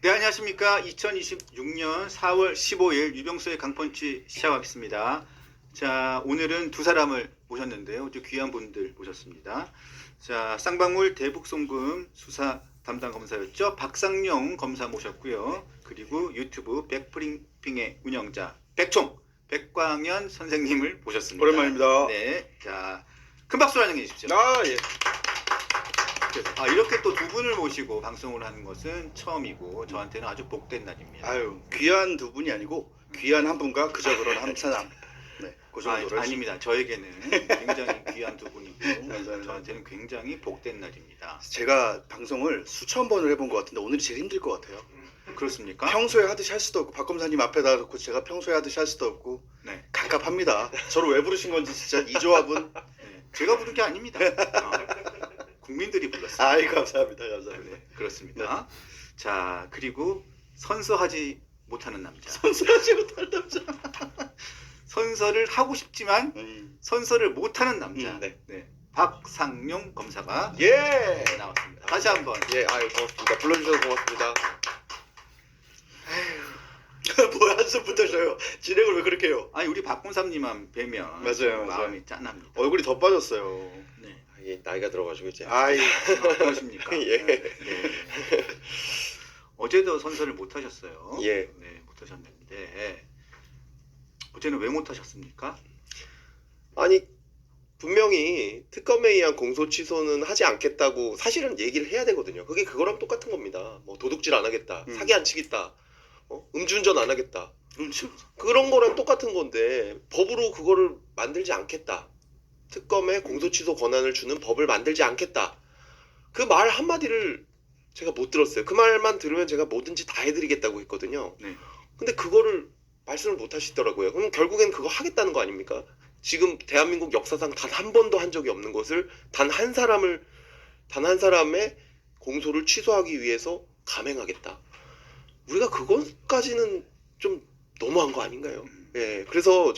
네, 안녕하십니까. 2026년 4월 15일 유병수의 강펀치 시작하겠습니다. 자, 오늘은 두 사람을 모셨는데요. 아주 귀한 분들 모셨습니다. 자, 쌍방울 대북송금 수사 담당 검사였죠. 박상용 검사 모셨고요. 그리고 유튜브 백프링핑의 운영자 백광현 선생님을 모셨습니다. 오랜만입니다. 네, 자, 큰 박수로 환영해 주십시오. 예. 이렇게 또 두 분을 모시고 방송을 하는 것은 처음이고 저한테는 아주 복된 날입니다. 아유, 귀한 두 분이 아니고 귀한 한 분과 그저 그런 한 사람. 네, 그 정도로. 아닙니다. 저에게는 굉장히 귀한 두 분이고 감사합니다. 저한테는 굉장히 복된 날입니다. 제가 방송을 수천 번을 해본 것 같은데 오늘이 제일 힘들 것 같아요. 그렇습니까? 평소에 하듯이 할 수도 없고 박 검사님 앞에다 놓고 제가 평소에 하듯이 할 수도 없고 네. 갑갑합니다. 저를 왜 부르신 건지 진짜 이 조합은. 네. 제가 부른 게 아닙니다. 국민들이 불렀어요. 아이, 감사합니다. 감사합니다. 네, 그렇습니다. 자, 그리고 선서하지 못하는 남자. 선수하지 못할 남자. 선서를 하고 싶지만 선서를 못하는 남자. 네. 네. 박상용 검사가 예. 나왔습니다. 다시 한번. 예, 아유 고맙습니다. 불러주셔서 고맙습니다. 뭐야, 한숨부터 쉬어요. 진행을 왜 그렇게 해요? 아니, 우리 박군삼님만 뵈면 맞아요. 마음이 짠합니다. 얼굴이 더 빠졌어요. 네. 예, 나이가 들어가지고 이제. 아이, 그러십니까? 예. 네. 어제도 선서를 못 하셨어요. 예. 네, 못 하셨는데 어제는 왜 못 하셨습니까? 아니 분명히 특검에 의한 공소 취소는 하지 않겠다고 사실은 얘기를 해야 되거든요. 그게 그거랑 똑같은 겁니다. 뭐 도둑질 안 하겠다, 사기 안 치겠다, 음주운전 안 하겠다. 그런 거랑 똑같은 건데 법으로 그거를 만들지 않겠다. 특검에 공소 취소 권한을 주는 법을 만들지 않겠다. 그 말 한마디를 제가 못 들었어요. 그 말만 들으면 제가 뭐든지 다 해드리겠다고 했거든요. 네. 근데 그거를 말씀을 못 하시더라고요. 그럼 결국엔 그거 하겠다는 거 아닙니까? 지금 대한민국 역사상 단 한 번도 한 적이 없는 것을 단 한 사람의 공소를 취소하기 위해서 감행하겠다. 우리가 그것까지는 좀 너무한 거 아닌가요? 예. 그래서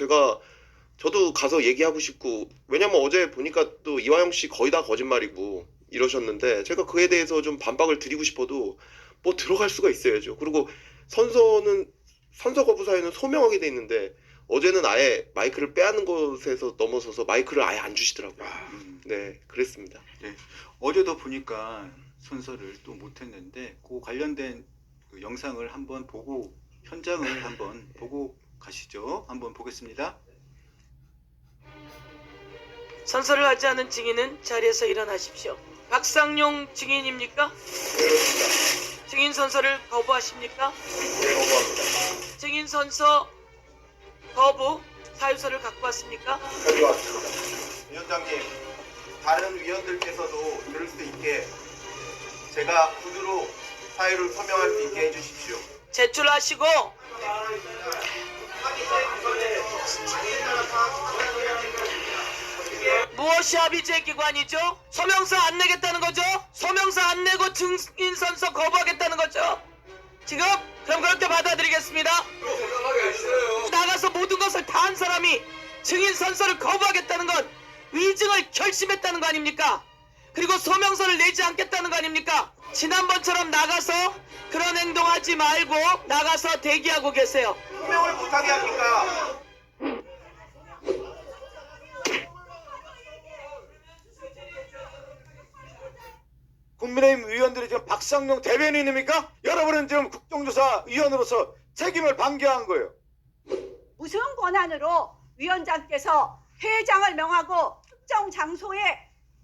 저도 가서 얘기하고 싶고, 왜냐면 어제 보니까 또 이화영 씨 거의 다 거짓말이고 이러셨는데 제가 그에 대해서 좀 반박을 드리고 싶어도 뭐 들어갈 수가 있어야죠. 그리고 선서 거부 사유는 소명하게 돼 있는데 어제는 아예 마이크를 빼앗는 것에서 넘어서서 마이크를 아예 안 주시더라고요. 네, 그랬습니다. 네. 어제도 보니까 선서를 또 못했는데 그 관련된 그 영상을 한번 보고 현장을 한번 보고 가시죠. 한번 보겠습니다. 선서를 하지 않은 증인은 자리에서 일어나십시오. 박상용 증인입니까? 증인 선서를 거부하십니까? 네, 거부합니다. 증인 선서 거부 사유서를 갖고 왔습니까? 가져왔습니다. 위원장님, 다른 위원들께서도 들을 수 있게 제가 구두로 사유를 서명할 수 있게 해주십시오. 제출하시고 무엇이 합의제 기관이죠? 소명서 안 내겠다는 거죠? 소명서 안 내고 증인 선서 거부하겠다는 거죠? 지금? 그럼 그렇게 받아들이겠습니다. 나가서 모든 것을 다 한 사람이 증인 선서를 거부하겠다는 건 위증을 결심했다는 거 아닙니까? 그리고 소명서를 내지 않겠다는 거 아닙니까? 지난번처럼 나가서 그런 행동하지 말고 나가서 대기하고 계세요. 서명을 못하게 합니까? 국민의힘 의원들이 지금 박상용 대변인입니까? 여러분은 지금 국정조사 위원으로서 책임을 방기한 거예요. 무슨 권한으로 위원장께서 회장을 명하고 특정 장소에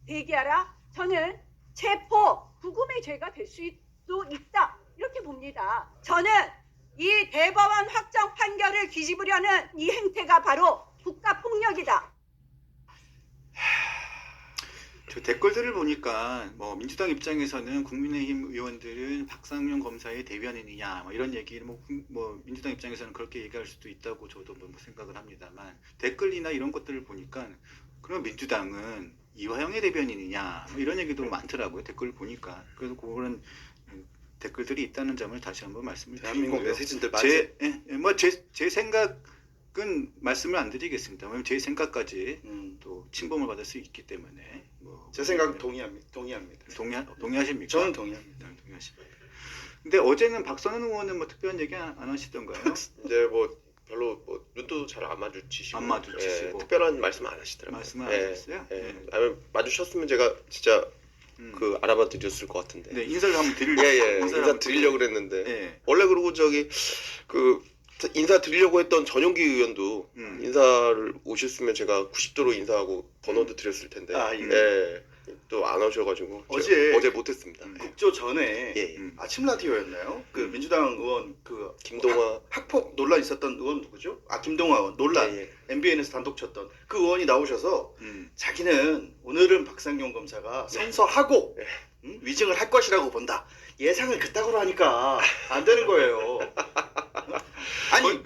대기하라? 저는 체포, 구금의 죄가 될 수도 있다 이렇게 봅니다. 저는 이 대법원 확정 판결을 뒤집으려는 이 행태가 바로 국가폭력이다. 저 댓글들을 보니까 뭐 민주당 입장에서는 국민의힘 의원들은 박상용 검사의 대변인이냐 뭐 이런 얘기를 뭐 민주당 입장에서는 그렇게 얘기할 수도 있다고 저도 뭐 생각을 합니다만 댓글이나 이런 것들을 보니까 그럼 민주당은 이화영의 대변인이냐 뭐 이런 얘기도 많더라고요. 댓글을 보니까. 그래서 그런 댓글들이 있다는 점을 다시 한번 말씀을 대한민국 드리고요. 메시지들 많지. 제 생각은 말씀을 안 드리겠습니다. 왜냐면 제 생각까지 또 침범을 받을 수 있기 때문에 뭐 제 생각 동의합니다. 동의하십니까? 저는 동의합니다. 네, 동의하십니다. 근데 어제는 박선원 의원은 뭐 특별한 얘기 안 하시던가요? 이제 뭐 별로 뭐 눈도 잘 안 마주치시고, 안 마주치시고. 특별한 말씀 안 하시더라고요. 말씀을 안 예, 하셨어요? 예. 네. 아니, 마주쳤으면 제가 진짜 음. 그 알아봐 드렸을 것 같은데. 네, 인사를 한번 드리려고. 예예. 인사를 인사 한번 드리려고 그랬는데 네. 원래 그러고 저기 그 인사 드리려고 했던 전용기 의원도 인사를 오셨으면 제가 90도로 인사하고 번호도 드렸을 텐데. 아, 예. 예. 또 안 오셔가지고 어제- 어제 못했습니다. 국조 전에 예. 음. 아침 라디오였나요? 그 민주당 의원 그 김동화. 학폭 논란 있었던 의원 누구죠? 아 김동화 의원 논란 예, 예. MBN에서 단독 쳤던 그 의원이 나오셔서 음. 자기는 오늘은 박상용 검사가 선서하고 위증을 할 것이라고 본다. 예상을 그따구로 하니까 안 되는 거예요. 아니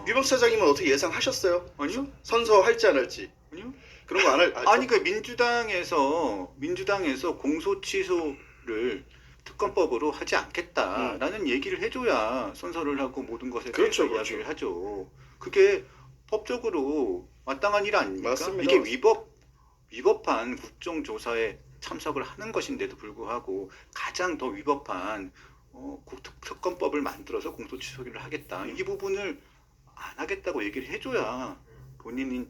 유병수 차장님은 어떻게 예상하셨어요? 아니요? 선서할지 안 할지 아니요? 그런 거 안 할. 아니 그 민주당에서 공소 취소를 특검법으로 하지 않겠다라는 얘기를 해줘야 선서를 하고 모든 것에 대해서 그렇죠, 그렇죠. 이야기를 하죠. 그게 법적으로 마땅한 일 아닙니까? 맞습니다. 이게 위법한 국정조사에 참석을 하는 것인데도 불구하고 가장 더 위법한 특검법을 만들어서 공소취소를 하겠다. 이 부분을 안 하겠다고 얘기를 해줘야 본인의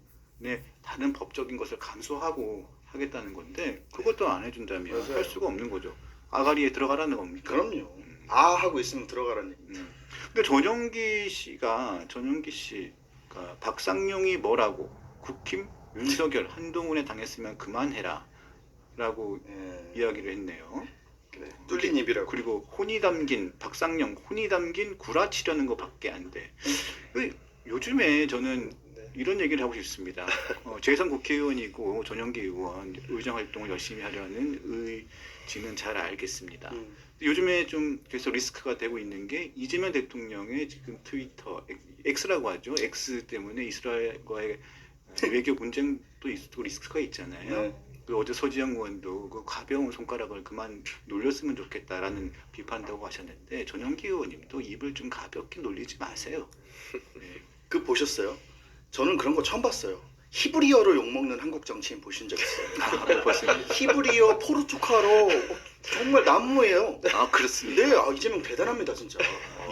다른 법적인 것을 감수하고 하겠다는 건데 그것도 안 해준다면 맞아요. 할 수가 없는 거죠. 아가리에 들어가라는 겁니까? 그럼요. 아 하고 있으면 들어가라는 얘기. 근데 전용기 씨가 박상용이 뭐라고 국힘 윤석열 한동훈에 당했으면 그만해라 라고 예. 이야기를 했네요. 그래. 뚫린 입이라고. 그리고 박상용 혼이 담긴 구라치려는 것밖에 안 돼. 요즘에 저는 네. 이런 얘기를 하고 싶습니다. 재선 국회의원이고 전용기 의원 의정 활동을 열심히 하려는 의지는 잘 알겠습니다. 요즘에 좀 계속 리스크가 되고 있는 게 이재명 대통령의 지금 트위터 X라고 하죠. X 때문에 이스라엘과의 외교 분쟁도 있고 리스크가 있잖아요. 네. 그 어제 서지영 의원도 그 가벼운 손가락을 그만 놀렸으면 좋겠다라는 비판도 하고 하셨는데 전용기 의원님도 입을 좀 가볍게 놀리지 마세요. 네. 그 보셨어요? 저는 그런 거 처음 봤어요. 히브리어로 욕먹는 한국 정치인 보신 적 있어요? 못 봤습니다. 히브리어 포르투갈어 정말 난무예요. 아 그렇습니다. 네, 이재명 대단합니다 진짜.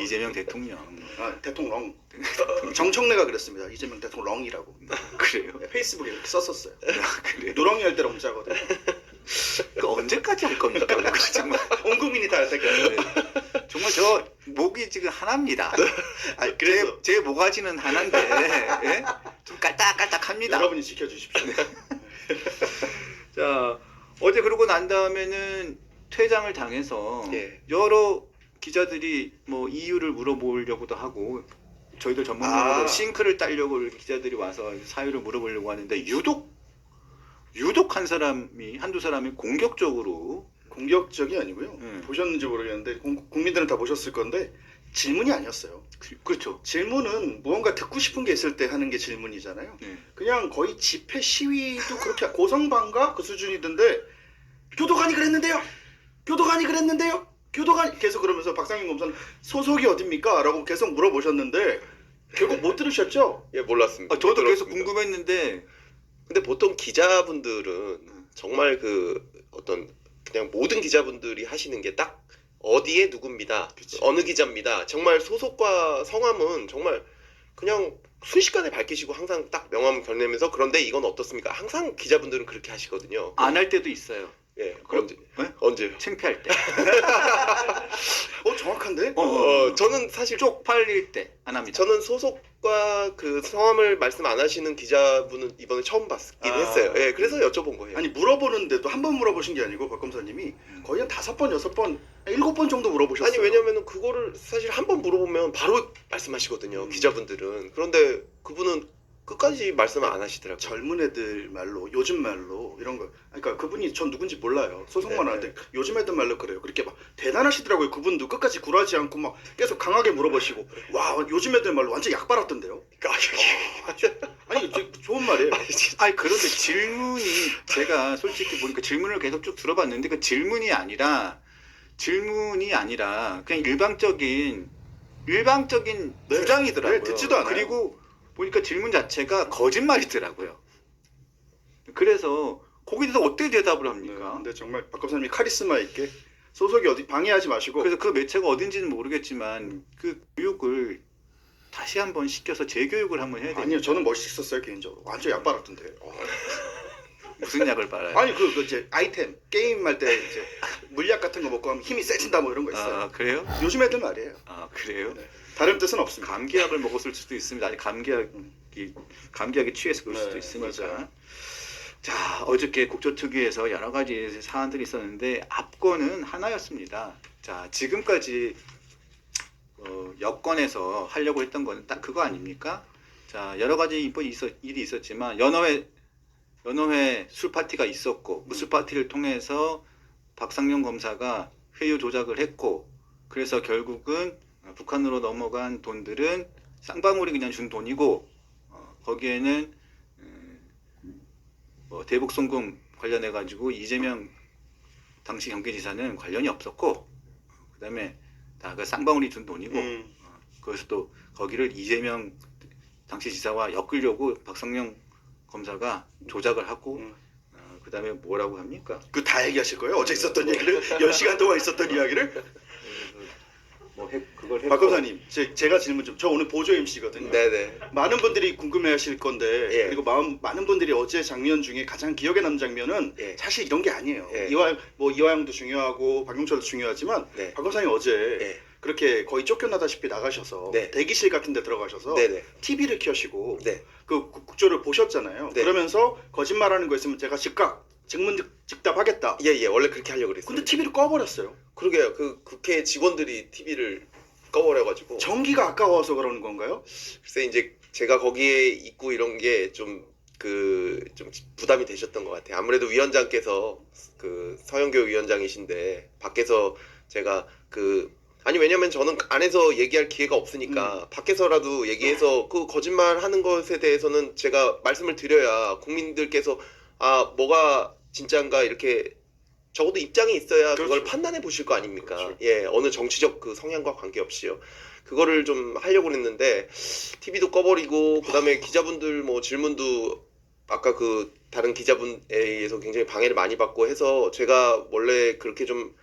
이재명 대통령 대통령. 정청래가 그랬습니다. 이재명 대통령이라고. 그래요? 페이스북에 이렇게 썼었어요. 아, 그래요? 누렁이 할 때랑 짜거든요. 그 언제까지 할 겁니까? 그거 정말. 온 국민이 다 할 때까지. 정말 저 목이 지금 하나입니다. 아, 그래서- 제 모가지는 하나인데 예? 좀 깔딱깔딱합니다. 여러분이 지켜주십시오. 자 어제 그러고 난 다음에는 퇴장을 당해서 예. 여러 기자들이 뭐 이유를 물어보려고도 하고 저희들 전문용어로 아. 싱크를 따려고 기자들이 와서 사유를 물어보려고 하는데 유독 한 사람이 한두 사람이 공격적으로 공격적이 아니고요. 네. 보셨는지 모르겠는데 국민들은 다 보셨을 건데 질문이 아니었어요. 그렇죠. 질문은 무언가 듣고 싶은 게 있을 때 하는 게 질문이잖아요. 네. 그냥 거의 집회 시위도 그렇게 고성방가 그 수준이던데 교도관이 그랬는데요. 교도관이 그랬는데요. 교도관이 계속 그러면서 박상용 검사는 소속이 어딥니까? 라고 계속 물어보셨는데 결국 못 들으셨죠? 예, 몰랐습니다. 아, 저도 못 계속 들었습니다. 궁금했는데 근데 보통 기자분들은 정말 그 어떤 그냥 모든 기자분들이 하시는 게 딱 어디에 누굽니다. 그치. 어느 기자입니다. 정말 소속과 성함은 정말 그냥 순식간에 밝히시고 항상 딱 명함을 견내면서 그런데 이건 어떻습니까? 항상 기자분들은 그렇게 하시거든요. 안 할 때도 있어요. 예, 언제? 네? 언제요? 창피할 때. 정확한데? 저는 사실 쪽팔릴 때 안 합니다. 저는 소속과 그 성함을 말씀 안 하시는 기자분은 이번에 처음 봤긴 아. 했어요. 예, 그래서 여쭤본 거예요. 아니 물어보는데도 한 번 물어보신 게 아니고 박 검사님이 거의 한 5번, 6번, 7번 정도 물어보셨어요. 아니 왜냐면은 그거를 사실 한 번 물어보면 바로 말씀하시거든요. 기자분들은. 그런데 그분은 끝까지 말씀을 안 하시더라고요. 젊은 애들 말로 요즘 말로 이런 거 그러니까 그분이 전 누군지 몰라요. 소속만 네, 하는데 요즘 애들 말로 그래요. 그렇게 막 대단하시더라고요. 그분도 끝까지 굴하지 않고 막 계속 강하게 물어보시고 와 요즘 애들 말로 완전 약 빨았던데요. 아니 좋은 말이에요. 아니 그런데 질문이 제가 솔직히 보니까 질문을 계속 쭉 들어봤는데 그 질문이 아니라 그냥 일방적인 네. 주장이더라고요. 네, 듣지도 않아요. 그리고 보니까 질문 자체가 거짓말이더라고요. 그래서 거기에 대해서 어떻게 대답을 네, 합니까? 근데 정말 박 검사님이 카리스마 있게 소속이 어디 방해하지 마시고. 그래서 그 매체가 어딘지는 모르겠지만 그 교육을 다시 한번 시켜서 재교육을 한번 해야 돼요. 아니요, 저는 멋있었어요 개인적으로. 완전 약 빨았던데. 무슨 약을 빨아요? 아니 그 이제 아이템 게임 할 때 이제 물약 같은 거 먹고 하면 힘이 세진다 뭐 이런 거 있어요. 아 그래요? 요즘 애들 말이에요. 아 그래요? 네. 다른 뜻은 없습니다. 감기약을 먹었을 수도 있습니다. 아니 감기약에 취해서 그럴 수도 네, 있으니까. 맞아요. 자 어저께 국조특위에서 여러 가지 사안들이 있었는데 앞건은 하나였습니다. 자 지금까지 여권에서 하려고 했던 거는 딱 그거 아닙니까? 자 여러 가지 일이 있었지만 연호회 술 파티가 있었고 그 술 파티를 통해서 박상용 검사가 회유 조작을 했고 그래서 결국은 북한으로 넘어간 돈들은 쌍방울이 그냥 준 돈이고 거기에는 뭐 대북송금 관련해 가지고 이재명 당시 경기지사는 관련이 없었고 그다음에 다 그 쌍방울이 준 돈이고 그래서 또 거기를 이재명 당시 지사와 엮으려고 박상용 검사가 조작을 하고 그다음에 뭐라고 합니까? 그 다 얘기하실 거예요? 어제 있었던 얘기를 10시간 동안 있었던 이야기를? 그걸 했고 박 검사님, 제가 질문 좀. 저 오늘 보조 MC거든요. 네네. 많은 분들이 궁금해하실 건데 예. 그리고 많은 분들이 어제 장면 중에 가장 기억에 남는 장면은 예. 사실 이런 게 아니에요. 예. 이화영도 중요하고 박용철도 중요하지만 네. 박 검사님 어제 예. 그렇게 거의 쫓겨나다시피 나가셔서 네. 대기실 같은 데 들어가셔서 네네. TV를 켜시고 네. 그 국조를 보셨잖아요. 네. 그러면서 거짓말하는 거 있으면 제가 즉답하겠다. 예. 원래 그렇게 하려고 그랬어요. 근데 TV를 꺼버렸어요. 그러게요. 그 국회 직원들이 TV를 꺼버려가지고. 전기가 아까워서 그러는 건가요? 글쎄 이제 제가 거기에 있고 이런 게 좀 좀 부담이 되셨던 것 같아요. 아무래도 위원장께서 그 서영교 위원장이신데 밖에서 제가 아니 왜냐면 저는 안에서 얘기할 기회가 없으니까 밖에서라도 얘기해서 그 거짓말 하는 것에 대해서는 제가 말씀을 드려야 국민들께서 아 뭐가 진짜인가 이렇게 적어도 입장이 있어야 그걸 그렇죠. 판단해 보실 거 아닙니까? 그렇죠. 예, 어느 정치적 그 성향과 관계없이요. 그거를 좀 하려고 했는데 TV도 꺼버리고 그다음에 기자분들 뭐 질문도 아까 그 다른 기자분에 의해서 굉장히 방해를 많이 받고 해서 제가 원래 그렇게 좀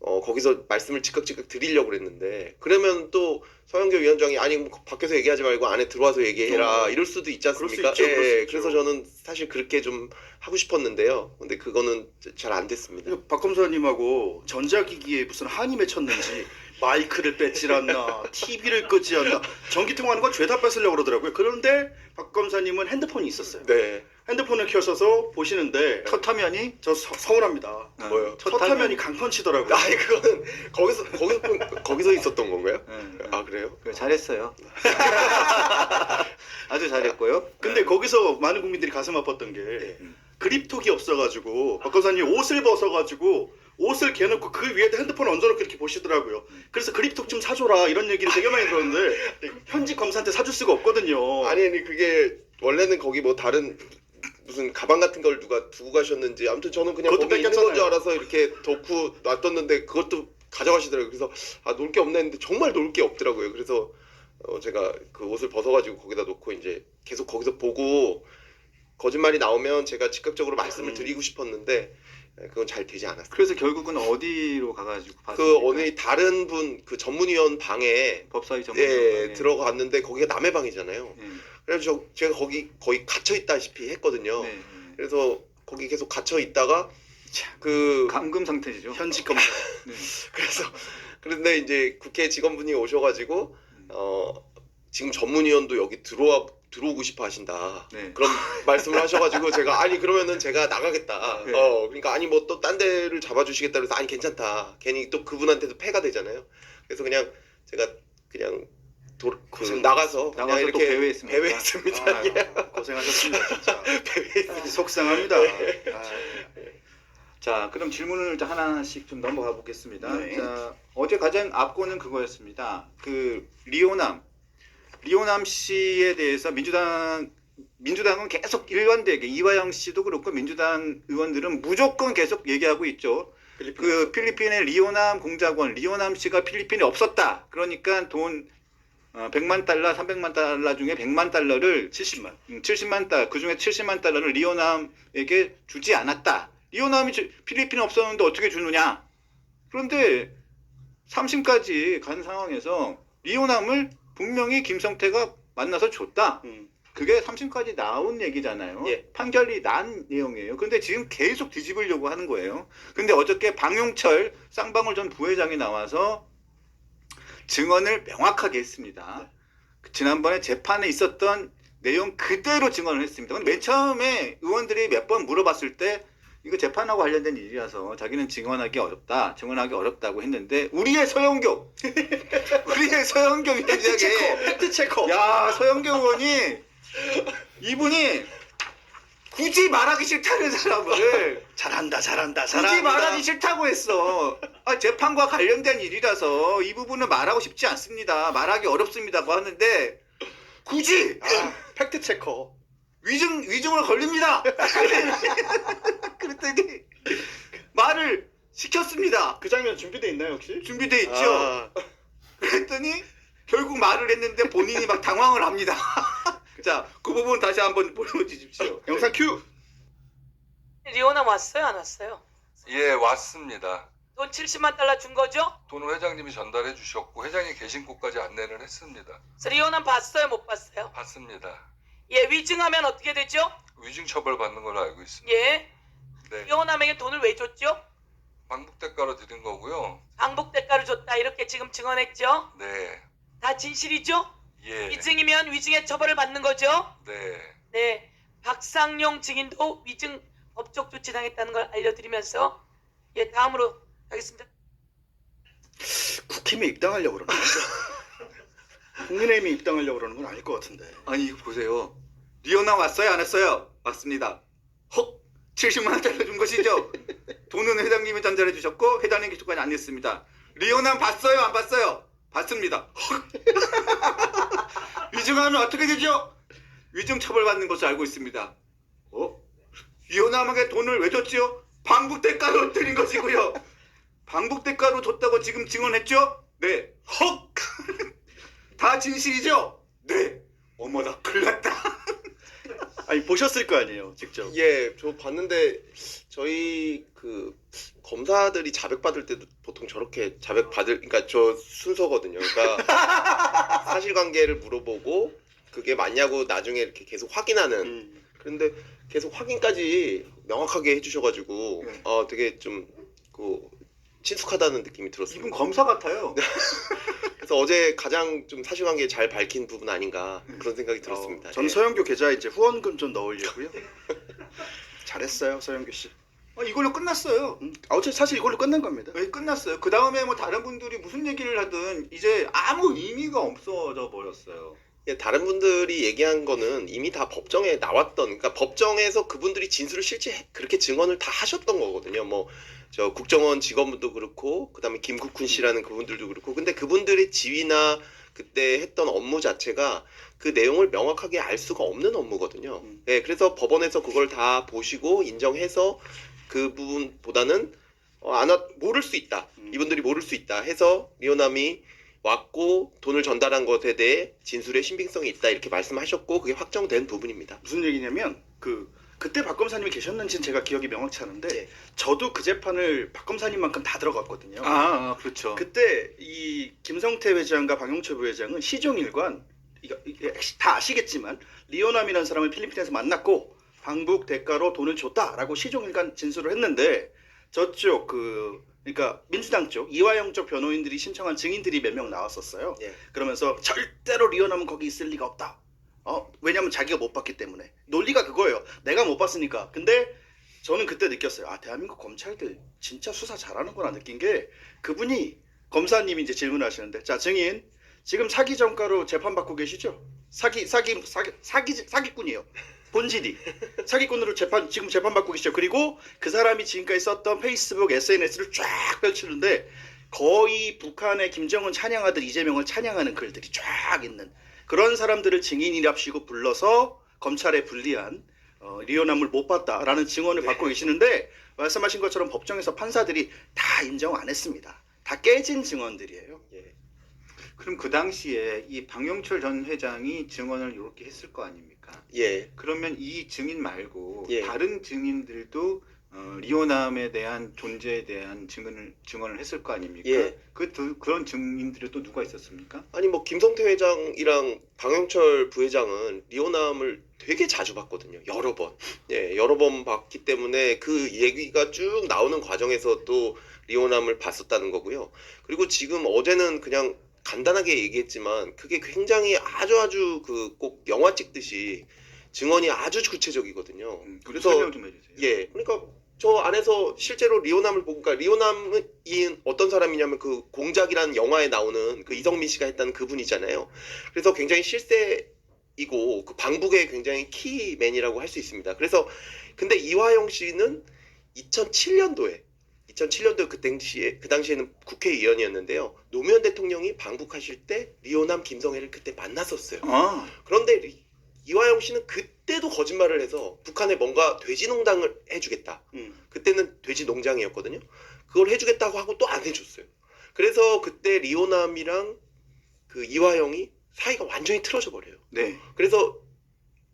거기서 말씀을 즉각 드리려고 그랬는데 그러면 또 서영교 위원장이 아니 뭐 밖에서 얘기하지 말고 안에 들어와서 얘기해라 이럴 수도 있지 그럴 수 않습니까? 있죠, 그럴 수 예, 있죠. 그래서 저는 사실 그렇게 좀 하고 싶었는데요. 근데 그거는 잘 안 됐습니다. 박 검사님하고 전자기기에 무슨 한이 맺혔는지 마이크를 뺏질 않나 TV를 끄지 않나 전기 통화하는 건 죄다 뺏으려고 그러더라고요. 그런데 박 검사님은 핸드폰이 있었어요. 네. 핸드폰을 켜셔서 보시는데 첫 화면이 저 서운합니다. 뭐요? 첫 화면이 강펀치더라고요. 아니 그거는 거기서 있었던 건가요? 네, 아 그래요? 잘했어요. 아주 잘했고요. 근데 거기서 많은 국민들이 가슴 아팠던 게 그립톡이 없어가지고 박 검사님 옷을 벗어가지고 옷을 개놓고 그 위에다 핸드폰을 얹어놓고 이렇게 보시더라고요. 그래서 그립톡 좀 사줘라 이런 얘기를 되게 많이 들었는데 현직 검사한테 사줄 수가 없거든요. 아니 그게 원래는 거기 뭐 다른 무슨 가방 같은 걸 누가 두고 가셨는지 아무튼 저는 그냥 그것도 거기 있는 뺏겼잖아요. 건 줄 알아서 이렇게 덮고 놔뒀는데 그것도 가져가시더라고요. 그래서 아 놀 게 없나 했는데 정말 놀 게 없더라고요. 그래서 제가 그 옷을 벗어가지고 거기다 놓고 이제 계속 거기서 보고 거짓말이 나오면 제가 즉각적으로 말씀을 드리고 싶었는데 그건 잘 되지 않았어요. 그래서 결국은 어디로 가가지고 그 봤습니까? 어느 다른 분 그 전문위원 방에 법사위 전문위원 예 들어갔는데 거기가 남의 방이잖아요. 네. 그래서 제가 거기 거의 갇혀 있다시피 했거든요. 네. 그래서 거기 계속 갇혀 있다가 그 감금 상태죠. 현직 검사. 네. 그런데 이제 국회 직원분이 오셔가지고 지금 전문위원도 여기 들어오고 싶어 하신다. 네. 그런 말씀을 하셔가지고 제가 아니 그러면은 제가 나가겠다. 네. 그러니까 아니 뭐 또 딴 데를 잡아주시겠다 그래서 아니 괜찮다. 괜히 또 그분한테도 폐가 되잖아요. 그래서 그냥 제가 그냥 나가서 그냥 나가서 또 이렇게 배회했습니까? 배회했습니다. 아유, 예. 고생하셨습니다 진짜. 배회했습니다. 속상합니다. 아, 자, 그럼 질문을 하나씩 좀 넘어가 보겠습니다. 네. 자, 어제 가장 앞거는 그거였습니다. 그 리오남 씨에 대해서 민주당은 계속 일관되게 이화영 씨도 그렇고 민주당 의원들은 무조건 계속 얘기하고 있죠. 그 필리핀의 리오남 공작원 리오남 씨가 필리핀에 없었다. 그러니까 돈 100만 달러, 300만 달러 중에 100만 달러를 70만 달러, 그 중에 70만 달러를 리오남에게 주지 않았다. 리오남이 필리핀에 없었는데 어떻게 주느냐? 그런데 3심까지 간 상황에서 리오남을 분명히 김성태가 만나서 줬다. 그게 3심까지 나온 얘기잖아요. 예. 판결이 난 내용이에요. 근데 지금 계속 뒤집으려고 하는 거예요. 근데 어저께 방용철 쌍방울 전 부회장이 나와서 증언을 명확하게 했습니다. 지난번에 재판에 있었던 내용 그대로 증언을 했습니다. 근데 맨 처음에 의원들이 몇 번 물어봤을 때 이거 재판하고 관련된 일이라서 자기는 증언하기 어렵다고 했는데 우리의 서영교 위원장이 팩트 체커. 야, 서영교 의원이 이분이 굳이 말하기 싫다는 사람을 잘한다. 굳이 말하기 싫다고 했어. 재판과 관련된 일이라서 이 부분은 말하고 싶지 않습니다. 말하기 어렵습니다고 하는데 굳이 팩트 체커. 위증을 걸립니다. 그랬더니 말을 시켰습니다. 그 장면 준비돼 있나요 혹시? 준비돼 있죠. 아, 그랬더니 결국 말을 했는데 본인이 막 당황을 합니다. 자, 그 부분 다시 한번 보여주십시오. 영상 큐. 리오남 왔어요, 안 왔어요? 예, 왔습니다. 돈 70만 달러 준 거죠? 돈을 회장님이 전달해 주셨고 회장이 계신 곳까지 안내를 했습니다. 그래서 리오남 봤어요, 못 봤어요? 봤습니다. 예, 위증하면 어떻게 되죠? 위증 처벌 받는 걸로 알고 있습니다. 예, 네, 리오남에게 돈을 왜 줬죠? 방북 대가로 드린 거고요. 방북 대가를 줬다 이렇게 지금 증언했죠? 네, 다 진실이죠? 예, 위증이면 위증의 처벌을 받는 거죠? 네, 네, 박상용 증인도 위증 법적 조치 당했다는 걸 알려드리면서 예, 다음으로 가겠습니다. 국힘에 입당하려고 그러는 거죠. 국민의힘에 입당하려고 그러는 건 아닐 것 같은데. 아니, 이거 보세요. 리오남 왔어요, 안 왔어요? 왔습니다. 헉, 70만 원 달러 준 것이죠. 돈은 회장님이 전달해 주셨고 회장님 기초까지 안 냈습니다. 리오남 봤어요, 안 봤어요? 봤습니다. 헉. 위증하면 어떻게 되죠? 위증 처벌받는 것을 알고 있습니다. 리오남에게 돈을 왜 줬지요? 방북 대가로 드린 것이고요. 방북 대가로 줬다고 지금 증언했죠? 네. 헉! 다 진실이죠? 네. 어머나, 큰일 났다. 아니 보셨을 거 아니에요 직접. 예, 저 봤는데 저희 그 검사들이 자백 받을 때도 보통 저렇게 자백 받을, 그러니까 저 순서거든요. 그러니까 사실관계를 물어보고 그게 맞냐고 나중에 이렇게 계속 확인하는. 그런데 계속 확인까지 명확하게 해주셔가지고 되게 좀 그 친숙하다는 느낌이 이분 들었습니다. 검사 같아요. 그래서 어제 가장 좀 사실관계 잘 밝힌 부분 아닌가 그런 생각이 들었습니다. 저는 예. 서영교 계좌에 이제 후원금 좀 넣으려고요. 잘했어요 서영교 씨. 이걸로 끝났어요. 어차피 사실 이걸로 끝난 겁니다. 네, 끝났어요. 그 다음에 뭐 다른 분들이 무슨 얘기를 하든 이제 아무 의미가 없어져 버렸어요. 예, 다른 분들이 얘기한 거는 이미 다 법정에 나왔던, 그러니까 법정에서 그분들이 진술을 실제 그렇게 증언을 다 하셨던 거거든요. 뭐 저 국정원 직원분도 그렇고 그다음에 김국훈 씨라는 그분들도 그렇고, 근데 그분들의 지위나 그때 했던 업무 자체가 그 내용을 명확하게 알 수가 없는 업무거든요. 예, 그래서 법원에서 그걸 다 보시고 인정해서 그 부분보다는 모를 수 있다. 이분들이 모를 수 있다 해서 리오남이 왔고 돈을 전달한 것에 대해 진술의 신빙성이 있다 이렇게 말씀하셨고 그게 확정된 부분입니다. 무슨 얘기냐면 그때 박 검사님이 계셨는지는 제가 기억이 명확치 않은데 예. 저도 그 재판을 박 검사님만큼 다 들어갔거든요. 그렇죠. 그때 이 김성태 회장과 방용철 부회장은 시종일관 이게 다 아시겠지만 리오남이라는 사람을 필리핀에서 만났고 방북 대가로 돈을 줬다라고 시종일관 진술을 했는데 저쪽 그러니까 민주당 쪽 이화영 쪽 변호인들이 신청한 증인들이 몇 명 나왔었어요. 예. 그러면서 절대로 리오남은 거기 있을 리가 없다. 왜냐면 자기가 못 봤기 때문에. 논리가 그거예요. 내가 못 봤으니까. 근데 저는 그때 느꼈어요. 대한민국 검찰들 진짜 수사 잘하는구나 느낀 게, 그분이 검사님이 이제 질문하시는데, 자 증인 지금 사기 전가로 재판받고 계시죠? 사기꾼이에요. 본질이 사기꾼으로 지금 재판받고 계시죠. 그리고 그 사람이 지금까지 썼던 페이스북, SNS를 쫙 펼치는데 거의 북한의 김정은 찬양하듯 이재명을 찬양하는 글들이 쫙 있는 그런 사람들을 증인이랍시고 불러서 검찰에 불리한 리오남을 못 봤다라는 증언을 받고 계시는데, 말씀하신 것처럼 법정에서 판사들이 다 인정 안 했습니다. 다 깨진 증언들이에요. 예. 그럼 그 당시에 이 방용철 전 회장이 증언을 이렇게 했을 거 아닙니까? 예. 그러면 이 증인 말고 예. 다른 증인들도 리오남에 대한 존재에 대한 증언을 했을 거 아닙니까? 예. 그런 증인들이 또 누가 있었습니까? 아니 뭐 김성태 회장이랑 방영철 부회장은 리오남을 되게 자주 봤거든요. 여러 번. 예, 여러 번 봤기 때문에 그 얘기가 쭉 나오는 과정에서 또 리오남을 봤었다는 거고요. 그리고 지금 어제는 그냥 간단하게 얘기했지만 그게 굉장히 아주 그 꼭 영화 찍듯이 증언이 아주 구체적이거든요. 그래서 설명 좀 해주세요. 예, 그러니까 저 안에서 실제로 리오남을 보고, 그러니까 리오남이 어떤 사람이냐면 그 공작이라는 영화에 나오는 그 이성민 씨가 했다는 그분이잖아요. 그래서 굉장히 실세이고 그 방북의 굉장히 키맨이라고 할 수 있습니다. 그래서 근데 이화영 씨는 2007년도에 그 당시에는 국회의원이었는데요. 노무현 대통령이 방북하실 때 리오남 김성애를 그때 만났었어요. 그런데 이화영 씨는 그때도 거짓말을 해서 북한에 뭔가 돼지 농장을 해주겠다. 그때는 돼지 농장이었거든요. 그걸 해주겠다고 하고 또 안 해줬어요. 그래서 그때 리오남이랑 그 이화영이 사이가 완전히 틀어져 버려요. 네. 그래서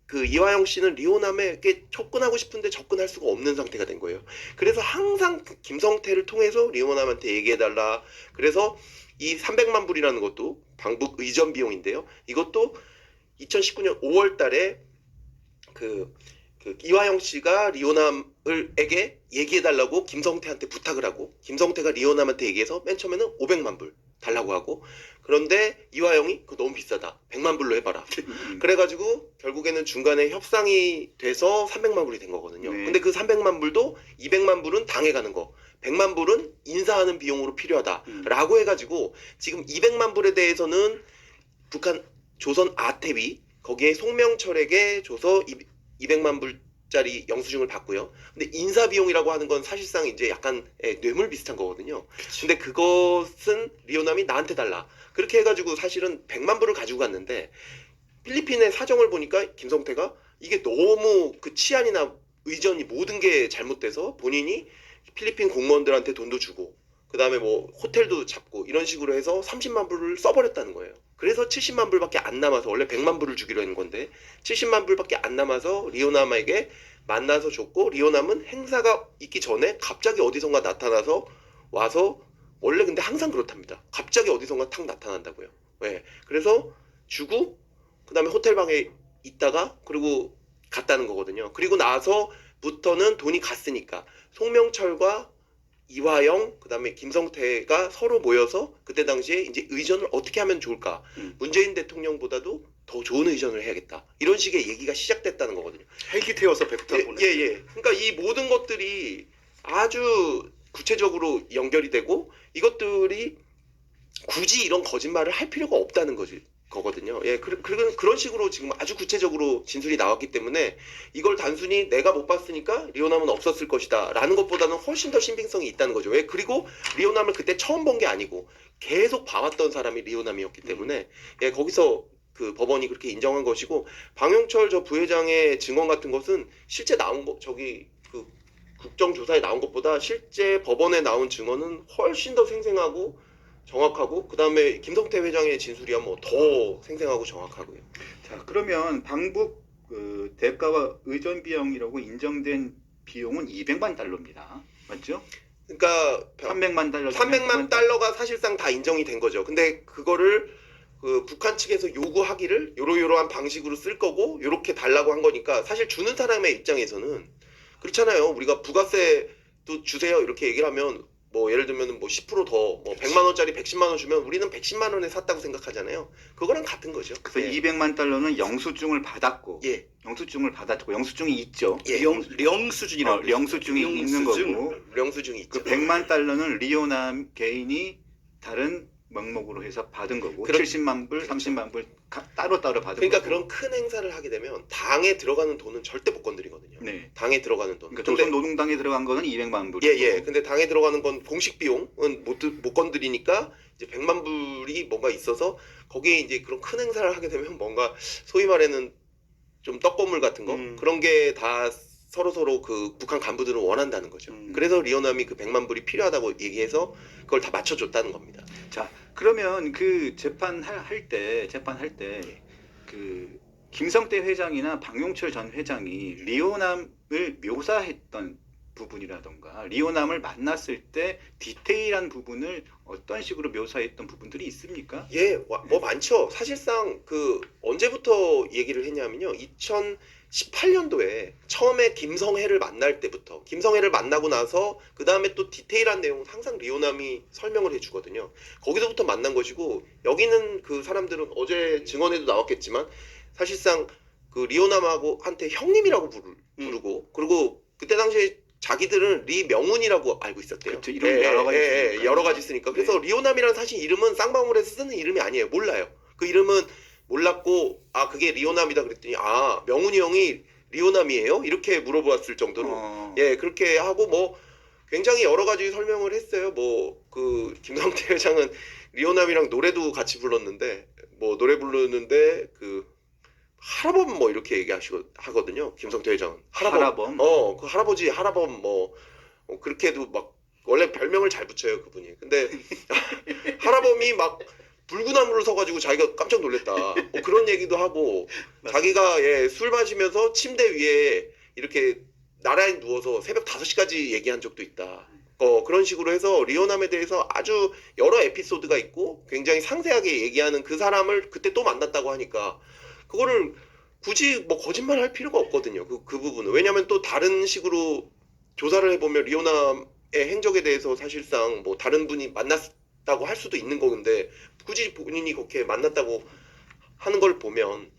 그 이화영 씨는 리오남에게 접근하고 싶은데 접근할 수가 없는 상태가 된 거예요. 그래서 항상 그 김성태를 통해서 리오남한테 얘기해달라. 그래서 이 300만 불이라는 것도 방북 의전 비용인데요. 이것도 2019년 5월 달에 그 이화영 씨가 리오남에게 얘기해달라고 김성태한테 부탁을 하고, 김성태가 리오남한테 얘기해서 맨 처음에는 500만 불 달라고 하고, 그런데 이화영이 그거 너무 비싸다, 100만 불로 해봐라. 그래가지고 결국에는 중간에 협상이 돼서 300만 불이 된 거거든요. 네. 근데 그 300만 불도 200만 불은 당해 가는 거, 100만 불은 인사하는 비용으로 필요하다라고 해가지고 지금 200만 불에 대해서는 북한 조선 아태비 거기에 송명철에게 줘서 200만 불짜리 영수증을 받고요. 근데 인사 비용이라고 하는 건 사실상 이제 약간 뇌물 비슷한 거거든요. 근데 그것은 리오남이 나한테 달라. 그렇게 해가지고 사실은 100만 불을 가지고 갔는데 필리핀의 사정을 보니까 김성태가 이게 너무 그 치안이나 의전이 모든 게 잘못돼서 본인이 필리핀 공무원들한테 돈도 주고 그 다음에 뭐 호텔도 잡고 이런 식으로 해서 30만 불을 써버렸다는 거예요. 그래서 70만 불밖에 안 남아서, 원래 100만 불을 주기로 했는 건데 70만 불밖에 안 남아서 리오남에게 만나서 줬고, 리오남은 행사가 있기 전에 갑자기 어디선가 나타나서 와서, 원래 근데 항상 그렇답니다. 갑자기 어디선가 탁 나타난다고요. 네. 그래서 주고 그 다음에 호텔방에 있다가 그리고 갔다는 거거든요. 그리고 나서부터는 돈이 갔으니까 송명철과 이화영, 그 다음에 김성태가 서로 모여서 그때 당시에 이제 의전을 어떻게 하면 좋을까. 문재인 대통령보다도 더 좋은 의전을 해야겠다. 이런 식의 얘기가 시작됐다는 거거든요. 헬기 태워서 배부터 보내. 예. 그러니까 이 모든 것들이 아주 구체적으로 연결이 되고, 이것들이 굳이 이런 거짓말을 할 필요가 없다는 거거든요. 예, 그런 식으로 지금 아주 구체적으로 진술이 나왔기 때문에 이걸 단순히 내가 못 봤으니까 리오남은 없었을 것이다 라는 것보다는 훨씬 더 신빙성이 있다는 거죠. 왜? 그리고 리오남을 그때 처음 본 게 아니고 계속 봐왔던 사람이 리오남이었기 때문에 예, 거기서 그 법원이 그렇게 인정한 것이고, 방영철 저 부회장의 증언 같은 것은 실제 나온 거, 저기 그 국정조사에 나온 것보다 실제 법원에 나온 증언은 훨씬 더 생생하고 정확하고, 그 다음에 김성태 회장의 진술이야 뭐 더 생생하고 정확하고요. 자, 그러면 방북 대가와 의전 비용이라고 인정된 비용은 200만 달러입니다. 맞죠? 그러니까 300만 달러. 300만 달러가 사실상 다 인정이 된 거죠. 근데 그거를 그 북한 측에서 요구하기를 요러요러한 방식으로 쓸 거고 요렇게 달라고 한 거니까, 사실 주는 사람의 입장에서는 그렇잖아요. 우리가 부가세도 주세요 이렇게 얘기를 하면 뭐 예를 들면 뭐 10% 더 뭐 100만 원짜리 110만 원 주면 우리는 110만 원에 샀다고 생각하잖아요. 그거랑 같은 거죠. 그래서 200만 달러는 영수증을 받았고, 예. 영수증이 있죠. 예. 령수준이라고. 영수증이 있는 거고, 영수증이 있죠. 그 100만 달러는 리오남 개인이 다른 명목으로 해서 받은 거고, 70만 불, 30만 불 따로따로 받은 그러니까 거고. 그런 큰 행사를 하게 되면 당에 들어가는 돈은 절대 못 건드리거든요. 네. 당에 들어가는 돈. 그러니까 근데 조선노동당에 들어간 거는 200만 불. 예. 근데 당에 들어가는 건 공식 비용은 못 건드리니까 이제 100만 불이 뭔가 있어서 거기에 이제 그런 큰 행사를 하게 되면 뭔가 소위 말하는 좀 떡고물 같은 거 그런 게 다 서로 그 북한 간부들은 원한다는 거죠. 그래서 리오남이 그 100만 불이 필요하다고 얘기해서 그걸 다 맞춰줬다는 겁니다. 자, 그러면 그 재판할 때 그 김성태 회장이나 방용철 전 회장이 리오남을 묘사했던 부분이라던가 리오남을 만났을 때 디테일한 부분을 어떤 식으로 묘사했던 부분들이 있습니까? 예, 뭐 많죠. 사실상 그 언제부터 얘기를 했냐면요. 2018년도에 처음에 김성애를 만날 때부터, 김성애를 만나고 나서 그 다음에 또 디테일한 내용은 항상 리오남이 설명을 해주거든요. 거기서부터 만난 것이고, 여기는 그 사람들은 어제 증언에도 나왔겠지만 사실상 그 리오남하고 한테 형님이라고 부르고, 그리고 그때 당시에 자기들은 리명훈이라고 알고 있었대요. 그렇죠. 이름이 여러 가지 쓰니까요. 여러 가지 쓰니까. 그래서 네. 리오남이라는 사실 이름은 쌍방울에서 쓰는 이름이 아니에요. 몰라요. 그 이름은 몰랐고, 아 그게 리오남이다 그랬더니, 아 명훈이 형이 리오남이에요? 이렇게 물어봤을 정도로 예 그렇게 하고, 뭐 굉장히 여러 가지 설명을 했어요. 뭐 그 김성태 회장은 리오남이랑 노래도 같이 불렀는데, 뭐 노래 부르는데 그 할아범 뭐 이렇게 하거든요. 김성태 회장은 할아범? 그 할아버지 할아범 뭐 그렇게도 막 원래 별명을 잘 붙여요 그분이. 근데 할아범이 막 불구나무를 서가지고 자기가 깜짝 놀랐다. 뭐 그런 얘기도 하고, 자기가 예, 술 마시면서 침대 위에 이렇게 나란히 누워서 새벽 5시까지 얘기한 적도 있다. 그런 식으로 해서 리오남에 대해서 아주 여러 에피소드가 있고 굉장히 상세하게 얘기하는 그 사람을 그때 또 만났다고 하니까 그거를 굳이 뭐 거짓말 할 필요가 없거든요. 그 부분은. 왜냐면 또 다른 식으로 조사를 해보면 리오남의 행적에 대해서 사실상 뭐 다른 분이 만났다고 할 수도 있는 건데, 굳이 본인이 그렇게 만났다고 하는 걸 보면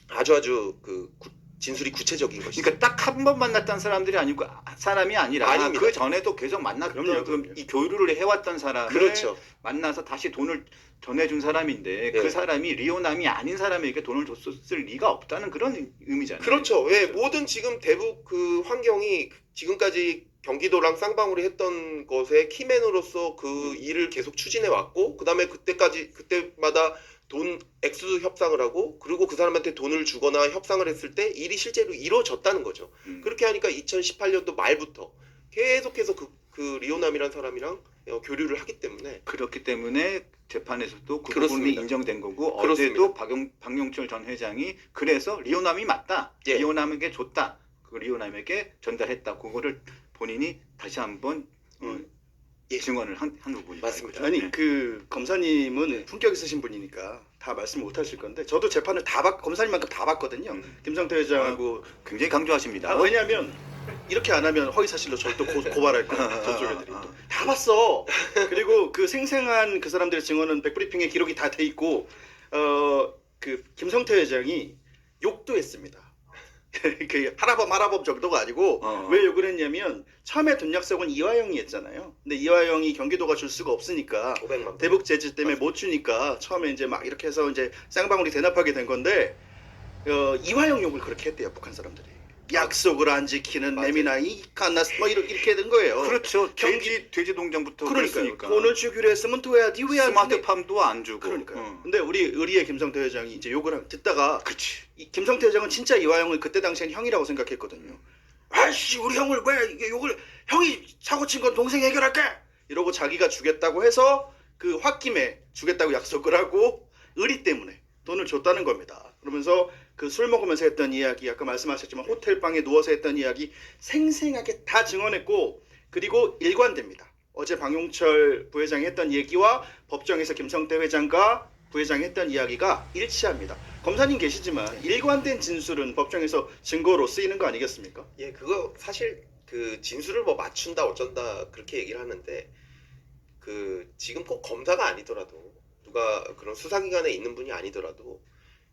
아주 그 진술이 구체적인 것이죠. 그러니까 딱 한 번 만났던 사람들이 아니고 사람이 아니라 아닙니다. 그 전에도 계속 만났던 그럼요. 이 교류를 해왔던 사람을 그렇죠. 만나서 다시 돈을 전해준 사람인데 네. 그 사람이 리오남이 아닌 사람에게 돈을 줬을 리가 없다는 그런 의미잖아요. 그렇죠. 예, 모든 지금 대북 그 환경이 지금까지 경기도랑 쌍방울이 했던 것에 키맨으로서 그 일을 계속 추진해 왔고, 그다음에 그때마다 돈 액수 협상을 하고, 그리고 그 사람한테 돈을 주거나 협상을 했을 때 일이 실제로 이루어졌다는 거죠. 그렇게 하니까 2018년도 말부터 계속해서 그 리오남이란 사람이랑 교류를 하기 때문에. 그렇기 때문에 재판에서도 그 그렇습니다. 부분이 인정된 거고, 그렇습니다. 어제도 박용철 전 회장이 그래서 리오남이 맞다. 예. 리오남에게 줬다. 그 리오남에게 전달했다. 그거를 본인이 다시 한번 예. 증언을 한 부분입니다. 맞습니다. 아니 네. 그 검사님은 품격 있으신 분이니까 다 말씀 못 하실 건데, 저도 재판을 검사님만큼 다 봤거든요. 김성태 회장하고. 굉장히 강조하십니다. 왜냐하면 이렇게 안 하면 허위사실로 저를 또 고발할 거예요. 저쪽 애들이 또. 다 봤어. 그리고 그 생생한 그 사람들의 증언은 백브리핑에 기록이 다 돼 있고, 그 김성태 회장이 욕도 했습니다. 그 할아범 정도가 아니고, 왜 욕을 했냐면 처음에 돈 약속은 이화영이 했잖아요. 근데 이화영이 경기도가 줄 수가 없으니까 500만. 대북 제재 때문에 못 주니까 처음에 이제 막 이렇게 해서 이제 쌍방울이 대납하게 된 건데, 이화영 욕을 그렇게 했대요, 북한 사람들이. 약속을 안 지키는 맞아요. 매미나 이칸나스 뭐 이렇게 된 거예요. 그렇죠. 돼지 동장부터 그러니까요. 그랬으니까. 돈을 주기로 했으면 둬야지 왜 안 주냐. 스마트팜도 안 주고. 그러니까요. 근데 우리 의리의 김성태 회장이 이제 욕을 듣다가, 그치. 이 김성태 회장은 진짜 이화영을 그때 당시엔 형이라고 생각했거든요. 아씨 우리 형을 왜 이게 욕을, 형이 사고 친 건 동생이 해결할게 이러고 자기가 주겠다고 해서 그 홧김에 주겠다고 약속을 하고 의리 때문에 돈을 줬다는 겁니다. 그러면서 그 술 먹으면서 했던 이야기, 아까 말씀하셨지만 호텔 방에 누워서 했던 이야기 생생하게 다 증언했고, 그리고 일관됩니다. 어제 박용철 부회장이 했던 얘기와 법정에서 김성태 회장과 부회장이 했던 이야기가 일치합니다. 검사님 계시지만 일관된 진술은 법정에서 증거로 쓰이는 거 아니겠습니까? 예, 그거 사실 그 진술을 뭐 맞춘다 어쩐다 그렇게 얘기를 하는데, 그 지금 꼭 검사가 아니더라도, 누가 그런 수사기관에 있는 분이 아니더라도,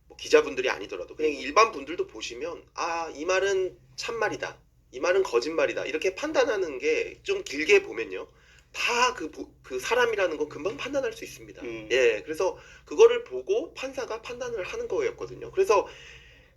뭐 기자분들이 아니더라도 그냥 일반 분들도 보시면, 아, 이 말은 참말이다, 이 말은 거짓말이다, 이렇게 판단하는 게 좀 길게 보면요, 다 그 사람이라는 건 금방 판단할 수 있습니다. 예, 그래서 그거를 보고 판사가 판단을 하는 거였거든요. 그래서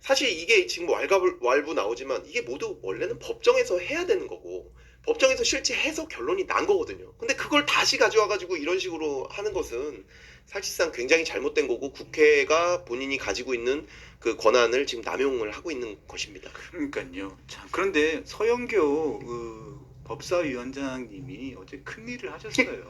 사실 이게 지금 왈부 나오지만 이게 모두 원래는 법정에서 해야 되는 거고, 법정에서 실제 해서 결론이 난 거거든요. 근데 그걸 다시 가져와가지고 이런 식으로 하는 것은 사실상 굉장히 잘못된 거고, 국회가 본인이 가지고 있는 그 권한을 지금 남용을 하고 있는 것입니다. 그러니까요. 참, 그런데 서영교 법사위원장님이 어제 큰 일을 하셨어요.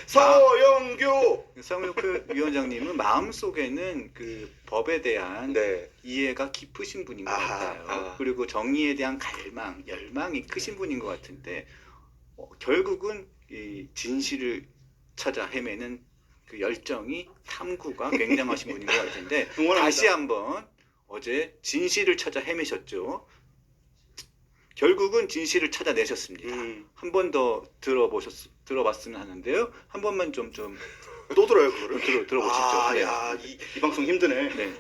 서영교 서영교 위원장님은 마음속에는 그 법에 대한 네. 이해가 깊으신 분인 것 아하, 같아요. 아. 그리고 정의에 대한 갈망, 열망이 크신 분인 것 같은데 결국은 이 진실을 찾아 헤매는 그 열정이 탐구가 굉장하신 분인 것 같은데 응원합니다. 다시 한번 어제 진실을 찾아 헤매셨죠. 결국은 진실을 찾아내셨습니다. 한 번 더 들어봤으면 하는데요. 한 번만 좀 또 들어요 그거를? 들어보시죠. 아, 네. 야, 이 방송 힘드네. 네.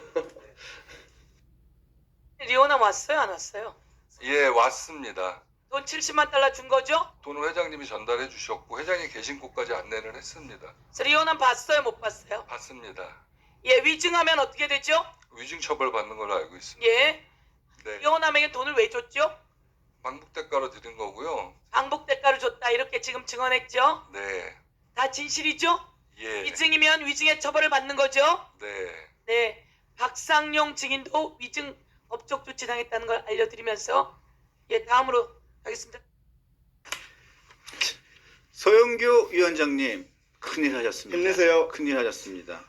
리오남 왔어요? 안 왔어요? 예, 왔습니다. 돈 70만 달러 준 거죠? 돈을 회장님이 전달해 주셨고 회장이 계신 곳까지 안내를 했습니다. 그래서 리오남 봤어요? 못 봤어요? 봤습니다. 예, 위증하면 어떻게 되죠? 위증 처벌 받는 걸로 알고 있습니다. 예, 네. 리오남에게 돈을 왜 줬죠? 방북 대가로 드린 거고요. 방북 대가를 줬다 이렇게 지금 증언했죠? 네. 다 진실이죠? 예. 위증이면 위증의 처벌을 받는 거죠? 네. 네, 박상용 증인도 위증 법적 조치 당했다는 걸 알려드리면서 예, 다음으로 가겠습니다. 서영교 위원장님 큰일 하셨습니다. 힘내세요. 큰일 하셨습니다.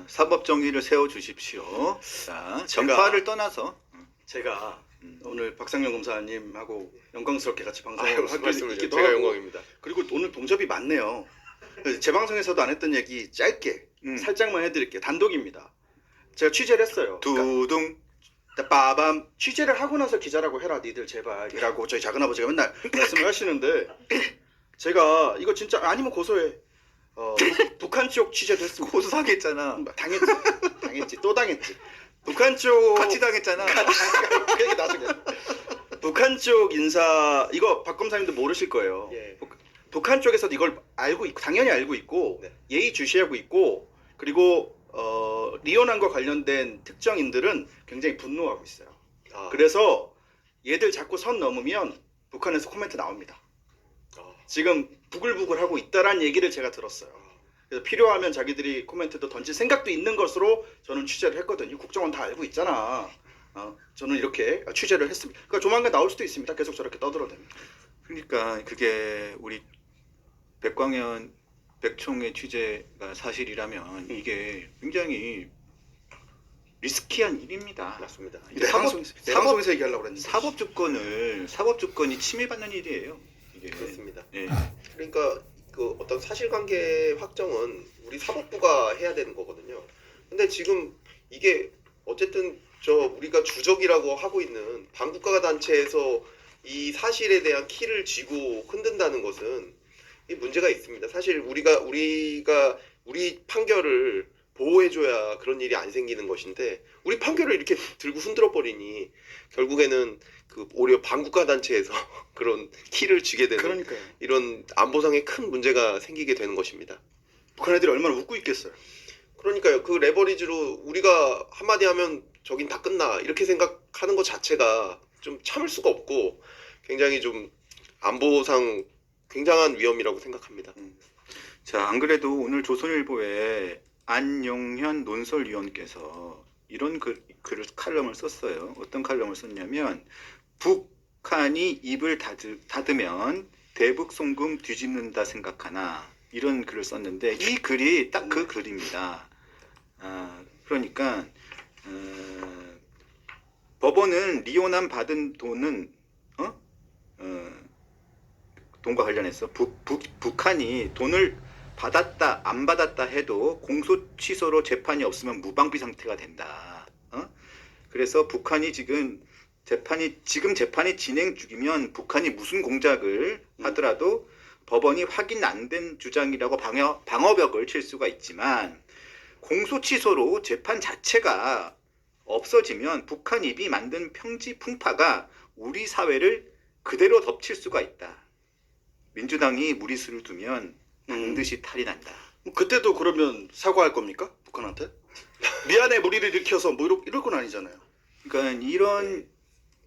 사법 정의를 세워 주십시오. 자, 전파를 떠나서 제가 오늘 박상영 검사님하고 영광스럽게 같이 방송을 무슨 하게 말씀을 있기도 제가 하고 영광입니다. 그리고 오늘 동접이 많네요. 제 방송에서도 안 했던 얘기 짧게 살짝만 해드릴게요. 단독입니다. 제가 취재를 했어요. 두둥 빠밤 취재를 하고 나서 기자라고 해라 니들 제발 이라고 저희 작은아버지가 맨날 말씀을 하시는데 제가 이거 진짜 아니면 고소해. 북한 쪽 취재도 했습니다. 고소당했잖아. 당했지 또 당했지. 북한 쪽 같이 당했잖아. 그 얘기 나중에. 북한 쪽 인사 이거 박 검사님도 모르실 거예요. 예. 북한 쪽에서도 이걸 알고 있고 당연히 알고 있고 네. 예의주시하고 있고 그리고 리온함과 관련된 특정인들은 굉장히 분노하고 있어요. 아, 그래서 얘들 자꾸 선 넘으면 북한에서 코멘트 나옵니다. 지금 부글부글하고 있다란 얘기를 제가 들었어요. 그래서 필요하면 자기들이 코멘트도 던질 생각도 있는 것으로 저는 취재를 했거든요. 국정원 다 알고 있잖아. 저는 이렇게 취재를 했습니다. 그러니까 조만간 나올 수도 있습니다. 계속 저렇게 떠들어댑니다. 그러니까 그게 우리 백광현 백총의 취재가 사실이라면 이게 굉장히 리스키한 일입니다. 맞습니다. 내 방송에서 얘기하려고 그랬는데. 사법 주권이 침해받는 일이에요. 이게. 그렇습니다. 예. 그러니까 그 어떤 사실관계 확정은 우리 사법부가 해야 되는 거거든요. 근데 지금 이게 어쨌든 우리가 주적이라고 하고 있는 반국가 단체에서 이 사실에 대한 키를 쥐고 흔든다는 것은 이 문제가 있습니다. 사실 우리 판결을 보호해줘야 그런 일이 안 생기는 것인데 우리 판결을 이렇게 들고 흔들어 버리니 결국에는 그 오히려 반국가 단체에서 그런 키를 쥐게 되는 그러니까요. 이런 안보상의 큰 문제가 생기게 되는 것입니다. 북한 애들이 얼마나 웃고 있겠어요. 그러니까요. 그 레버리지로 우리가 한마디 하면 저긴 다 끝나 이렇게 생각하는 것 자체가 좀 참을 수가 없고 굉장히 좀 안보상 굉장한 위험이라고 생각합니다. 자, 안 그래도 오늘 조선일보에 안용현 논설위원께서 이런 칼럼을 썼어요. 어떤 칼럼을 썼냐면 북한이 입을 닫으면 대북 송금 뒤집는다 생각하나 이런 글을 썼는데 이 글이 딱 그 글입니다. 그러니까 법원은 리오남 받은 돈은 돈과 관련해서 북한이 돈을 받았다 안 받았다 해도 공소 취소로 재판이 없으면 무방비 상태가 된다. 그래서 북한이 지금 재판이 진행 중이면 북한이 무슨 공작을 하더라도 법원이 확인 안 된 주장이라고 방어벽을 칠 수가 있지만 공소 취소로 재판 자체가 없어지면 북한 입이 만든 평지 풍파가 우리 사회를 그대로 덮칠 수가 있다. 민주당이 무리수를 두면 반드시 탈이 난다. 그때도 그러면 사과할 겁니까? 북한한테? 미안해 무리를 일으켜서 뭐 이럴 건 아니잖아요. 그러니까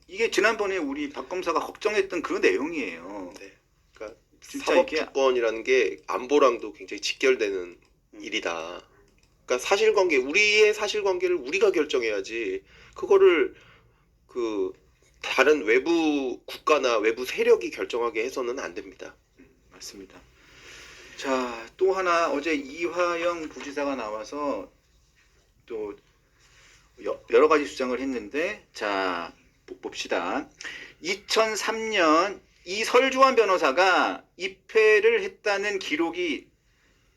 이게 지난번에 우리 박 검사가 걱정했던 그 내용이에요. 네. 그러니까 진짜 사법 이게 주권이라는 게 안보랑도 굉장히 직결되는 일이다. 그러니까 사실관계 우리의 사실관계를 우리가 결정해야지 그거를 그 다른 외부 국가나 외부 세력이 결정하게 해서는 안 됩니다. 맞습니다. 자, 또 하나 어제 이화영 부지사가 나와서 또 여러 가지 주장을 했는데, 자, 봅시다. 2003년 이설주환 변호사가 입회를 했다는 기록이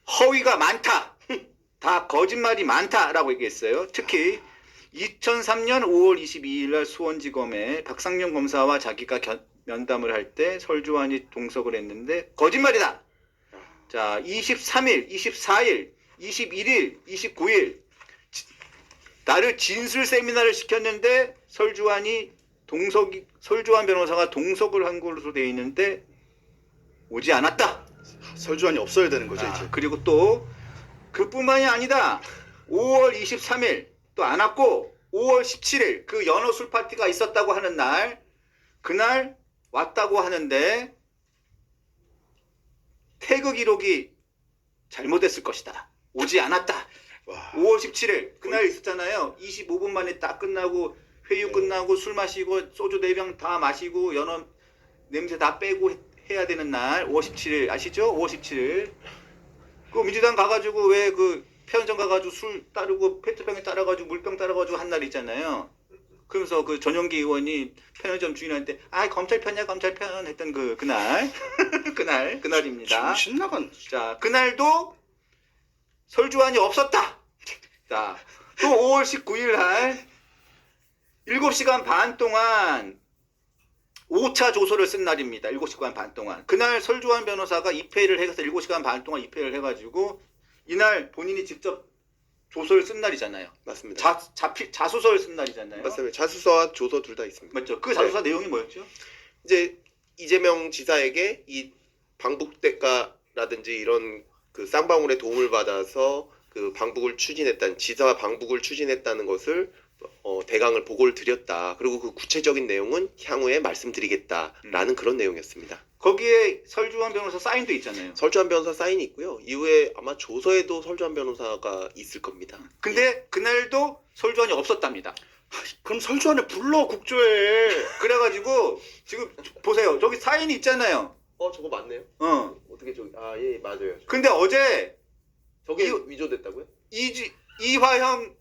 허위가 많다. 다 거짓말이 많다라고 얘기했어요. 특히 2003년 5월 22일 날 수원지검에 박상용 검사와 자기가 면담을 할 때 설주환이 동석을 했는데 거짓말이다. 자, 23일, 24일, 21일, 29일 나를 진술 세미나를 시켰는데 설주환 변호사가 동석을 한 걸로 되어 있는데 오지 않았다. 설주환이 없어야 되는 거죠, 이제. 그리고 또 그뿐만이 아니다. 5월 23일 또 안 왔고 5월 17일 그 연어 술 파티가 있었다고 하는 날 그날 왔다고 하는데 태그 기록이 잘못됐을 것이다. 오지 않았다. 와. 5월 17일 그날 있었잖아요. 25분 만에 딱 끝나고 회의 끝나고 술 마시고 소주 4병 다 마시고 연어 냄새 다 빼고 해야 되는 날 5월 17일 아시죠? 5월 17일 그 민주당 가가지고 왜 그 편의점 가가지고 술 따르고 페트병에 따라가지고 물병 따라가지고 한 날 있잖아요. 그러면서 그 전용기 의원이 편의점 주인한테 아 검찰 편이야 검찰 편 했던 그날 그날입니다. 정신 나간. 자, 그날도 설주환이 없었다. 자, 또 5월 19일 날 7시간 반 동안 5차 조서를 쓴 날입니다. 7시간 반 동안. 그날 설주환 변호사가 입회를 해서 7시간 반 동안 입회를 해가지고 이날 본인이 직접 조서를 쓴 날이잖아요. 맞습니다. 자소서를 쓴 날이잖아요. 맞습니다. 자수서와 조서 둘 다 있습니다. 맞죠? 그 자소서 내용이 뭐였죠? 이제 이재명 지사에게 이 방북대가라든지 이런 그 쌍방울의 도움을 받아서 그 방북을 추진했다는 지사 방북을 추진했다는 것을 대강을 보고를 드렸다. 그리고 그 구체적인 내용은 향후에 말씀드리겠다라는 그런 내용이었습니다. 거기에 설주환 변호사 사인도 있잖아요. 설주환 변호사 사인이 있고요. 이후에 아마 조서에도 설주환 변호사가 있을 겁니다. 근데 그날도 설주환이 없었답니다. 그럼 설주환을 불러 국조에. 그래가지고 지금 보세요. 저기 사인이 있잖아요. 저거 맞네요. 어떻게 저기 예 맞아요. 근데 어제 저게 이- 위조됐다고요? 이화영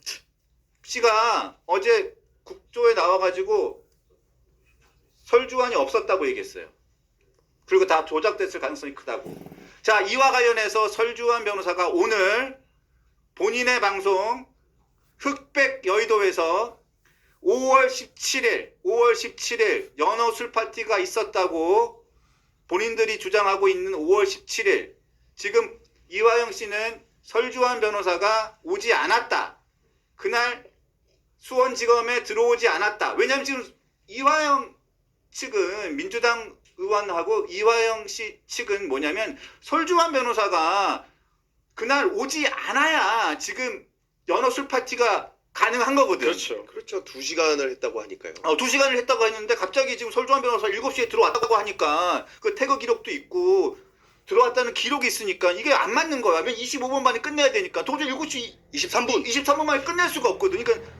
씨가 어제 국조에 나와가지고 설주환이 없었다고 얘기했어요. 그리고 다 조작됐을 가능성이 크다고. 자, 이와 관련해서 설주환 변호사가 오늘 본인의 방송 흑백 여의도에서 5월 17일 연어 술 파티가 있었다고 본인들이 주장하고 있는 5월 17일 지금 이화영 씨는 설주환 변호사가 오지 않았다. 그날 수원지검에 들어오지 않았다. 왜냐하면 지금 이화영 측은 민주당 의원하고 이화영 씨 측은 뭐냐면 설주환 변호사가 그날 오지 않아야 지금 연어 술 파티가 가능한 거거든. 그렇죠. 그렇죠. 2시간을 했다고 하니까요. 2시간을 했다고 했는데 갑자기 지금 설주환 변호사 7시에 들어왔다고 하니까 그 태그 기록도 있고 들어왔다는 기록이 있으니까 이게 안 맞는 거야. 왜냐면 25분 만에 끝내야 되니까 도저히 7시 23분 만에 끝낼 수가 없거든. 그러니까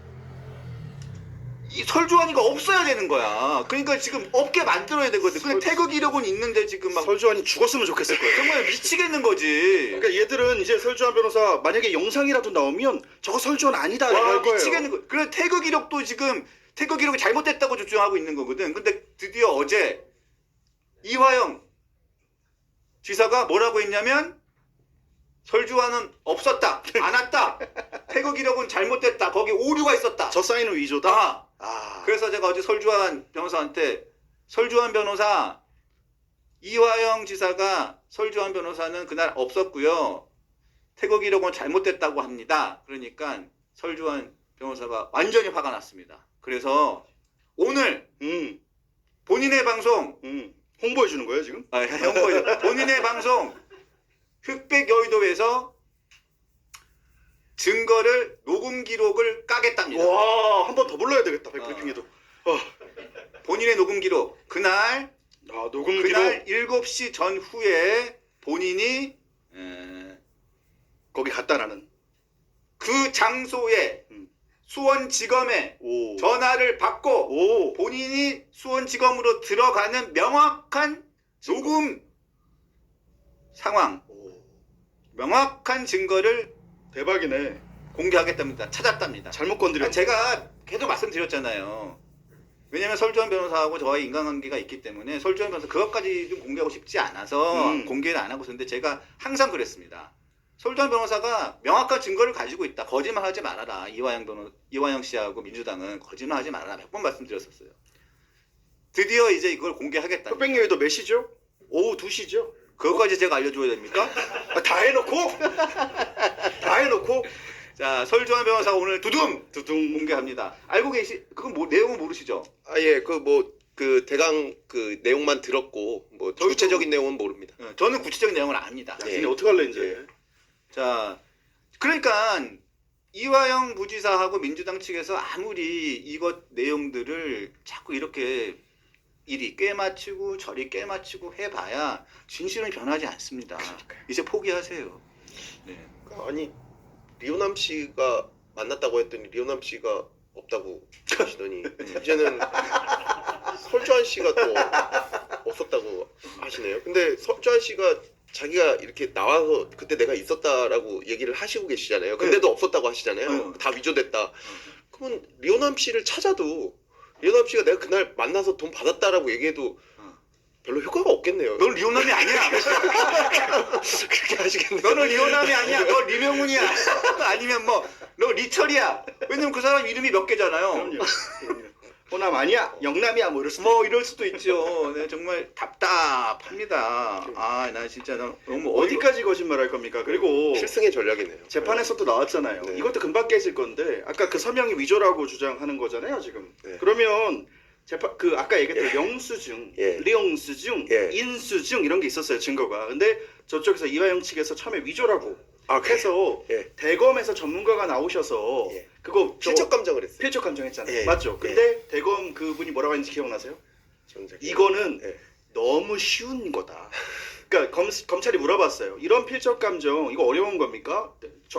이 설주환이가 없어야 되는 거야. 그러니까 지금 없게 만들어야 되거든. 근데 태그 기록은 있는데 지금 막 설주환이 죽었으면 좋겠을 거예요. 정말 미치겠는 거지. 그러니까 얘들은 이제 설주환 변호사 만약에 영상이라도 나오면 저거 설주환 아니다 이거 와, 할 거예요. 미치겠는 거. 그래 태그 기록도 지금 태그 기록이 잘못됐다고 주장하고 있는 거거든. 근데 드디어 어제 이화영 지사가 뭐라고 했냐면 설주환은 없었다, 안 왔다. 태그 기록은 잘못됐다. 거기 오류가 있었다. 저 사인은 위조다. 그래서 제가 어제 설주환 변호사한테 설주환 변호사 이화영 지사가 설주환 변호사는 그날 없었고요. 태그 기록은 잘못됐다고 합니다. 그러니까 설주환 변호사가 완전히 화가 났습니다. 그래서 오늘 본인의 방송 홍보해 주는 거예요 지금? 본인의 방송 흑백 여의도에서 증거를 녹음 기록을 까겠답니다. 와, 한 번 더 불러야 되겠다. 백브리핑에도. 본인의 녹음 기록 그날 녹음 그날 기록 7시 전후에 본인이 거기 갔다 나는. 그 장소에 수원지검에 오. 전화를 받고 오. 본인이 수원지검으로 들어가는 명확한 녹음 상황, 오. 명확한 증거를 대박이네. 공개하겠답니다. 찾았답니다. 잘못 건드려. 제가 계속 말씀드렸잖아요. 왜냐면 설주환 변호사하고 저와의 인간관계가 있기 때문에 설주환 변호사 그것까지 좀 공개하고 싶지 않아서 공개를 안 하고 있었는데 제가 항상 그랬습니다. 설주환 변호사가 명확한 증거를 가지고 있다. 거짓말하지 말아라. 이화영 씨하고 민주당은 거짓말하지 말아라. 몇 번 말씀드렸었어요. 드디어 이제 이걸 공개하겠다. 흑백요일도 몇 시죠? 오후 2시죠? 그것까지 제가 알려줘야 됩니까? 아, 다 해놓고? 다 해놓고? 자, 설주환 변호사가 오늘 두둥 두둥. 공개합니다. 알고 그건 뭐 내용은 모르시죠? 아, 예, 그 대강 그 내용만 들었고 뭐 저희도- 구체적인 내용은 모릅니다. 저는 구체적인 내용을 압니다. 야, 근데 어떡할래 이제? 자, 그러니까 이화영 부지사하고 민주당 측에서 아무리 이것 내용들을 자꾸 이렇게 이리 꿰맞추고 저리 꿰맞추고 해봐야 진실은 변하지 않습니다. 이제 포기하세요. 네. 아니 리오남 씨가 만났다고 했더니 리오남 씨가 없다고 하시더니 이제는 설주환 씨가 또 없었다고 하시네요. 근데 설주환 씨가 자기가 이렇게 나와서 그때 내가 있었다라고 얘기를 하시고 계시잖아요. 근데도 없었다고 하시잖아요. 다 위조됐다. 그러면 리오남 씨를 찾아도 리오남 씨가 내가 그날 만나서 돈 받았다라고 얘기해도 별로 효과가 없겠네요. 넌 리오남이 아니야. 그렇게 하시겠네요. 너는 리오남이 아니야. 너 리명훈이야. 아니면 뭐 너 리철이야. 왜냐면 그 사람 이름이 몇 개잖아요. 그럼요. 호남 아니야? 영남이야? 뭐 이럴 수도 뭐 이럴 수도 있죠. 네, 정말 답답합니다. 아, 나 진짜 너무 어디까지 거짓말할 겁니까? 그리고 필승의 전략이네요. 재판에서도 나왔잖아요. 네. 이것도 금방 깨질 건데 아까 그 서명이 위조라고 주장하는 거잖아요, 지금. 네. 그러면 재판 그 아까 얘기했던 영수증, 예. 리영수증, 예. 인수증 이런 게 있었어요, 증거가. 근데 저쪽에서 이화영 측에서 처음에 위조라고 해서 예. 대검에서 전문가가 나오셔서 예. 그거 실적 감정을 했어요. 필적 감정했잖아요. 예. 맞죠? 근데 대검 그분이 뭐라고 했는지 기억나세요? 이거는 예. 너무 쉬운 거다. 그러니까 검찰이 물어봤어요. 이런 필적 감정 이거 어려운 겁니까?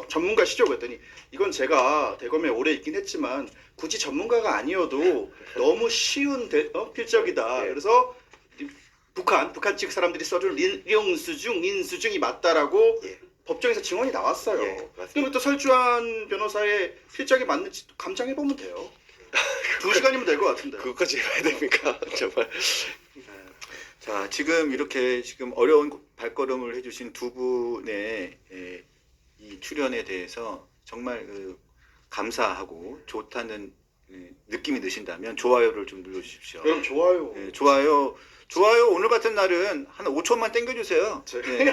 전문가시죠? 그랬더니 이건 제가 대검에 오래 있긴 했지만 굳이 전문가가 아니어도 너무 쉬운 필적이다. 예. 그래서 북한 측 사람들이 써준 리영수증, 인수증이 맞다라고 예. 법정에서 증언이 나왔어요. 예, 맞습니다. 그러면 또 설주환 변호사의 필적이 맞는지 감장해 보면 돼요. 2시간이면 될 것 같은데. 그것까지 해야 됩니까? 정말. 자, 지금 이렇게 지금 어려운 발걸음을 해주신 두 분의 이 출연에 대해서 정말 감사하고 좋다는 느낌이 드신다면 좋아요를 좀 눌러주십시오. 그럼 좋아요. 네, 좋아요 오늘 같은 날은 한 5천만 땡겨주세요. 네.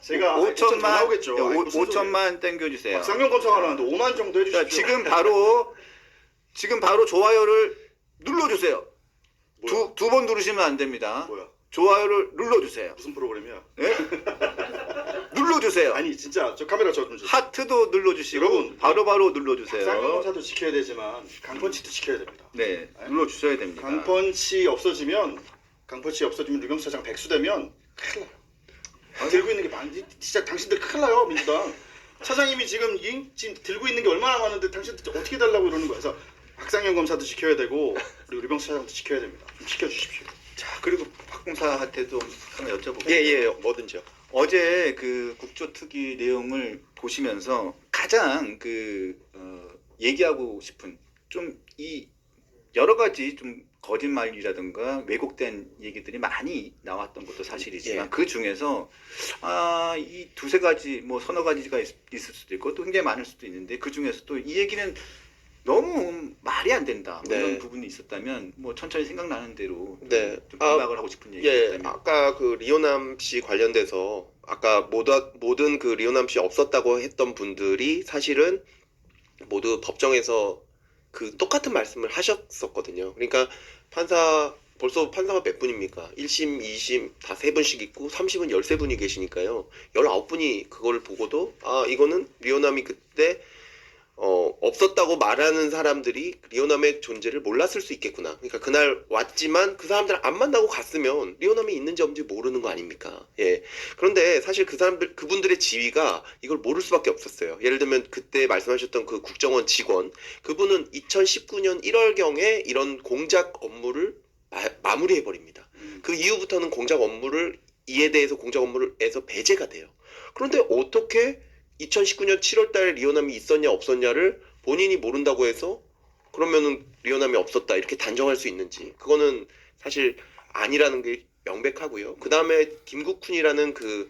제가 5천만 오겠죠. 5천만 땡겨주세요. 박상용 검사가 나왔는데 5만 정도 해주십시오. 자, 지금 바로 좋아요를 눌러주세요. 두 번 누르시면 안 됩니다. 뭐야? 좋아요를 눌러주세요. 무슨 프로그램이야? 네? 눌러주세요. 아니 진짜 저 카메라 좀 주세요. 하트도 눌러주시고 여러분, 바로바로 박상용 눌러주세요. 검사도 지켜야 되지만 강펀치도 지켜야 됩니다. 네, 눌러주셔야 됩니다. 강펀치 없어지면 유경 차장 백수되면 큰일 나요. 들고 있는 게 많이 진짜 당신들 큰일 나요 민주당. 차장님이 지금 들고 있는 게 얼마나 많은데 당신들 어떻게 달라고 이러는 거야. 그래서 박상현 검사도 지켜야 되고 우리 유병수 차장도 지켜야 됩니다. 좀 지켜주십시오. 자, 그리고 박 공사한테도 하나 여쭤볼게요. 예, 뭐든지요. 어제 그 국조특위 내용을 보시면서 가장 얘기하고 싶은 좀 이 여러 가지 좀 거짓말이라든가 왜곡된 얘기들이 많이 나왔던 것도 사실이지만 예. 그 중에서 이 두세 가지 뭐 서너 가지가 있을 수도 있고 또 굉장히 많을 수도 있는데 그 중에서도 이 얘기는 너무 말이 안 된다 뭐 네. 이런 부분이 있었다면 뭐 천천히 생각나는 대로 네. 좀 반박을 하고 싶은 얘기가 예, 있다면 아까 그 리오남 씨 관련돼서 아까 모든 그 리오남 씨 없었다고 했던 분들이 사실은 모두 법정에서 그 똑같은 말씀을 하셨었거든요. 그러니까 벌써 판사가 몇 분입니까? 1심, 2심 다 3분씩 있고 30은 13분이 계시니까요. 19분이 그걸 보고도 이거는 리오남이 그때 없었다고 말하는 사람들이 리오남의 존재를 몰랐을 수 있겠구나. 그러니까 그날 왔지만 그 사람들 안 만나고 갔으면 리오남이 있는지 없는지 모르는 거 아닙니까? 예. 그런데 사실 그분들의 지위가 이걸 모를 수밖에 없었어요. 예를 들면 그때 말씀하셨던 그 국정원 직원, 그분은 2019년 1월경에 이런 공작 업무를 마무리해버립니다. 그 이후부터는 이에 대해서 공작 업무에서 배제가 돼요. 그런데 어떻게 2019년 7월달에 리오남이 있었냐 없었냐를 본인이 모른다고 해서 그러면은 리오남이 없었다 이렇게 단정할 수 있는지, 그거는 사실 아니라는 게 명백하고요. 그 다음에 김국훈이라는 그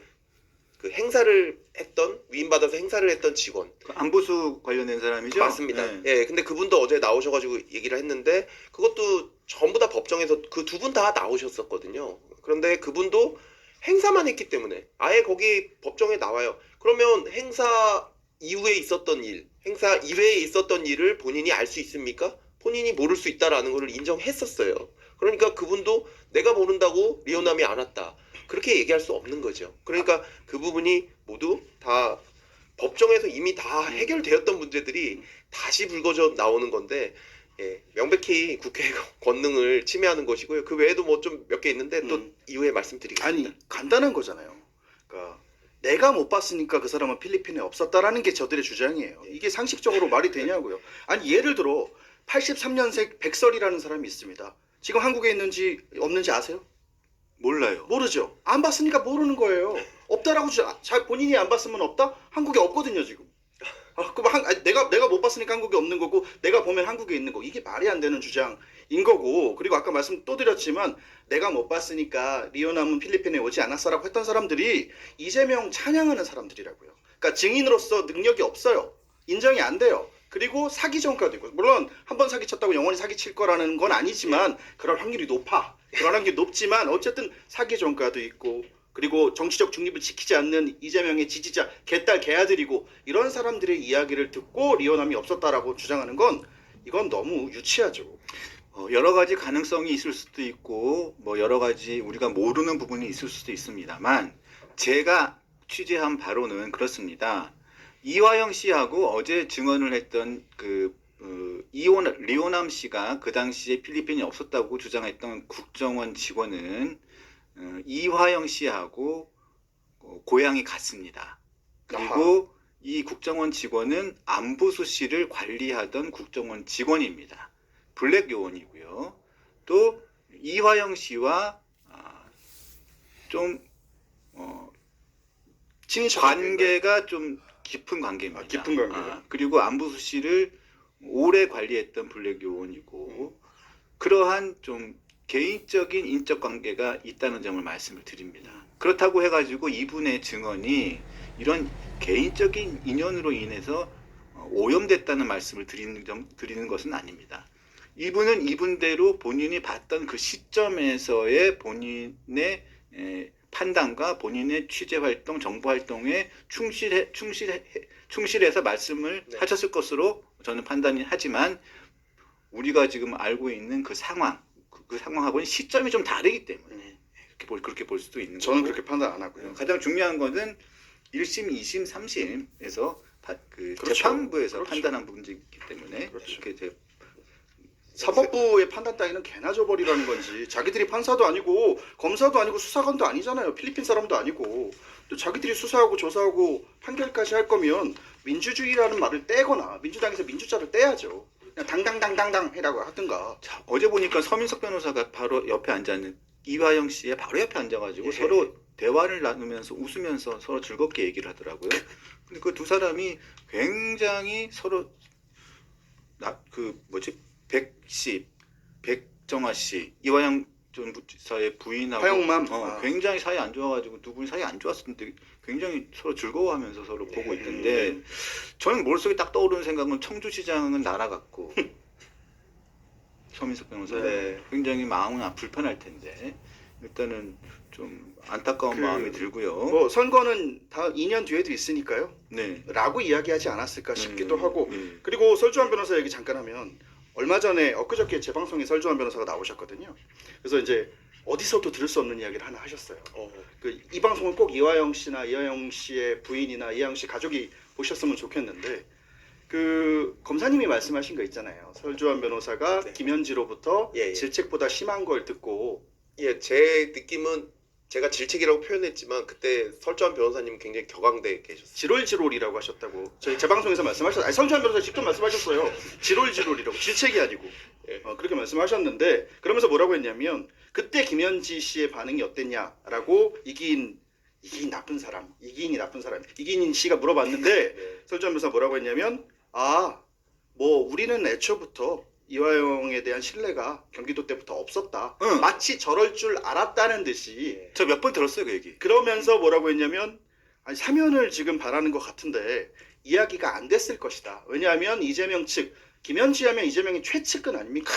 행사를 했던, 위임받아서 행사를 했던 직원, 그 안보수 관련된 사람이죠? 맞습니다. 네. 예, 근데 그분도 어제 나오셔가지고 얘기를 했는데 그것도 전부 다 법정에서 그 두 분 다 나오셨었거든요. 그런데 그분도 행사만 했기 때문에 아예 거기 법정에 나와요. 그러면 행사 이후에 있었던 일, 행사 이외에 있었던 일을 본인이 알 수 있습니까? 본인이 모를 수 있다라는 것을 인정했었어요. 그러니까 그분도 내가 모른다고 리오남이 안 왔다, 그렇게 얘기할 수 없는 거죠. 그러니까 그 부분이 모두 다 법정에서 이미 다 해결되었던 문제들이 다시 불거져 나오는 건데, 예, 명백히 국회 권능을 침해하는 것이고요. 그 외에도 뭐 좀 몇 개 있는데 또 이후에 말씀드리겠습니다. 아니 간단한 거잖아요. 그러니까 내가 못 봤으니까 그 사람은 필리핀에 없었다라는 게 저들의 주장이에요. 이게 상식적으로 말이 되냐고요. 아니 예를 들어 83년생 백설이라는 사람이 있습니다. 지금 한국에 있는지 없는지 아세요? 몰라요. 모르죠. 안 봤으니까 모르는 거예요. 없다라고 잘 본인이 안 봤으면 없다? 한국에 없거든요 지금. 내가 못 봤으니까 한국에 없는 거고 내가 보면 한국에 있는 거, 이게 말이 안 되는 주장인 거고. 그리고 아까 말씀 또 드렸지만 내가 못 봤으니까 리오남은 필리핀에 오지 않았어라고 했던 사람들이 이재명 찬양하는 사람들이라고요. 그러니까 증인으로서 능력이 없어요. 인정이 안 돼요. 그리고 사기 전과도 있고, 물론 한 번 사기쳤다고 영원히 사기칠 거라는 건 아니지만 그럴 확률이 높아. 그럴 확률이 높지만 어쨌든 사기 전과도 있고, 그리고 정치적 중립을 지키지 않는 이재명의 지지자, 개딸 개아들이고, 이런 사람들의 이야기를 듣고 리오남이 없었다라고 주장하는 건 이건 너무 유치하죠. 여러 가지 가능성이 있을 수도 있고 뭐 여러 가지 우리가 모르는 부분이 있을 수도 있습니다만, 제가 취재한 바로는 그렇습니다. 이화영 씨하고 어제 증언을 했던 리오남 씨가 그 당시에 필리핀에 없었다고 주장했던 국정원 직원은 이화영 씨하고 고향이 같습니다. 그리고 이 국정원 직원은 안보수 씨를 관리하던 국정원 직원입니다. 블랙 요원이고요. 또 이화영 씨와 좀 친인척 관계가 좀 깊은 관계입니다. 깊은 관계. 그리고 안보수 씨를 오래 관리했던 블랙 요원이고, 그러한 좀 개인적인 인적 관계가 있다는 점을 말씀을 드립니다. 그렇다고 해가지고 이분의 증언이 이런 개인적인 인연으로 인해서 오염됐다는 말씀을 드리는 것은 아닙니다. 이분은 이분대로 본인이 봤던 그 시점에서의 본인의 판단과 본인의 취재 활동, 정보 활동에 충실해서 말씀을 하셨을 것으로 저는 판단이 하지만, 우리가 지금 알고 있는 그 상황, 그 상황하고는 시점이 좀 다르기 때문에 그렇게 볼 수도 있는 거고. 저는 그렇게 판단 안 하고요. 가장 중요한 것은 1심, 2심, 3심에서 그렇죠. 재판부에서 그렇죠. 판단한 문제이기 때문에 그렇죠. 이렇게 사법부의 판단 따위는 개나 줘버리라는 건지, 자기들이 판사도 아니고 검사도 아니고 수사관도 아니잖아요. 필리핀 사람도 아니고. 또 자기들이 수사하고 조사하고 판결까지 할 거면 민주주의라는 말을 떼거나 민주당에서 민주자를 떼야죠. 그냥 당당당당당 해라고 하든가. 자, 어제 보니까 서민석 변호사가 바로 옆에 앉아있는 이화영 씨의 바로 옆에 앉아가지고 서로 대화를 나누면서 웃으면서 서로 즐겁게 얘기를 하더라고요. 근데 그 두 사람이 굉장히 서로 백정화 씨, 이화영 전 부지사의 부인하고 화영맘. 굉장히 사이 안 좋아가지고 두 분이 사이 안 좋았었는데 굉장히 서로 즐거워하면서 서로 보고 있던데, 저는 머릿속에 딱 떠오르는 생각은 청주시장은 나라 같고 서민석 변호사 굉장히 마음은 불편할 텐데 일단은 좀 안타까운 마음이 들고요. 뭐 선거는 다 2년 뒤에도 있으니까요. 네. 라고 이야기하지 않았을까 싶기도 하고. 네. 그리고 설주환 변호사 얘기 잠깐 하면, 얼마 전에 엊그저께 재방송에 설주환 변호사가 나오셨거든요. 그래서 이제 어디서도 들을 수 없는 이야기를 하나 하셨어요. 이 방송을 꼭 이화영 씨나 이화영 씨의 부인이나 이화영 씨 가족이 보셨으면 좋겠는데, 그 검사님이 말씀하신 거 있잖아요. 설주환 변호사가 네. 김현지로부터 예, 예. 질책보다 심한 걸 듣고 예, 제 느낌은 제가 질책이라고 표현했지만 그때 설주환 변호사님 굉장히 격앙돼 계셨어요. 지롤이라고 하셨다고 저희 재방송에서 말씀하셨어요. 아니 설주환 변호사 직접 말씀하셨어요. 지롤이라고 질책이 아니고 예. 그렇게 말씀하셨는데 그러면서 뭐라고 했냐면 그때 김현지 씨의 반응이 어땠냐라고 이기인이 나쁜 사람 이기인 씨가 물어봤는데 네. 설주환 변호사 뭐라고 했냐면 뭐 우리는 애초부터 이화영에 대한 신뢰가 경기도 때부터 없었다. 응. 마치 저럴 줄 알았다는 듯이 예. 저 몇 번 들었어요 그 얘기. 그러면서 뭐라고 했냐면 아니 사면을 지금 바라는 것 같은데 이야기가 안 됐을 것이다. 왜냐하면 이재명 측 김현지 하면 이재명이 최측근 아닙니까?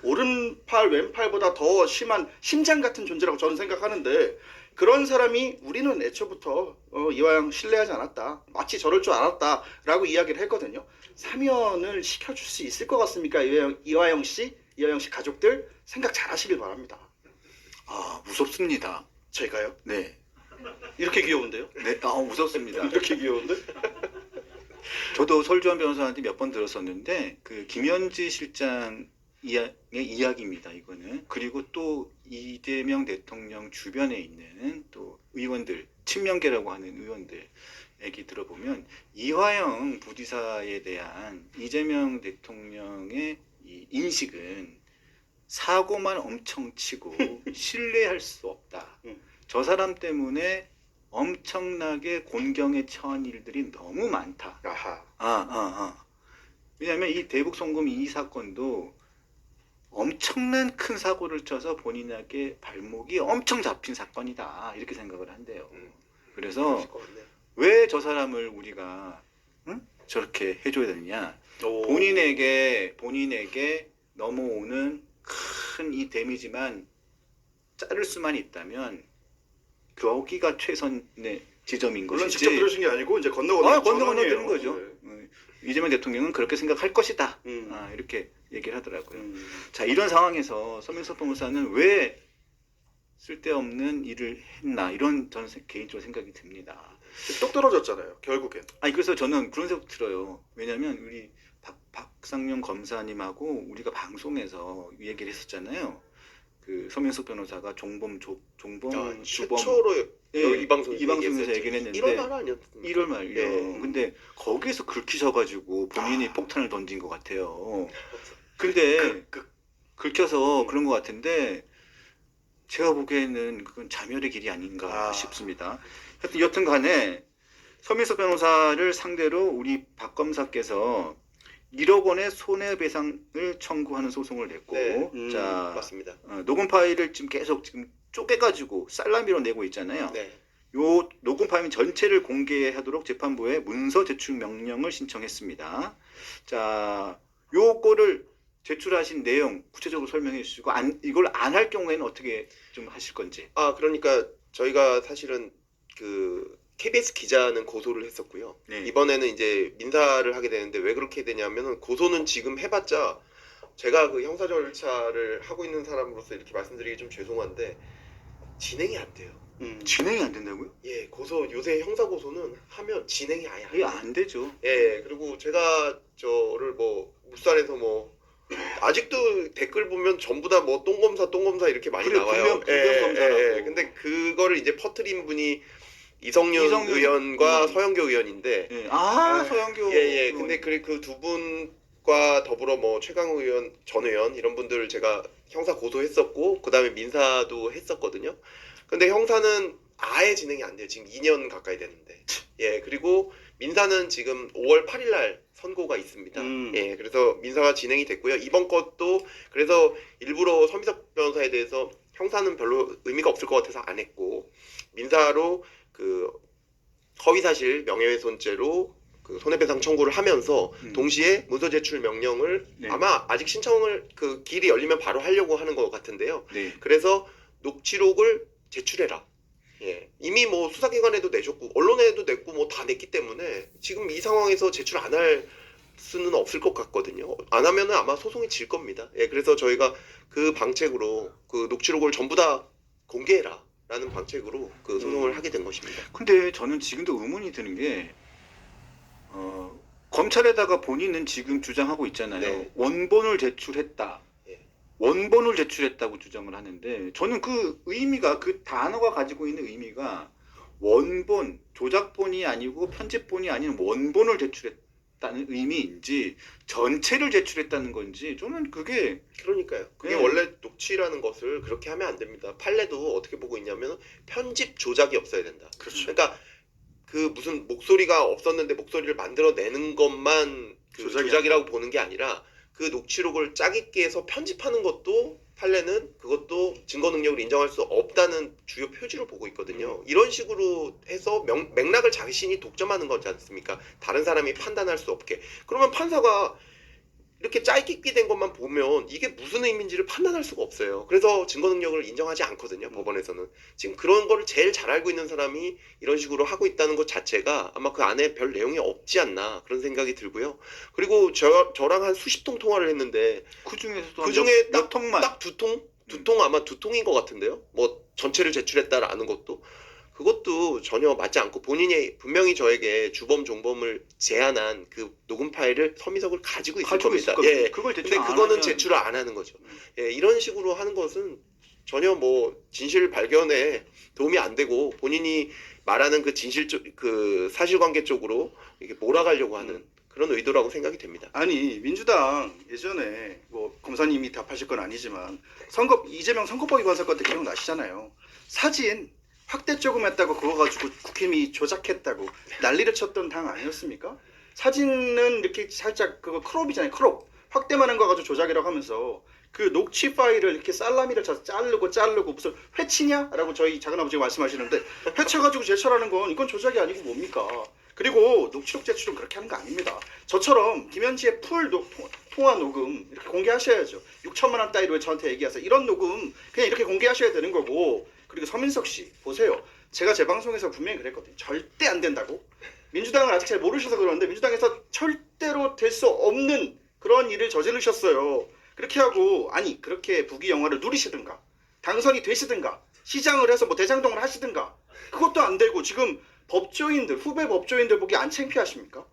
오른팔 왼팔보다 더 심한 심장 같은 존재라고 저는 생각하는데 그런 사람이 우리는 애초부터 이화영 신뢰하지 않았다. 마치 저럴 줄 알았다라고 이야기를 했거든요. 사면을 시켜줄 수 있을 것 같습니까? 이화영 씨 가족들 생각 잘하시길 바랍니다. 아 무섭습니다. 제가요? 네. 이렇게 귀여운데요? 네. 무섭습니다. 이렇게 귀여운데? 저도 설주환 변호사한테 몇 번 들었었는데 그 김현지 실장의 이야기입니다. 이거는 그리고 또 이재명 대통령 주변에 있는 또 의원들 친명계라고 하는 의원들 얘기 들어보면 이화영 부지사에 대한 이재명 대통령의 이 인식은 사고만 엄청 치고 신뢰할 수 없다. 저 사람 때문에 엄청나게 곤경에 처한 일들이 너무 많다. 아하. 왜냐하면 이 대북 송금 이 사건도 엄청난 큰 사고를 쳐서 본인에게 발목이 엄청 잡힌 사건이다. 이렇게 생각을 한대요. 그래서 그러실 것 같네요. 왜 저 사람을 우리가 저렇게 해줘야 되느냐? 본인에게 넘어오는 큰 이 데미지만 자를 수만 있다면 거기가 최선의 지점인 물론 것이지. 직접 들으신 게 아니고 이제 건너 건너 되는 거죠. 이재명 대통령은 그렇게 생각할 것이다. 음. 이렇게 얘기를 하더라고요. 음. 자, 이런 상황에서 서명석 변호사는 왜 쓸데없는 일을 했나 이런 저는 개인적으로 생각이 듭니다. 똑 떨어졌잖아요. 결국엔. 그래서 저는 그런 생각 들어요. 왜냐하면 우리 박상용 검사님하고 우리가 방송에서 얘기를 했었잖아요. 그 서명석 변호사가 종범 주범 최초로 예, 이 방송에서 이 방송에서 얘기를 했는데 1월 말 아니었습니까? 1월 말이요. 예. 근데 거기에서 긁히셔가지고 본인이 폭탄을 던진 것 같아요. 근데 긁혀서 그런 것 같은데 제가 보기에는 그건 자멸의 길이 아닌가 싶습니다. 하여튼 여튼간에 서민석 변호사를 상대로 우리 박 검사께서 1억 원의 손해배상을 청구하는 소송을 냈고, 네. 자 맞습니다. 녹음 파일을 지금 쪼개가지고 살라미로 내고 있잖아요. 네. 요 녹음 파일 전체를 공개하도록 재판부에 문서 제출 명령을 신청했습니다. 자, 요거를 제출하신 내용 구체적으로 설명해 주시고 이걸 안 할 경우에는 어떻게 좀 하실 건지. 그러니까 저희가 사실은 그 KBS 기자는 고소를 했었고요. 네. 이번에는 이제 민사를 하게 되는데 왜 그렇게 되냐면은 고소는 지금 해봤자 제가 그 형사 절차를 하고 있는 사람으로서 이렇게 말씀드리기 좀 죄송한데 진행이 안 돼요. 진행이 안 된다고요? 예, 요새 형사 고소는 하면 진행이 아예 안 이게 돼요. 안 되죠. 예, 그리고 제가 저를 물산에서 아직도 댓글 보면 전부 다 똥검사 이렇게 많이 그래, 나와요. 불명 검사라고. 근데 그거를 이제 퍼뜨린 분이 이성윤 이성윤 의원과 의원. 서영교 의원인데. 예. 서영교. 예. 근데 그 두 분과 더불어 최강욱 의원, 전 의원 이런 분들 제가 형사 고소했었고 그다음에 민사도 했었거든요. 근데 형사는 아예 진행이 안 돼요. 지금 2년 가까이 됐는데. 예, 그리고 민사는 지금 5월 8일 날 선고가 있습니다. 예, 그래서 민사가 진행이 됐고요. 이번 것도 그래서 일부러 서민석 변호사에 대해서 형사는 별로 의미가 없을 것 같아서 안 했고 민사로 그 허위사실 명예훼손죄로 그 손해배상 청구를 하면서 동시에 문서 제출 명령을 네. 아마 아직 신청을 그 길이 열리면 바로 하려고 하는 것 같은데요. 네. 그래서 녹취록을 제출해라. 예, 이미 수사기관에도 내줬고 언론에도 냈고 다 냈기 때문에 지금 이 상황에서 제출 안 할 수는 없을 것 같거든요. 안 하면은 아마 소송이 질 겁니다. 예, 그래서 저희가 그 방책으로 그 녹취록을 전부 다 공개해라 라는 방책으로 그 소송을 하게 된 것입니다. 근데 저는 지금도 의문이 드는 게 검찰에다가 본인은 지금 주장하고 있잖아요. 네. 원본을 제출했다. 예. 원본을 제출했다고 주장을 하는데 저는 그 의미가 그 단어가 가지고 있는 의미가 원본, 조작본이 아니고 편집본이 아닌 원본을 제출했다는 의미인지 전체를 제출했다는 건지 저는 그게 그러니까요. 그게 네. 원래 녹취라는 것을 그렇게 하면 안 됩니다. 판례도 어떻게 보고 있냐면 편집 조작이 없어야 된다. 그렇죠. 그러니까 그 무슨 목소리가 없었는데 목소리를 만들어내는 것만 그 조작이 조작이라고 보는 게 아니라 그 녹취록을 짜깁기 해서 편집하는 것도 판례는 그것도 증거 능력을 인정할 수 없다는 주요 표지로 보고 있거든요. 이런 식으로 해서 맥락을 자신이 독점하는 거지 않습니까? 다른 사람이 판단할 수 없게. 그러면 판사가 이렇게 짜깁기 된 것만 보면 이게 무슨 의미인지를 판단할 수가 없어요. 그래서 증거 능력을 인정하지 않거든요. 법원에서는. 지금 그런 거를 제일 잘 알고 있는 사람이 이런 식으로 하고 있다는 것 자체가 아마 그 안에 별 내용이 없지 않나 그런 생각이 들고요. 그리고 저랑 한 수십 통 통화를 했는데 그 중에서도 그 중에 몇 통만 딱 두 통? 두 통 아마 두 통인 것 같은데요. 뭐 전체를 제출했다라는 것도 그것도 전혀 맞지 않고 본인이 분명히 저에게 주범 종범을 제안한 그 녹음 파일을 서미석을 가지고 있을 가지고 있을 겁니다. 겁니다. 예. 그걸 제출 근데 안 그거는 하면 제출을 안 하는 거죠. 예, 이런 식으로 하는 것은 전혀 뭐 진실 발견에 도움이 안 되고 본인이 말하는 그 진실 쪽, 그 사실관계 쪽으로 이렇게 몰아가려고 하는 그런 의도라고 생각이 됩니다. 아니 민주당 예전에 뭐 검사님이 답하실 건 아니지만 이재명 선거법 위반 사건 때 기억나시잖아요. 사진 확대 조금했다고 그거 가지고 국힘이 조작했다고 난리를 쳤던 당 아니었습니까? 사진은 이렇게 살짝 그거 크롭이잖아요. 크롭 확대만 한 거 가지고 조작이라고 하면서 그 녹취 파일을 이렇게 살라미를 쳐서 자르고 무슨 회치냐라고 저희 작은아버지가 말씀하시는데 회쳐가지고 제출하는 건 이건 조작이 아니고 뭡니까? 그리고 녹취록 제출은 그렇게 하는 거 아닙니다. 저처럼 김현지의 통화 녹음 이렇게 공개하셔야죠. 6천만 원 따위로 저한테 얘기하세요. 이런 녹음 그냥 이렇게 공개하셔야 되는 거고. 그리고 서민석 씨 보세요. 제가 제 방송에서 분명히 그랬거든요. 절대 안 된다고. 민주당을 아직 잘 모르셔서 그러는데 민주당에서 절대로 될 수 없는 그런 일을 저지르셨어요. 그렇게 하고 아니 그렇게 부귀영화를 누리시든가 당선이 되시든가 시장을 해서 뭐 대장동을 하시든가 그것도 안 되고 지금 법조인들 후배 법조인들 보기 안 창피하십니까?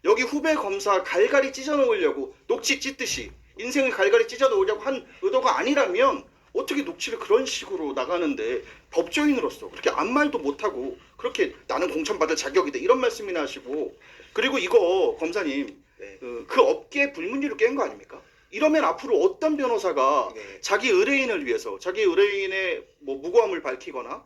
여기 후배 검사 갈갈이 찢어 놓으려고 녹취 찢듯이 인생을 갈갈이 찢어 놓으려고 한 의도가 아니라면 어떻게 녹취를 그런 식으로 나가는데 법조인으로서 그렇게 아무 말도 못하고 그렇게 나는 공천받을 자격이다 이런 말씀이나 하시고 그리고 이거 검사님 네. 그 업계 불문율을 깬 거 아닙니까? 이러면 앞으로 어떤 변호사가 네. 자기 의뢰인을 위해서 자기 의뢰인의 뭐 무고함을 밝히거나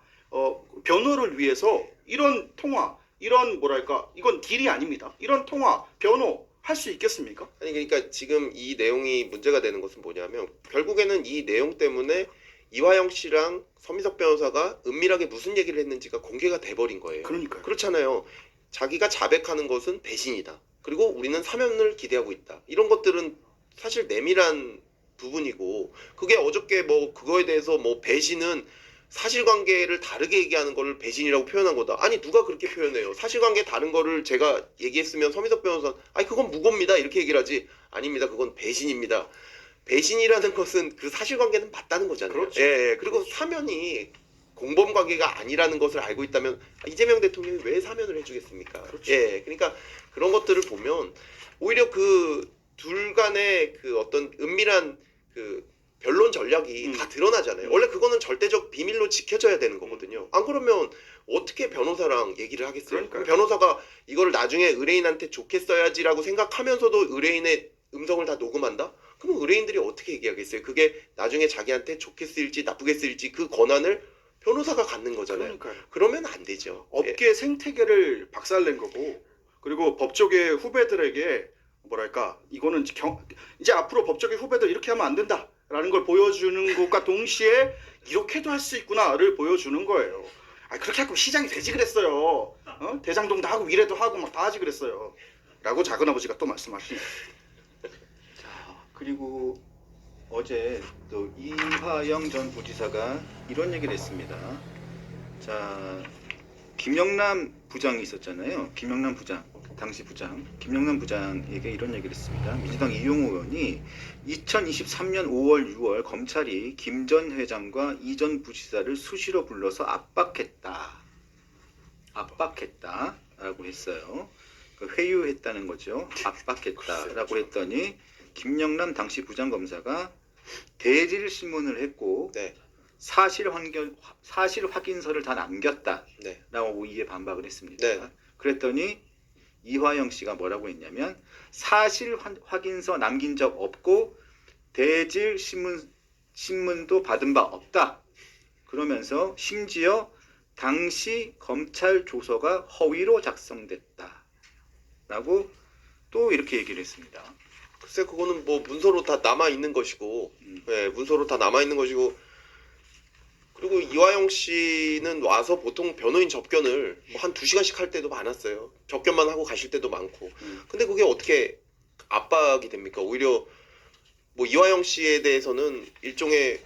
변호를 위해서 이런 통화 이런 뭐랄까 이건 딜이 아닙니다. 이런 통화 변호 할 수 있겠습니까? 아니 그러니까 지금 이 내용이 문제가 되는 것은 뭐냐면 결국에는 이 내용 때문에 이화영 씨랑 서미석 변호사가 은밀하게 무슨 얘기를 했는지가 공개가 돼버린 거예요. 그러니까요. 그렇잖아요. 자기가 자백하는 것은 배신이다. 그리고 우리는 사면을 기대하고 있다. 이런 것들은 사실 내밀한 부분이고 그게 어저께 뭐 그거에 대해서 뭐 배신은 사실관계를 다르게 얘기하는 거를 배신이라고 표현한 거다. 아니 누가 그렇게 표현해요? 사실관계 다른 거를 제가 얘기했으면 서미석 변호사는 아니 그건 무고입니다 이렇게 얘기를 하지. 아닙니다. 그건 배신입니다. 배신이라는 것은 그 사실관계는 맞다는 거잖아요. 그렇죠. 예, 그리고 사면이 공범관계가 아니라는 것을 알고 있다면 이재명 대통령이 왜 사면을 해주겠습니까? 그렇죠. 예, 그러니까 그런 것들을 보면 오히려 그 둘 간의 그 어떤 은밀한 그 변론 전략이 다 드러나잖아요. 원래 그거는 절대적 비밀로 지켜져야 되는 거거든요. 안 그러면 어떻게 변호사랑 얘기를 하겠어요? 그러니까요. 그럼 변호사가 이걸 나중에 의뢰인한테 좋게 써야지라고 생각하면서도 의뢰인의 음성을 다 녹음한다? 그럼 의뢰인들이 어떻게 얘기하겠어요? 그게 나중에 자기한테 좋게 쓰일지 나쁘게 쓰일지 그 권한을 변호사가 갖는 거잖아요. 그러니까요. 그러면 안 되죠. 예. 업계 생태계를 박살낸 거고 그리고 법조계 후배들에게 뭐랄까 이거는 이제 앞으로 법조계 후배들 이렇게 하면 안 된다라는 걸 보여주는 것과 동시에 이렇게도 할 수 있구나를 보여주는 거예요. 아 그렇게 하고 시장이 되지 그랬어요. 대장동도 하고 위례도 하고 막 다 하지 그랬어요. 라고 작은아버지가 또 말씀하십니다. 자, 그리고 어제 또 이화영 전 부지사가 이런 얘기를 했습니다. 자, 김영남 부장이 있었잖아요. 김영남 부장, 당시 부장. 김영남 부장에게 이런 얘기를 했습니다. 민주당 이용호 의원이 2023년 5월, 6월 검찰이 김 전 회장과 이 전 부지사를 수시로 불러서 압박했다라고 했어요. 그 회유했다는 거죠. 압박했다라고 했더니 김영남 당시 부장검사가 대질 신문을 했고 네. 사실 확인서를 다 남겼다라고 네. 이에 반박을 했습니다. 네. 그랬더니 이화영 씨가 뭐라고 했냐면 사실 확인서 남긴 적 없고 대질 신문도 받은 바 없다. 그러면서 심지어 당시 검찰 조서가 허위로 작성됐다라고 또 이렇게 얘기를 했습니다. 글쎄 그거는 뭐 문서로 다 남아 있는 것이고, 네, 문서로 다 남아 있는 것이고, 그리고 이화영 씨는 와서 보통 변호인 접견을 뭐 한 2시간씩 할 때도 많았어요. 접견만 하고 가실 때도 많고. 근데 그게 어떻게 압박이 됩니까? 오히려 뭐 이화영 씨에 대해서는 일종의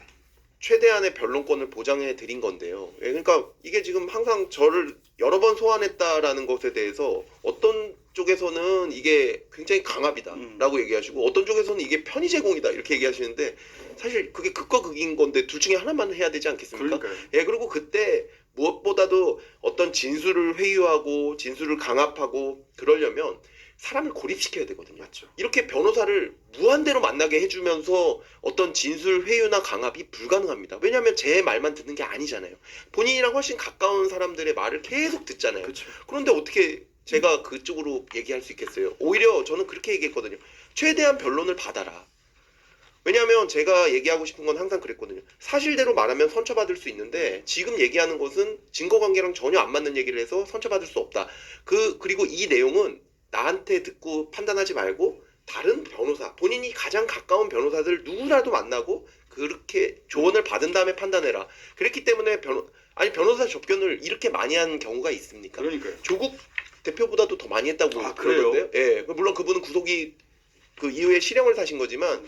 최대한의 변론권을 보장해 드린 건데요. 예, 그러니까 이게 지금 항상 저를 여러 번 소환했다라는 것에 대해서 어떤 쪽에서는 이게 굉장히 강압이다라고 얘기하시고 어떤 쪽에서는 이게 편의 제공이다 이렇게 얘기하시는데 사실 그게 극과 극인 건데 둘 중에 하나만 해야 되지 않겠습니까? 그러니까요. 예, 그리고 그때 무엇보다도 어떤 진술을 회유하고 진술을 강압하고 그러려면 사람을 고립시켜야 되거든요. 맞죠. 이렇게 변호사를 무한대로 만나게 해주면서 어떤 진술 회유나 강압이 불가능합니다. 왜냐하면 제 말만 듣는 게 아니잖아요. 본인이랑 훨씬 가까운 사람들의 말을 계속 듣잖아요. 그렇죠. 그런데 어떻게 제가 그쪽으로 얘기할 수 있겠어요? 오히려 저는 그렇게 얘기했거든요. 최대한 변론을 받아라. 왜냐하면 제가 얘기하고 싶은 건 항상 그랬거든요. 사실대로 말하면 선처받을 수 있는데 지금 얘기하는 것은 증거관계랑 전혀 안 맞는 얘기를 해서 선처받을 수 없다. 그리고 이 내용은 나한테 듣고 판단하지 말고 다른 변호사, 본인이 가장 가까운 변호사들 누구라도 만나고 그렇게 조언을 받은 다음에 판단해라. 그랬기 때문에 변호사 접견을 이렇게 많이 한 경우가 있습니까? 그러니까요. 조국 대표보다도 더 많이 했다고 아, 그래요? 그러는데요. 예, 물론 그분은 구속이 그 이후에 실형을 사신 거지만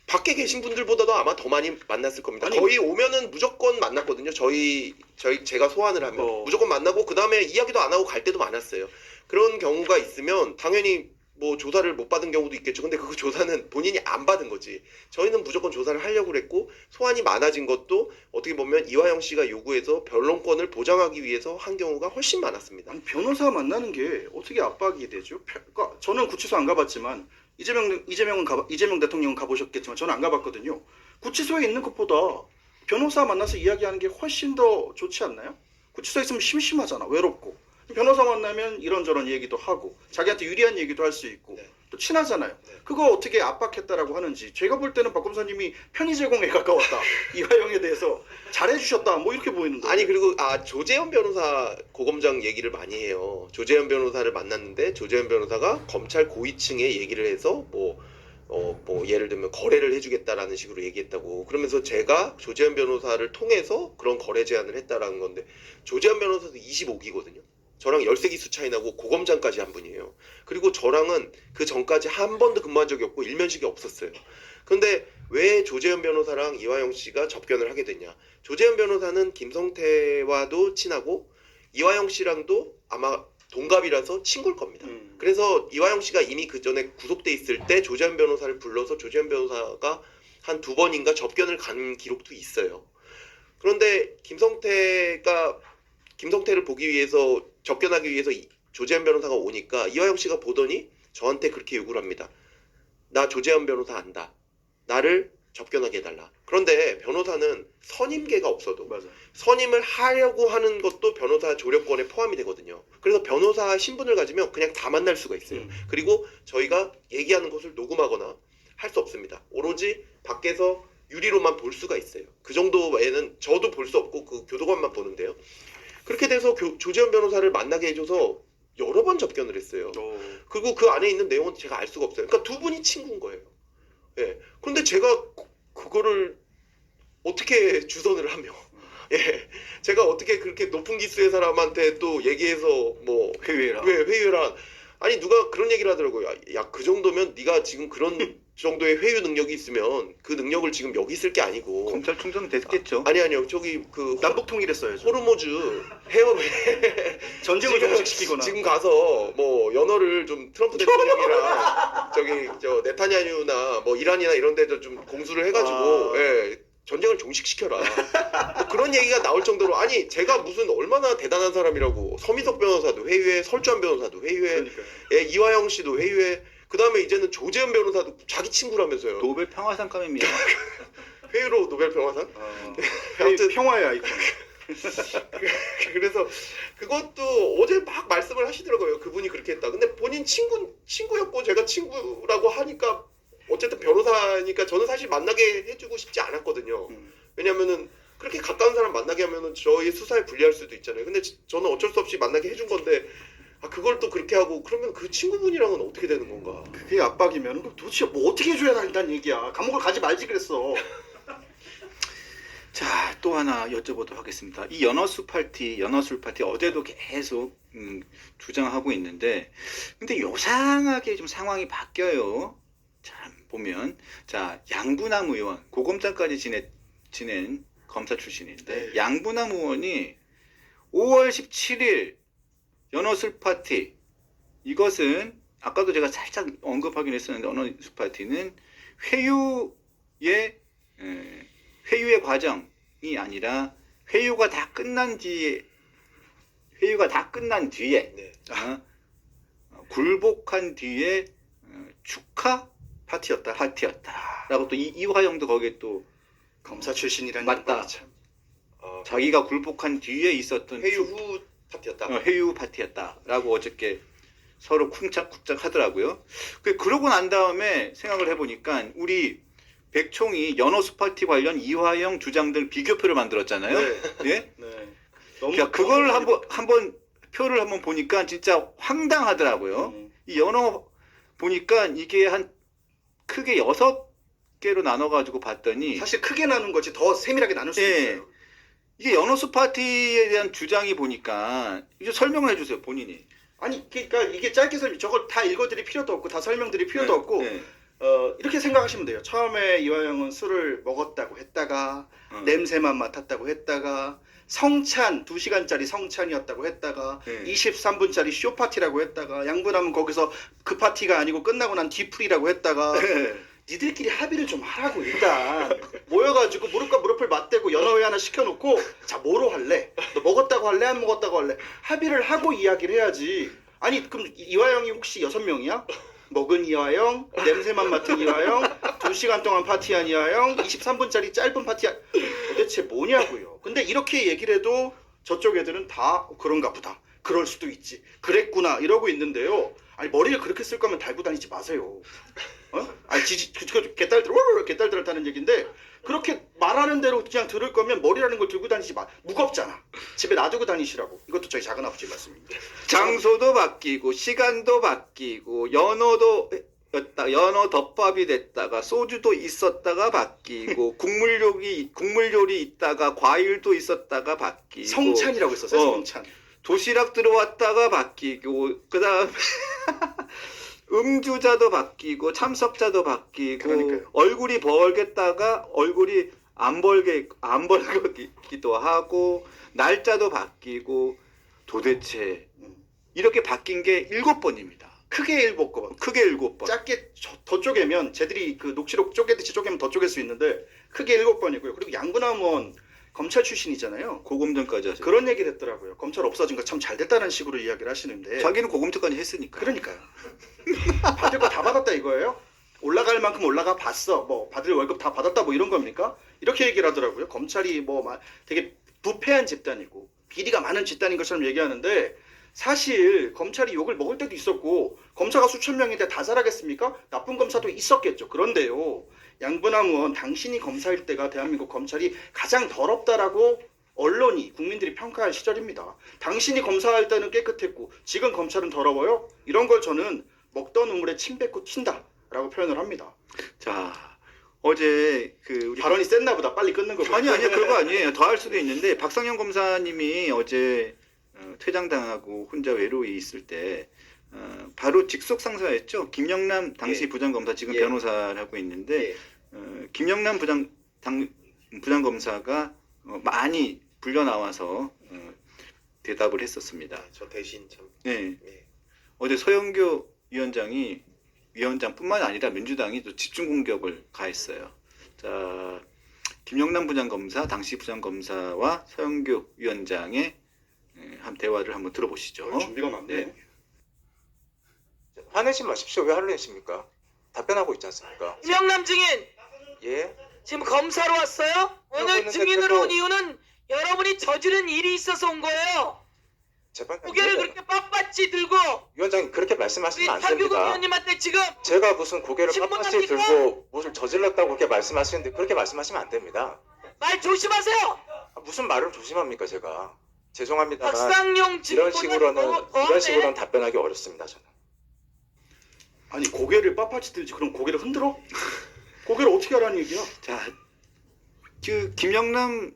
밖에 계신 분들보다도 아마 더 많이 만났을 겁니다. 아니, 거의 오면은 무조건 만났거든요. 제가 소환을 하면 무조건 만나고 그 다음에 이야기도 안 하고 갈 때도 많았어요. 그런 경우가 있으면 당연히 뭐 조사를 못 받은 경우도 있겠죠. 근데 그 조사는 본인이 안 받은 거지. 저희는 무조건 조사를 하려고 그랬고 소환이 많아진 것도 어떻게 보면 이화영 씨가 요구해서 변론권을 보장하기 위해서 한 경우가 훨씬 많았습니다. 아니, 변호사 만나는 게 어떻게 압박이 되죠? 그러니까 저는 구치소 안 가봤지만 이재명 대통령은 가보셨겠지만 저는 안 가봤거든요. 구치소에 있는 것보다 변호사 만나서 이야기하는 게 훨씬 더 좋지 않나요? 구치소에 있으면 심심하잖아, 외롭고. 변호사 만나면 이런저런 얘기도 하고 자기한테 유리한 얘기도 할 수 있고 네. 또 친하잖아요. 네. 그거 어떻게 압박했다라고 하는지 제가 볼 때는 박 검사님이 편의 제공에 가까웠다. 이화영에 대해서 잘해주셨다. 뭐 이렇게 보이는데. 아니 그리고 조재현 변호사 고검장 얘기를 많이 해요. 조재현 변호사를 만났는데 조재현 변호사가 검찰 고위층에 얘기를 해서 뭐 예를 들면 거래를 해주겠다라는 식으로 얘기했다고. 그러면서 제가 조재현 변호사를 통해서 그런 거래 제안을 했다라는 건데 조재현 변호사도 25기거든요. 저랑 13기수 차이 나고 고검장까지 한 분이에요. 그리고 저랑은 그 전까지 한 번도 근무한 적이 없고 일면식이 없었어요. 근데 왜 조재현 변호사랑 이화영 씨가 접견을 하게 됐냐? 조재현 변호사는 김성태와도 친하고 이화영 씨랑도 아마 동갑이라서 친구일 겁니다. 그래서 이화영 씨가 이미 그 전에 구속돼 있을 때 조재현 변호사를 불러서 조재현 변호사가 한 2번인가 접견을 간 기록도 있어요. 그런데 김성태를 보기 위해서 접견하기 위해서 조재현 변호사가 오니까 이화영 씨가 보더니 저한테 그렇게 요구를 합니다. 나 조재현 변호사 안다. 나를 접견하게 해달라. 그런데 변호사는 선임계가 없어도 맞아. 선임을 하려고 하는 것도 변호사 조력권에 포함이 되거든요. 그래서 변호사 신분을 가지면 그냥 다 만날 수가 있어요. 그리고 저희가 얘기하는 것을 녹음하거나 할 수 없습니다. 오로지 밖에서 유리로만 볼 수가 있어요. 그 정도 외에는 저도 볼 수 없고 그 교도관만 보는데요. 그렇게 돼서 조재현 변호사를 만나게 해줘서 여러 번 접견을 했어요. 그리고 그 안에 있는 내용은 제가 알 수가 없어요. 그러니까 두 분이 친구인 거예요. 예. 그런데 제가 그거를 어떻게 주선을 하며, 예. 제가 어떻게 그렇게 높은 기수의 사람한테 또 얘기해서 뭐 회유해라. 왜 회유라? 아니 누가 그런 얘기를 하더라고요. 야 그 정도면 네가 지금 그런 정도의 회유 능력이 있으면 그 능력을 지금 여기 쓸 게 아니고 검찰총장 됐겠죠. 아니요 저기 그 남북 통일했어야죠. 호르무즈 해협 전쟁을 종식시키거나. 지금 가서 뭐 연어를 좀 트럼프 대통령이랑 저기 저 네타냐후나 뭐 이란이나 이런 데도 좀 공수를 해가지고 아. 예 전쟁을 종식시켜라. 뭐 그런 얘기가 나올 정도로 아니 제가 무슨 얼마나 대단한 사람이라고 서민석 변호사도 회유해 설주한 변호사도 회유해 그러니까요. 예, 이화영 씨도 회유해 그 다음에 이제는 조재현 변호사도 자기 친구라면서요. 노벨 평화상감입니다. 회유로 노벨 평화상? 아무튼 평화의 아이콘. 그래서 그것도 어제 막 말씀을 하시더라고요. 그분이 그렇게 했다. 근데 본인 친구였고 제가 친구라고 하니까 어쨌든 변호사니까 저는 사실 만나게 해주고 싶지 않았거든요. 왜냐면은 그렇게 가까운 사람 만나게 하면은 저희 수사에 불리할 수도 있잖아요. 근데 저는 어쩔 수 없이 만나게 해준 건데 아 그걸 또 그렇게 하고 그러면 그 친구분이랑은 어떻게 되는 건가? 그게 압박이면 그럼 도대체 뭐 어떻게 해줘야 된다는 얘기야. 감옥을 가지 말지 그랬어. 자, 또 하나 여쭤보도록 하겠습니다. 이 연어술 파티 어제도 계속 주장하고 있는데, 근데 요상하게 좀 상황이 바뀌어요. 참 보면, 자, 양부남 의원, 고검장까지 지낸 검사 출신인데, 네. 양부남 의원이 5월 17일 연어술 파티, 이것은 아까도 제가 살짝 언급하긴 했었는데, 연어술 파티는 회유의 과정이 아니라 회유가 다 끝난 뒤에 네. 굴복한 뒤에 축하 파티였다라고 또 이화영도 거기에 또 검사 출신이라는 맞다. 건 참. 자기가 굴복한 뒤에 있었던 회유 후 파티였다. 회유 파티였다라고 어저께 서로 쿵짝쿵짝 하더라고요. 그러고 난 다음에 생각을 해보니까 우리 백총이 연어수 파티 관련 이화영 주장들 비교표를 만들었잖아요. 네. 예? 네. 너무 자, 그걸 너무 한번 표를 한번 보니까 진짜 황당하더라고요. 이 연어 보니까 이게 한 크게 6개로 나눠가지고 봤더니 사실 크게 나눈 거지 더 세밀하게 나눌 수 예. 있어요. 이게 연어수 파티에 대한 주장이 보니까 이제 설명을 해주세요, 본인이. 아니 그러니까 이게 짧게 설명 저걸 다 읽어드릴 필요도 없고 다 설명드릴 필요도 없고 네. 이렇게 생각하시면 돼요. 처음에 이화영은 술을 먹었다고 했다가 냄새만 맡았다고 했다가 성찬 2시간짜리 성찬이었다고 했다가 네. 23분짜리 쇼파티라고 했다가 양부남은 거기서 그 파티가 아니고 끝나고 난 뒤풀이라고 했다가 니들끼리 합의를 좀 하라고 일단 모여가지고 무릎과 무릎을 맞대고 연어회 하나 시켜놓고 자 뭐로 할래? 너 먹었다고 할래? 안 먹었다고 할래? 합의를 하고 이야기를 해야지. 아니 그럼 이화영이 혹시 6명이야? 먹은 이화영, 냄새만 맡은 이화영, 2시간 동안 파티한 이화영, 23분짜리 짧은 파티한 도대체 뭐냐고요. 근데 이렇게 얘기를 해도 저쪽 애들은 다 그런가 보다. 그럴 수도 있지. 그랬구나 이러고 있는데요. 아니 머리를 그렇게 쓸 거면 달고 다니지 마세요. 아니 개딸들 타는 얘기인데 그렇게 말하는 대로 그냥 들을 거면 머리라는 걸 들고 다니지 마. 무겁잖아. 집에 놔두고 다니시라고. 이것도 저희 작은 아버지 말씀입니다. 장소도 바뀌고 시간도 바뀌고 연어 덮밥이 됐다가 소주도 있었다가 바뀌고 국물 요리 있다가 과일도 있었다가 바뀌고 성찬이라고 했었어요. 성찬. 도시락 들어왔다가 바뀌고 그다음에 음주자도 바뀌고 참석자도 바뀌고 그러니까요. 얼굴이 벌겠다가 얼굴이 안 벌기도 하고 날짜도 바뀌고 도대체 이렇게 바뀐 게 7번입니다. 크게 7번. 크게 7번. 짧게 더 쪼개면 쟤들이 그 녹취록 쪼개듯이 쪼개면 더 쪼갤 수 있는데 크게 7번이고요. 그리고 양부남 의원 검찰 출신이잖아요. 고검장까지 하세요. 그런 얘기를 했더라고요. 검찰 없어진 거 참 잘 됐다는 식으로 이야기를 하시는데 자기는 고검장까지 했으니까. 그러니까요. 받을 거 다 받았다 이거예요? 올라갈 만큼 올라가 봤어. 뭐 받을 월급 다 받았다 뭐 이런 겁니까? 이렇게 얘기를 하더라고요. 검찰이 뭐 되게 부패한 집단이고 비리가 많은 집단인 것처럼 얘기하는데 사실 검찰이 욕을 먹을 때도 있었고 검사가 수천 명인데 다 잘하겠습니까? 나쁜 검사도 있었겠죠. 그런데요. 양부남 의원 당신이 검사일 때가 대한민국 검찰이 가장 더럽다라고 언론이 국민들이 평가할 시절입니다. 당신이 검사할 때는 깨끗했고 지금 검찰은 더러워요? 이런 걸 저는 먹던 우물에 침 뱉고 튄다라고 표현을 합니다. 자, 어제 우리 발언이 셌나 보다. 빨리 끊는 거. 아니요, 그거 아니에요. 더 할 수도 있는데 박상현 검사님이 어제 퇴장당하고 혼자 외로이 있을 때 바로 직속 상사였죠. 김영남 당시 예. 부장검사 지금 예. 변호사를 하고 있는데 예. 김영남 부장검사가 많이 불려 나와서 대답을 했었습니다. 저 대신 참. 네. 예. 어제 서영교 위원장뿐만 아니라 민주당이 또 집중 공격을 가했어요. 자, 김영남 부장검사, 당시 부장검사와 서영교 위원장의 한 대화를 한번 들어보시죠. 준비가 많네. 네. 화내지 마십시오. 왜 화를 내십니까? 답변하고 있지 않습니까? 김영남 증인 예. 지금 검사로 왔어요? 오늘 여러분은 증인으로 온 대표- 이유는 여러분이 저지른 일이 있어서 온 거예요. 고개를 그렇게 빳빳이 들고 위원장님 그렇게 우리 말씀하시면 안 박유국 됩니다. 의원님한테 지금 제가 무슨 고개를 신문 빳빳이 납니까? 들고 무엇을 저질렀다고 그렇게 말씀하시는데 그렇게 말씀하시면 안 됩니다. 말 조심하세요. 무슨 말을 조심합니까 제가? 죄송합니다만 박상용 증인보다 이런 식으로는 더하네. 이런 식으로는 답변하기 어렵습니다 저는. 아니 고개를 빳빳이 들지 그럼 고개를 흔들어? 고개를 어떻게 하라는 얘기야? 자, 그 김영남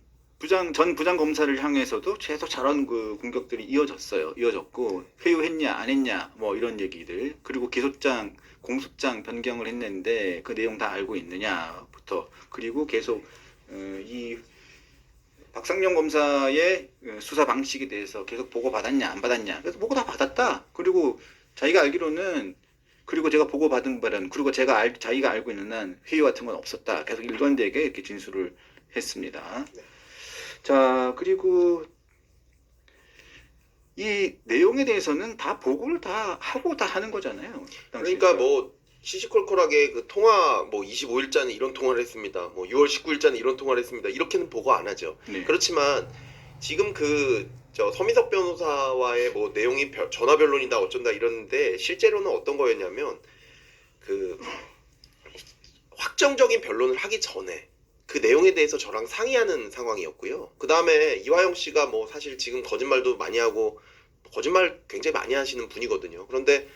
전 부장검사를 향해서도 계속 저런 그 공격들이 이어졌고 회유했냐 안 했냐 뭐 이런 얘기들, 그리고 기소장 공소장 변경을 했는데 그 내용 다 알고 있느냐부터, 그리고 계속 이 박상용 검사의 수사 방식에 대해서 계속 보고 받았냐 안 받았냐, 그래서 보고 다 받았다. 그리고 자기가 알기로는, 그리고 제가 보고 받은 바는, 그리고 자기가 알고 있는 한 회유 같은 건 없었다. 계속 일관되게 이렇게 진술을 했습니다. 자, 그리고 이 내용에 대해서는 다 보고를 다 하고 다 하는 거잖아요. 당시에. 그러니까 뭐 시시콜콜하게 그 통화 뭐 25일자는 이런 통화를 했습니다. 뭐 6월 19일자는 이런 통화를 했습니다. 이렇게는 보고 안 하죠. 네. 그렇지만 지금 저 서민석 변호사와의 뭐 내용이 전화 변론이다 어쩐다 이러는데 실제로는 어떤 거였냐면 그 확정적인 변론을 하기 전에 그 내용에 대해서 저랑 상의하는 상황이었고요. 그 다음에 이화영 씨가 뭐 사실 지금 거짓말도 많이 하고 거짓말 굉장히 많이 하시는 분이거든요. 그런데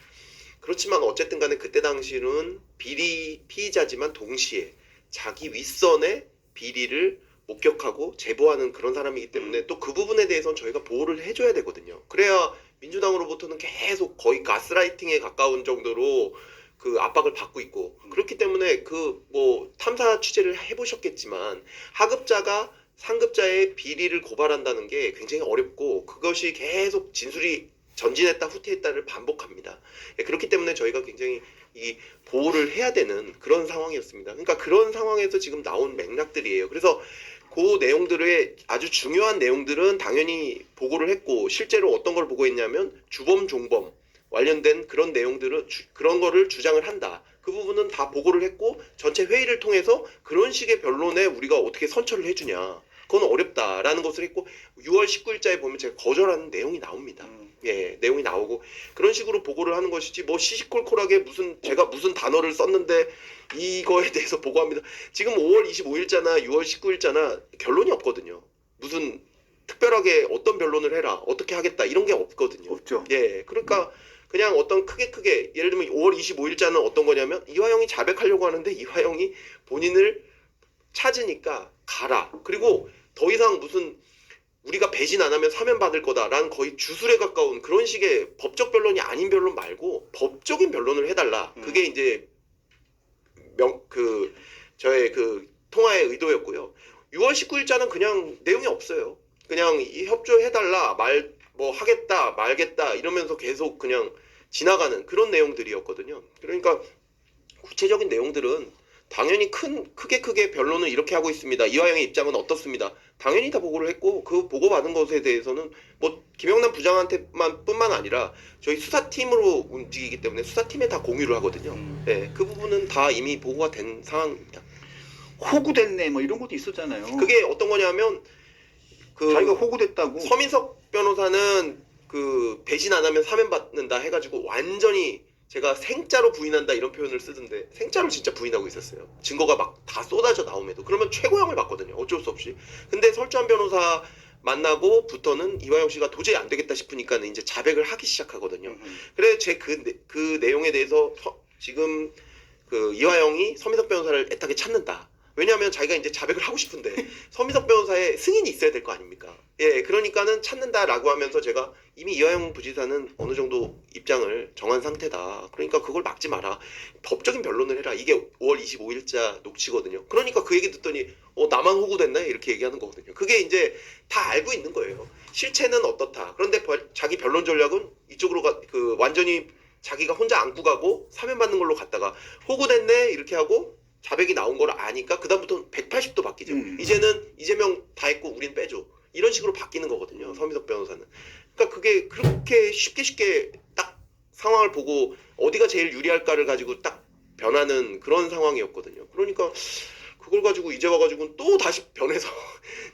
그렇지만 어쨌든 간에 그때 당시는 비리 피의자지만 동시에 자기 윗선의 비리를 목격하고 제보하는 그런 사람이기 때문에 또 그 부분에 대해서는 저희가 보호를 해줘야 되거든요. 그래야 민주당으로부터는 계속 거의 가스라이팅에 가까운 정도로 그 압박을 받고 있고, 그렇기 때문에 그 뭐 탐사 취재를 해보셨겠지만 하급자가 상급자의 비리를 고발한다는 게 굉장히 어렵고 그것이 계속 진술이 전진했다 후퇴했다를 반복합니다. 그렇기 때문에 저희가 굉장히 이 보호를 해야 되는 그런 상황이었습니다. 그러니까 그런 상황에서 지금 나온 맥락들이에요. 그래서 그 내용들의 아주 중요한 내용들은 당연히 보고를 했고, 실제로 어떤 걸 보고했냐면 주범 종범 관련된 그런 내용들은 그런 거를 주장을 한다. 그 부분은 다 보고를 했고 전체 회의를 통해서 그런 식의 변론에 우리가 어떻게 선처를 해주냐, 그건 어렵다라는 것을 했고, 6월 19일자에 보면 제가 거절하는 내용이 나옵니다. 예, 내용이 나오고 그런 식으로 보고를 하는 것이지 뭐 시시콜콜하게 제가 무슨 단어를 썼는데 이거에 대해서 보고합니다. 지금 5월 25일자나 6월 19일자나 결론이 없거든요. 무슨 특별하게 어떤 변론을 해라, 어떻게 하겠다 이런 게 없거든요. 없죠. 예, 그러니까 그냥 어떤 크게 예를 들면 5월 25일자는 어떤 거냐면 이화영이 자백하려고 하는데 이화영이 본인을 찾으니까 가라. 그리고 더 이상 무슨 우리가 배신 안 하면 사면 받을 거다라는 거의 주술에 가까운 그런 식의 법적 변론이 아닌 변론 말고 법적인 변론을 해달라. 그게 이제 저의 그 통화의 의도였고요. 6월 19일자는 그냥 내용이 없어요. 그냥 협조해달라, 뭐 하겠다 말겠다 이러면서 계속 그냥 지나가는 그런 내용들이었거든요. 그러니까 구체적인 내용들은 당연히 크게 변론을 이렇게 하고 있습니다. 이화영의 입장은 어떻습니다. 당연히 다 보고를 했고 그 보고받은 것에 대해서는 뭐 김영남 부장한테만 뿐만 아니라 저희 수사팀으로 움직이기 때문에 수사팀에 다 공유를 하거든요. 네, 그 부분은 다 이미 보고가 된 상황입니다. 호구됐네 뭐 이런 것도 있었잖아요. 그게 어떤 거냐면 자기가 호구됐다고. 서민석 변호사는 그 배신 안 하면 사면 받는다 해가지고 완전히 제가 생짜로 부인한다 이런 표현을 쓰던데 생짜로 진짜 부인하고 있었어요. 증거가 막 다 쏟아져 나옴에도. 그러면 최고형을 받거든요. 어쩔 수 없이. 근데 설주한 변호사 만나고부터는 이화영 씨가 도저히 안 되겠다 싶으니까는 이제 자백을 하기 시작하거든요. 그래 제 그 내용에 대해서 지금 그 이화영이 서민석 변호사를 애타게 찾는다. 왜냐하면 자기가 이제 자백을 하고 싶은데 서민석 변호사의 승인이 있어야 될 거 아닙니까? 예, 그러니까는 찾는다라고 하면서 제가 이미 이화영 부지사는 어느 정도 입장을 정한 상태다. 그러니까 그걸 막지 마라. 법적인 변론을 해라. 이게 5월 25일자 녹취거든요. 그러니까 그 얘기 듣더니 나만 호구됐네 이렇게 얘기하는 거거든요. 그게 이제 다 알고 있는 거예요. 실체는 어떻다. 그런데 자기 변론 전략은 이쪽으로 완전히 자기가 혼자 안고 가고 사면 받는 걸로 갔다가 호구됐네 이렇게 하고 자백이 나온 걸 아니까 그다음부터 180도 바뀌죠. 이제는 이재명 다 했고 우린 빼줘. 이런 식으로 바뀌는 거거든요. 서민석 변호사는. 그러니까 그게 그렇게 쉽게 딱 상황을 보고 어디가 제일 유리할까를 가지고 딱 변하는 그런 상황이었거든요. 그러니까 그걸 가지고 이제 와가지고 또 다시 변해서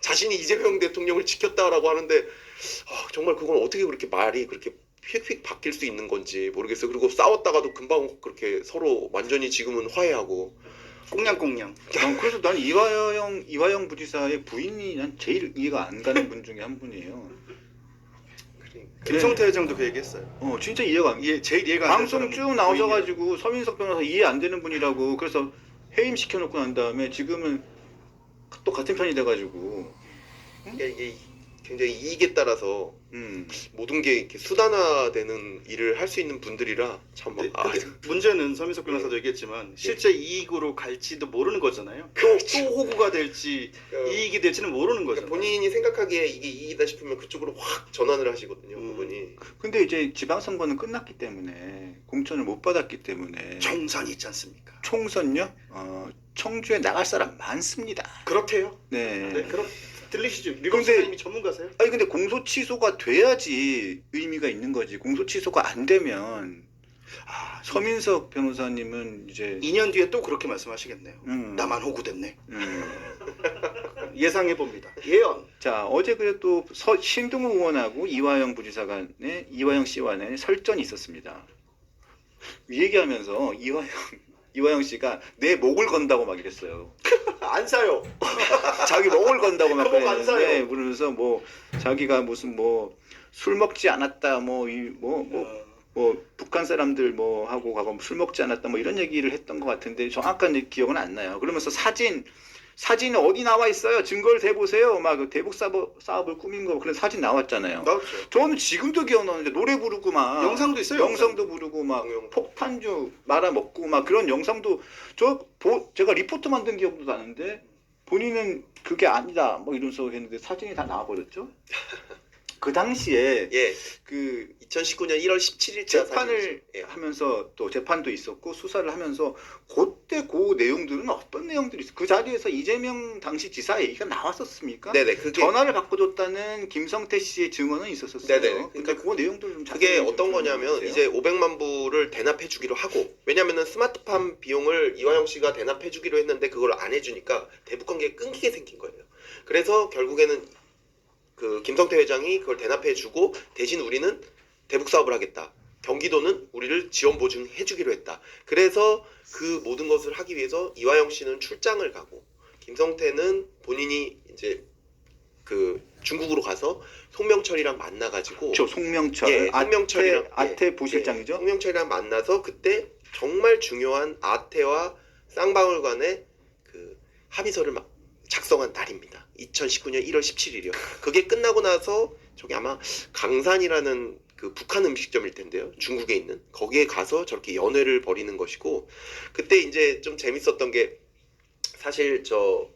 자신이 이재명 대통령을 지켰다라고 하는데 정말 그건 어떻게 그렇게 말이 그렇게 휙휙 바뀔 수 있는 건지 모르겠어요. 그리고 싸웠다가도 금방 그렇게 서로 완전히 지금은 화해하고 꽁냥꽁냥. 그래서 난 이화영 부지사의 부인이 난 제일 이해가 안 가는 분 중에 한 분이에요. 김성태 회장도 그 얘기했어요. 진짜 이해가 안 제일 이해가 안 방송 되는 쭉 사람은 나오셔가지고 서민석 변호사 이해 안 되는 분이라고 그래서 해임시켜놓고 난 다음에 지금은 또 같은 편이 돼가지고 이게 굉장히 이익에 따라서 모든 게 이렇게 수단화되는 일을 할 수 있는 분들이라 참 근데 문제는 서민석 변호사도 얘기했지만 실제 이익으로 갈지도 모르는 거잖아요. 또 호구가 될지 이익이 될지는 모르는 거잖아요. 본인이 생각하기에 이게 이익이다 싶으면 그쪽으로 확 전환을 하시거든요. 그분이. 근데 이제 지방선거는 끝났기 때문에 공천을 못 받았기 때문에 총선이 있지 않습니까? 총선요? 청주에 나갈 사람 많습니다. 그렇대요. 네. 네, 그럼 들리시죠? 미국 근데- 선생님이 전문가세요? 아니 근데 공소 취소가 돼야지 의미가 있는 거지. 공소 취소가 안 되면 서민석 변호사님은 이제 2년 뒤에 또 그렇게 말씀하시겠네요. 나만 호구됐네. 예상해 봅니다. 예언. 자 어제 그래도 신동우 의원하고 이화영 부지사 간에 이화영 씨와 간에 설전이 있었습니다. 이 얘기하면서 이화영 씨가 내 목을 건다고 막 이랬어요. 안 사요. 자기 목을 건다고 막 그거 안 사요. 그랬는데 그러면서 뭐 자기가 무슨 뭐 술 먹지 않았다 뭐 북한 사람들 뭐 하고 가고 술 먹지 않았다 뭐 이런 얘기를 했던 것 같은데 정확한 기억은 안 나요. 그러면서 사진이 어디 나와 있어요? 증거를 대보세요. 막 그 대북 사업을 꾸민 거 그런 사진 나왔잖아요. 나왔죠. 저는 지금도 기억나는데 노래 부르고 막 영상도 있어요. 영상도 부르고 막 폭탄주 말아 먹고 막 그런 영상도 제가 리포트 만든 기억도 나는데 본인은 그게 아니다 뭐 이러면서 했는데 사진이 다 나와버렸죠. 그 당시에 예. 그 2019년 1월 17일자 재판을 하면서 또 재판도 있었고 수사를 하면서 그때 그 내용들은 어떤 내용들이 있어요? 그 자리에서 이재명 당시 지사 얘기가 나왔었습니까? 네네. 그게 전화를 바꿔줬다는 김성태 씨의 증언은 있었었어요. 네네. 근데 그 내용들 좀 그게 자세히 어떤 좀 거냐면 설명해 이제 주세요. 500만 부를 대납해 주기로 하고 왜냐면은 스마트팜 비용을 이화영 씨가 대납해 주기로 했는데 그걸 안 해주니까 대북 관계가 끊기게 생긴 거예요. 그래서 결국에는 그 김성태 회장이 그걸 대납해 주고 대신 우리는 대북 사업을 하겠다. 경기도는 우리를 지원 보증해 주기로 했다. 그래서 그 모든 것을 하기 위해서 이화영 씨는 출장을 가고 김성태는 본인이 이제 그 중국으로 가서 송명철이랑 만나가지고 저 송명철, 예, 송명철이랑 아태 부실장이죠. 송명철이랑 만나서 그때 정말 중요한 아태와 쌍방울 간의 그 합의서를 막 작성한 날입니다. 2019년 1월 17일이요. 그게 끝나고 나서 저기 아마 강산이라는 그 북한 음식점일 텐데요. 중국에 있는 거기에 가서 저렇게 연회를 벌이는 것이고 그때 이제 좀 재밌었던 게 사실 저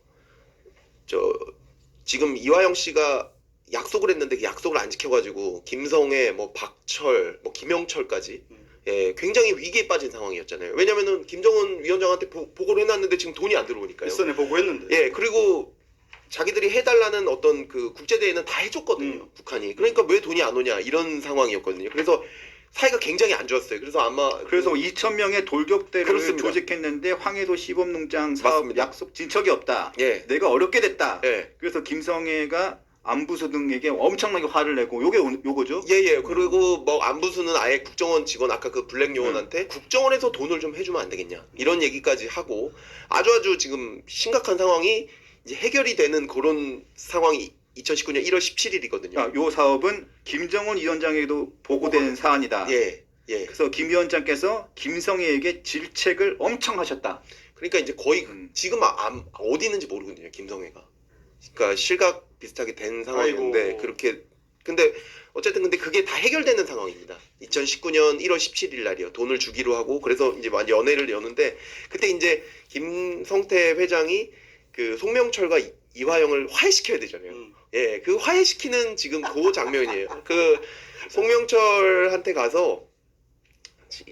지금 이화영 씨가 약속을 했는데 그 약속을 안 지켜가지고 김성애, 뭐 박철, 뭐 김영철까지 예, 굉장히 위기에 빠진 상황이었잖아요. 왜냐면은 김정은 위원장한테 보고를 해놨는데 지금 돈이 안 들어오니까요. 일선에 보고했는데. 예, 그리고 자기들이 해달라는 어떤 그 국제대회는 다 해줬거든요. 북한이. 그러니까 왜 돈이 안 오냐 이런 상황이었거든요. 그래서 사이가 굉장히 안 좋았어요. 그래서 아마 그래서 2,000명의 돌격대를 그렇습니다. 조직했는데 황해도 시범농장 사업 맞습니다. 약속 진척이 없다. 예, 내가 어렵게 됐다. 예. 그래서 김성애가 안부수 등에게 엄청나게 화를 내고 요거죠. 예예. 그리고 뭐 안부수는 아예 국정원 직원 아까 그 블랙 요원한테 국정원에서 돈을 좀 해주면 안 되겠냐 이런 얘기까지 하고 아주 지금 심각한 상황이 이제 해결이 되는 그런 상황이 2019년 1월 17일이거든요. 요 사업은 김정은 위원장에게도 보고된 사안이다. 예. 그래서 김 위원장께서 김성애에게 질책을 엄청 하셨다. 그러니까 이제 거의 지금 어디 있는지 모르거든요. 김성애가. 그러니까 실각 비슷하게 된 상황인데 아이고. 그렇게 근데 어쨌든 근데 그게 다 해결되는 상황입니다. 2019년 1월 17일 날이요. 돈을 주기로 하고 그래서 이제 완전 연회를 여는데 그때 이제 김성태 회장이 그 송명철과 이화영을 화해시켜야 되잖아요. 예, 그 화해시키는 지금 그 장면이에요. 그 송명철한테 가서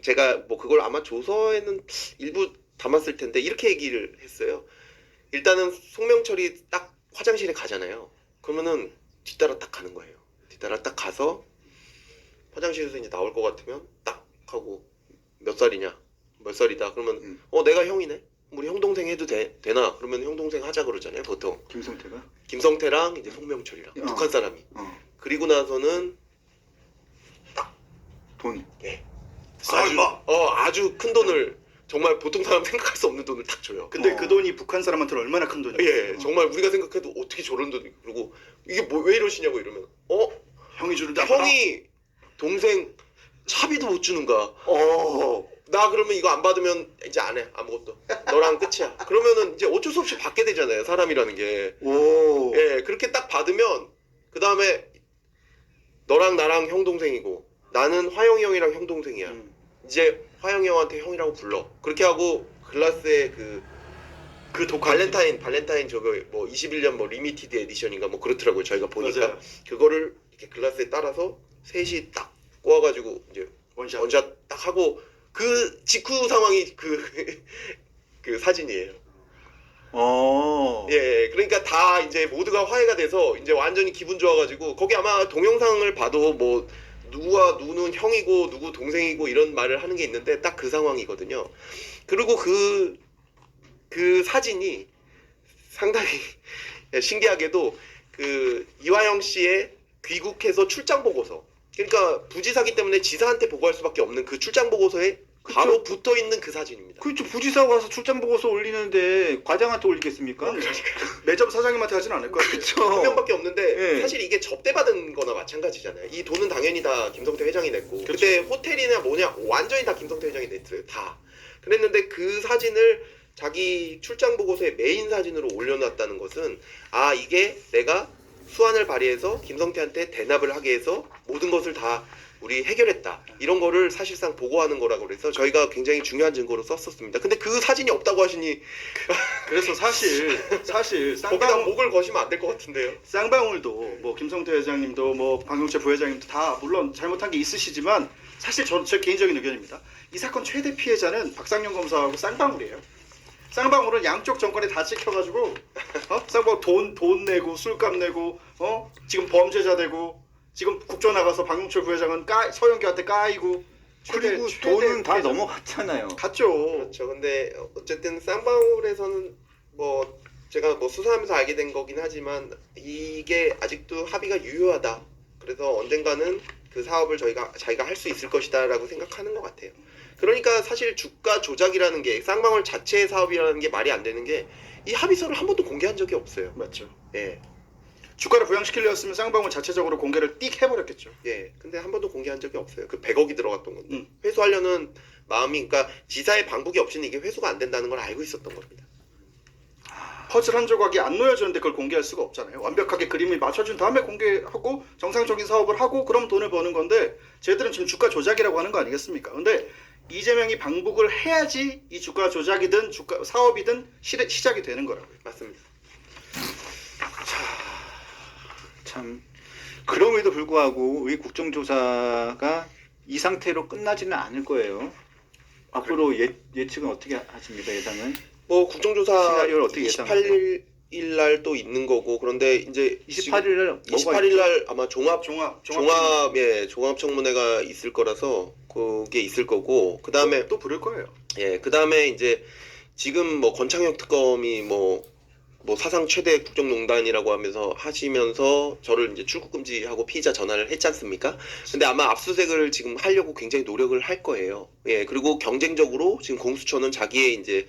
제가 뭐 그걸 아마 조서에는 일부 담았을 텐데 이렇게 얘기를 했어요. 일단은 송명철이 딱 화장실에 가잖아요. 그러면은 뒤따라 딱 가는 거예요. 뒤따라 딱 가서 화장실에서 이제 나올 것 같으면 딱 하고 몇 살이냐? 몇 살이다. 그러면 내가 형이네. 우리 형 동생 해도 되나? 그러면 형 동생 하자 그러잖아요. 보통 김성태가? 김성태랑 이제 송명철이랑 북한 사람이. 그리고 나서는 돈. 예. 설마. 아주 큰 돈을 정말 보통 사람 생각할 수 없는 돈을 딱 줘요. 근데 그 돈이 북한 사람한테는 얼마나 큰 돈이에요? 예, 정말 우리가 생각해도 어떻게 저런 돈이 그러고 이게 뭐 왜 이러시냐고 이러면 형이 주는데 형이 동생 차비도 못 주는가? 나 그러면 이거 안 받으면 이제 안 해 아무것도 너랑 끝이야. 그러면은 이제 어쩔 수 없이 받게 되잖아요 사람이라는 게. 오. 예, 그렇게 딱 받으면 그 다음에 너랑 나랑 형 동생이고 나는 화영이 형이랑 형 동생이야. 이제 화영이 형한테 형이라고 불러. 그렇게 하고 글라스의 그 발렌타인 저거 뭐 21년 뭐 리미티드 에디션인가 뭐 그렇더라고요. 저희가 보니까 맞아요. 그거를 이렇게 글라스에 따라서 셋이 딱 꼬아가지고 이제 원샷 딱 하고 그 직후 상황이 그 사진이에요. 예, 그러니까 다 이제 모두가 화해가 돼서 이제 완전히 기분 좋아가지고 거기 아마 동영상을 봐도 뭐 누구와 누구는 형이고 누구 동생이고 이런 말을 하는 게 있는데 딱 그 상황이거든요. 그리고 그 사진이 상당히 신기하게도 그 이화영 씨의 귀국해서 출장 보고서, 그러니까 부지사기 때문에 지사한테 보고할 수밖에 없는 그 출장 보고서에 바로 붙어 있는 그 사진입니다. 그렇죠. 부지사 와서 출장 보고서 올리는데 과장한테 올리겠습니까? 매점 사장님한테 하진 않을 거예요. 그렇죠. 한 명밖에 없는데 예. 사실 이게 접대받은 거나 마찬가지잖아요. 이 돈은 당연히 다 김성태 회장이 냈고 그렇죠. 그때 호텔이나 뭐냐 완전히 다 김성태 회장이 냈어요. 다. 그랬는데 그 사진을 자기 출장 보고서에 메인 사진으로 올려놨다는 것은 이게 내가 수완을 발휘해서 김성태한테 대납을 하게 해서 모든 것을 다 우리 해결했다. 이런 거를 사실상 보고하는 거라고 그래서 저희가 굉장히 중요한 증거로 썼었습니다. 근데 그 사진이 없다고 하시니 그래서 사실 거기다 목을 거시면 안 될 것 같은데요. 쌍방울도 뭐 김성태 회장님도 뭐 박용철 부회장님도 다 물론 잘못한 게 있으시지만 사실 제 개인적인 의견입니다. 이 사건 최대 피해자는 박상용 검사하고 쌍방울이에요. 쌍방울은 양쪽 정권에 다 찍혀가지고 쌍방울 돈 내고 술값 내고 지금 범죄자 되고 지금 국조 나가서 박용철 부회장은 서영교한테 까이고 그리고 최대 돈은 다 피해자. 넘어갔잖아요. 갔죠. 그렇죠. 근데 어쨌든 쌍방울에서는 뭐 제가 뭐 수사하면서 알게 된 거긴 하지만 이게 아직도 합의가 유효하다. 그래서 언젠가는 그 사업을 자기가 할 수 있을 것이다라고 생각하는 것 같아요. 그러니까 사실 주가 조작이라는 게 쌍방울 자체의 사업이라는 게 말이 안 되는 게 이 합의서를 한 번도 공개한 적이 없어요. 맞죠. 예. 주가를 부양시키려 했으면 쌍방울 자체적으로 공개를 띡 해버렸겠죠. 예. 근데 한 번도 공개한 적이 없어요. 그 100억이 들어갔던 건데. 회수하려는 마음이, 그러니까 지사의 방북이 없이는 이게 회수가 안 된다는 걸 알고 있었던 겁니다. 퍼즐 한 조각이 안 놓여졌는데 그걸 공개할 수가 없잖아요. 완벽하게 그림을 맞춰준 다음에 공개하고 정상적인 사업을 하고 그럼 돈을 버는 건데 쟤들은 지금 주가 조작이라고 하는 거 아니겠습니까? 근데 이재명이 방북을 해야지 이 주가 조작이든 주가 사업이든 시작이 되는 거라고요. 맞습니다. 참 그럼에도 불구하고 이 국정조사가 이 상태로 끝나지는 않을 거예요. 앞으로 예측은 어떻게 하십니까? 예상은? 뭐 국정조사 시나리오를 어떻게 28일 날 또 있는 거고, 그런데 이제 28일 28일 날 아마 종합 청문회가 있을 거라서 그게 있을 거고, 그 다음에 또 부를 거예요. 그 다음에 이제 지금 뭐 권창혁 특검이 뭐 사상 최대 국정농단이라고 하면서 하시면서 저를 이제 출국 금지하고 피의자 전환을 했지 않습니까? 근데 아마 압수수색을 지금 하려고 굉장히 노력을 할 거예요. 그리고 경쟁적으로 지금 공수처는 자기의 이제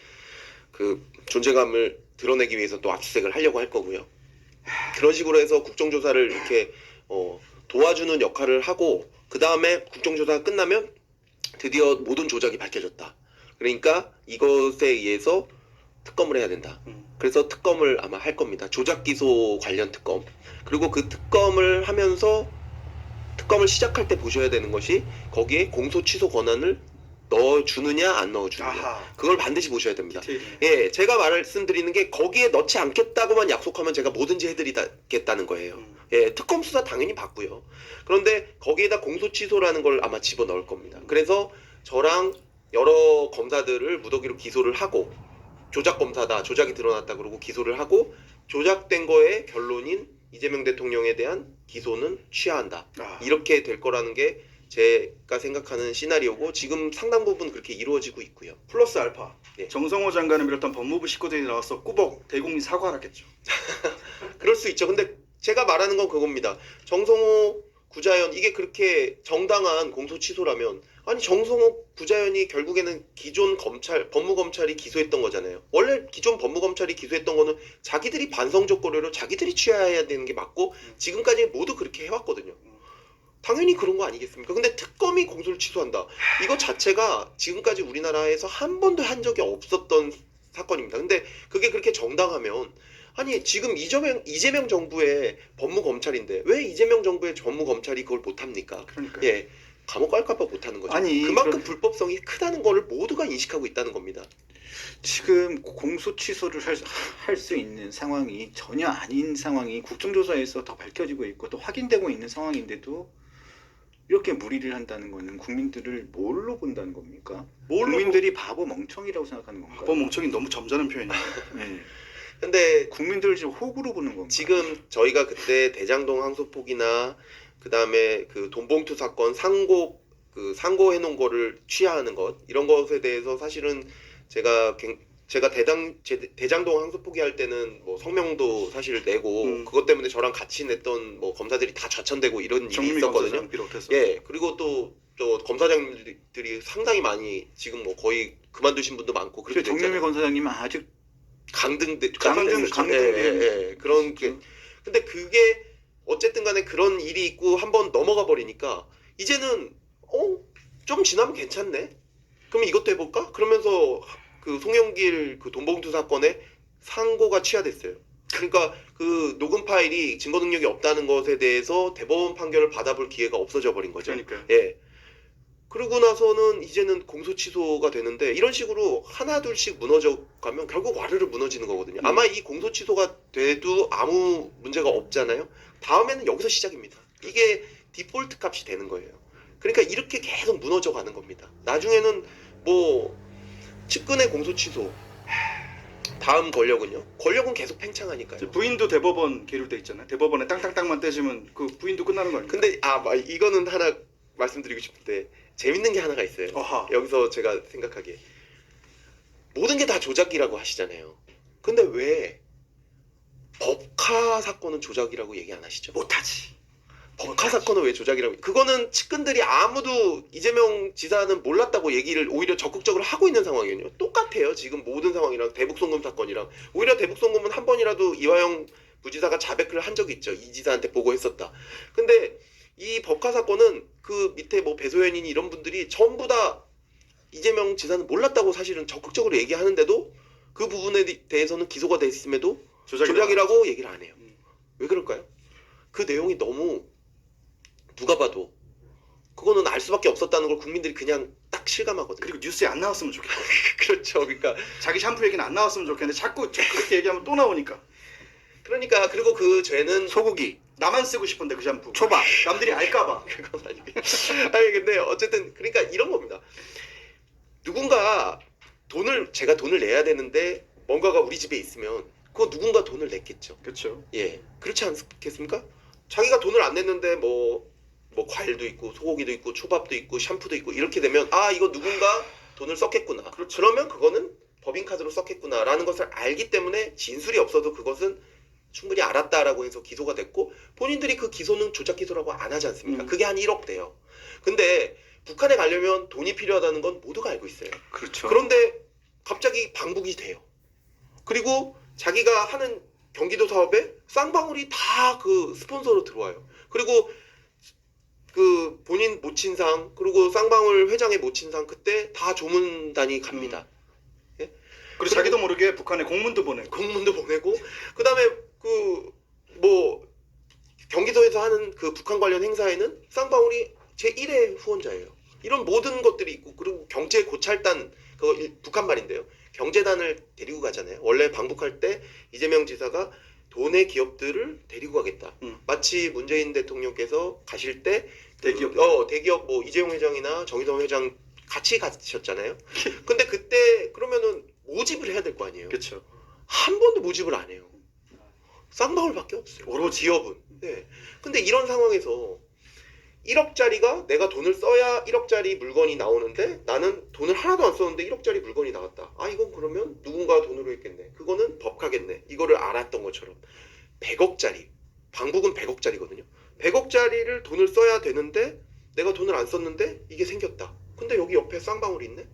그 존재감을 드러내기 위해서 또 압수수색을 하려고 할 거고요. 그런 식으로 해서 국정조사를 이렇게 도와주는 역할을 하고, 그 다음에 국정조사가 끝나면 드디어 모든 조작이 밝혀졌다. 그러니까 이것에 의해서 특검을 해야 된다. 그래서 특검을 아마 할 겁니다. 조작 기소 관련 특검. 그리고 그 특검을 하면서 특검을 시작할 때 보셔야 되는 것이 거기에 공소 취소 권한을 넣어주느냐 안 넣어주느냐. 아하. 그걸 반드시 보셔야 됩니다. 디테일이네. 제가 말씀드리는 게 거기에 넣지 않겠다고만 약속하면 제가 뭐든지 해드리겠다는 거예요. 특검 수사 당연히 받고요. 그런데 거기에다 공소 취소라는 걸 아마 집어넣을 겁니다. 그래서 저랑 여러 검사들을 무더기로 기소를 하고 조작 검사다, 조작이 드러났다 그러고 기소를 하고 조작된 거의 결론인 이재명 대통령에 대한 기소는 취하한다. 아, 이렇게 될 거라는 게 제가 생각하는 시나리오고 지금 상당 부분 그렇게 이루어지고 있고요. 플러스 알파. 예. 정성호 장관을 비롯한 법무부 식구들이 나와서 꾸벅 대국민 사과하겠죠. 그럴 수 있죠. 근데 제가 말하는 건 그겁니다. 정성호 구자연 이게 그렇게 정당한 공소 취소라면 아니 정성호 구자연이 결국에는 기존 검찰 법무검찰이 기소했던 거잖아요. 원래 기존 법무검찰이 기소했던 거는 자기들이 반성적 거래로 자기들이 취하해야 되는 게 맞고 지금까지 모두 그렇게 해왔거든요. 당연히 그런 거 아니겠습니까? 근데 특검이 공소를 취소한다. 이거 자체가 지금까지 우리나라에서 한 번도 한 적이 없었던 사건입니다. 근데 그게 그렇게 정당하면 아니 지금 이재명 정부의 법무검찰인데 왜 이재명 정부의 법무검찰이 그걸 못합니까? 그러니까. 예, 감옥 갈까봐 못하는 거죠. 아니, 그만큼 불법성이 크다는 거를 모두가 인식하고 있다는 겁니다. 지금 공소 취소를 할 수 있는 상황이 전혀 아닌 상황이 국정조사에서 더 밝혀지고 있고 또 확인되고 있는 상황인데도 이렇게 무리를 한다는 거는 국민들을 뭘로 본다는 겁니까? 국민들이 바보 멍청이라고 생각하는 건가요? 법 멍청이 너무 점잖은 표현이에요. 네. 근데 국민들을 지금 호구로 보는 건가요? 지금 저희가 그때 대장동 항소폭이나 그 다음에 그 돈봉투 사건 상고해 놓은 거를 취하하는 것 이런 것에 대해서 사실은 제가 대장동 항소포기 할 때는 뭐 성명도 사실 내고 그것 때문에 저랑 같이 냈던 뭐 검사들이 다 좌천되고 이런 일이 정미 있었거든요. 검사장 비롯해서. 예, 그리고 또 저 검사장들이 상당히 많이 지금 뭐 거의 그만두신 분도 많고 그렇게 정유미 됐잖아요. 검사장님은 아직 강등 강등된 그런 게 근데 그게 어쨌든 간에 그런 일이 있고 한번 넘어가 버리니까 이제는 좀 지나면 괜찮네. 그럼 이것도 해볼까? 그러면서 그 송영길 그 돈봉투 사건에 상고가 취하됐어요. 그러니까 그 녹음 파일이 증거 능력이 없다는 것에 대해서 대법원 판결을 받아볼 기회가 없어져 버린 거죠. 그러니까요. 예. 그러고 나서는 이제는 공소 취소가 되는데 이런 식으로 하나 둘씩 무너져 가면 결국 와르르 무너지는 거거든요. 아마 이 공소 취소가 돼도 아무 문제가 없잖아요. 다음에는 여기서 시작입니다. 이게 디폴트 값이 되는 거예요. 그러니까 이렇게 계속 무너져 가는 겁니다. 나중에는 뭐 측근의 공소 취소 다음 권력은요? 권력은 계속 팽창하니까요. 부인도 대법원 계류돼 있잖아요. 대법원에 땅땅땅만 떼주면 그 부인도 끝나는 거 아닙니까? 근데 이거는 하나 말씀드리고 싶은데 재밌는 게 하나가 있어요. 어하. 여기서 제가 생각하기에 모든 게 다 조작이라고 하시잖아요. 근데 왜 법카 사건은 조작이라고 얘기 안 하시죠? 못하지. 법카 사건은 왜 조작이라고? 그거는 측근들이 아무도 이재명 지사는 몰랐다고 얘기를 오히려 적극적으로 하고 있는 상황이거든요. 똑같아요. 지금 모든 상황이랑 대북송금 사건이랑 오히려 대북송금은 한 번이라도 이화영 부지사가 자백을 한 적이 있죠. 이 지사한테 보고했었다. 근데 이 법카 사건은 그 밑에 뭐 배소연이니 이런 분들이 전부 다 이재명 지사는 몰랐다고 사실은 적극적으로 얘기하는데도 그 부분에 대해서는 기소가 돼 있음에도 조작이라고 얘기를 안 해요. 왜 그럴까요? 그 내용이 너무 누가 봐도 그거는 알 수밖에 없었다는 걸 국민들이 그냥 딱 실감하거든요. 그리고 뉴스에 안 나왔으면 좋겠고. 그렇죠. 그러니까 자기 샴푸 얘기는 안 나왔으면 좋겠는데 자꾸 그렇게 얘기하면 또 나오니까. 그리고 그 죄는 소고기, 나만 쓰고 싶은데 그 샴푸. 초밥. 남들이 알까봐. 그건 아니고 아니 근데 어쨌든 그러니까 이런 겁니다. 누군가 제가 돈을 내야 되는데 뭔가가 우리 집에 있으면 그거 누군가 돈을 냈겠죠. 그렇죠. 예, 그렇지 않겠습니까? 자기가 돈을 안 냈는데 뭐 과일도 있고 소고기도 있고 초밥도 있고 샴푸도 있고 이렇게 되면 이거 누군가 돈을 썼겠구나. 그러면 그거는 법인카드로 썼겠구나라는 것을 알기 때문에 진술이 없어도 그것은 충분히 알았다라고 해서 기소가 됐고 본인들이 그 기소는 조작 기소라고 안 하지 않습니까? 그게 한 1억 돼요. 근데 북한에 가려면 돈이 필요하다는 건 모두가 알고 있어요. 그렇죠. 그런데 갑자기 방북이 돼요. 그리고 자기가 하는 경기도 사업에 쌍방울이 다 그 스폰서로 들어와요. 그리고 그 본인 모친상 그리고 쌍방울 회장의 모친상 그때 다 조문단이 갑니다. 그리고 자기도 모르게 북한에 공문도 보내고. 그 다음에 그 뭐 경기도에서 하는 그 북한 관련 행사에는 쌍방울이 제1회 후원자예요. 이런 모든 것들이 있고 그리고 경제 고찰단 그거 북한 말인데요. 경제단을 데리고 가잖아요. 원래 방북할 때 이재명 지사가 돈의 기업들을 데리고 가겠다. 마치 문재인 대통령께서 가실 때 대기업 대기업 뭐 이재용 회장이나 정의선 회장 같이 가셨잖아요. 근데 그때 그러면은 모집을 해야 될 거 아니에요. 그렇죠. 한 번도 모집을 안 해요. 쌍방울밖에 없어요. 오로지 기업은. 네. 근데 이런 상황에서 1억짜리가 내가 돈을 써야 1억짜리 물건이 나오는데 나는 돈을 하나도 안 썼는데 1억짜리 물건이 나왔다. 아 이건 그러면 누군가 돈으로 했겠네. 그거는 법카겠네. 이거를 알았던 것처럼 100억짜리 방북은 100억짜리거든요. 100억짜리를 돈을 써야 되는데 내가 돈을 안 썼는데 이게 생겼다. 근데 여기 옆에 쌍방울이 있네.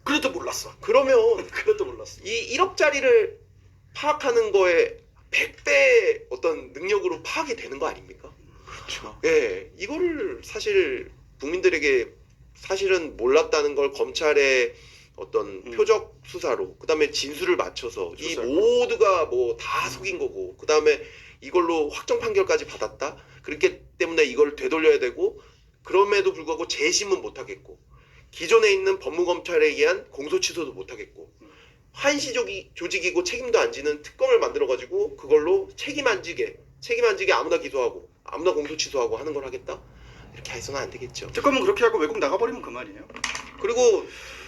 그래도 몰랐어. 그러면 그래도 몰랐어. 이 1억짜리를 파악하는 거에 100배 어떤 능력으로 파악이 되는 거 아닙니까? 그렇죠. 예, 이거를 사실 국민들에게 사실은 몰랐다는 걸 검찰의 어떤 표적 수사로 그다음에 진술을 맞춰서 이 수사로. 모두가 뭐 다 속인 거고 그다음에 이걸로 확정 판결까지 받았다. 그렇기 때문에 이걸 되돌려야 되고 그럼에도 불구하고 재심은 못 하겠고 기존에 있는 법무검찰에 의한 공소 취소도 못 하겠고 조직이고 책임도 안 지는 특검을 만들어 가지고 그걸로 책임 안 지게 아무나 기소하고 아무나 공소 취소하고 하는 걸 하겠다? 이렇게 해서는 안 되겠죠. 특검은 그렇게 하고 외국 나가버리면 그만이에요. 그리고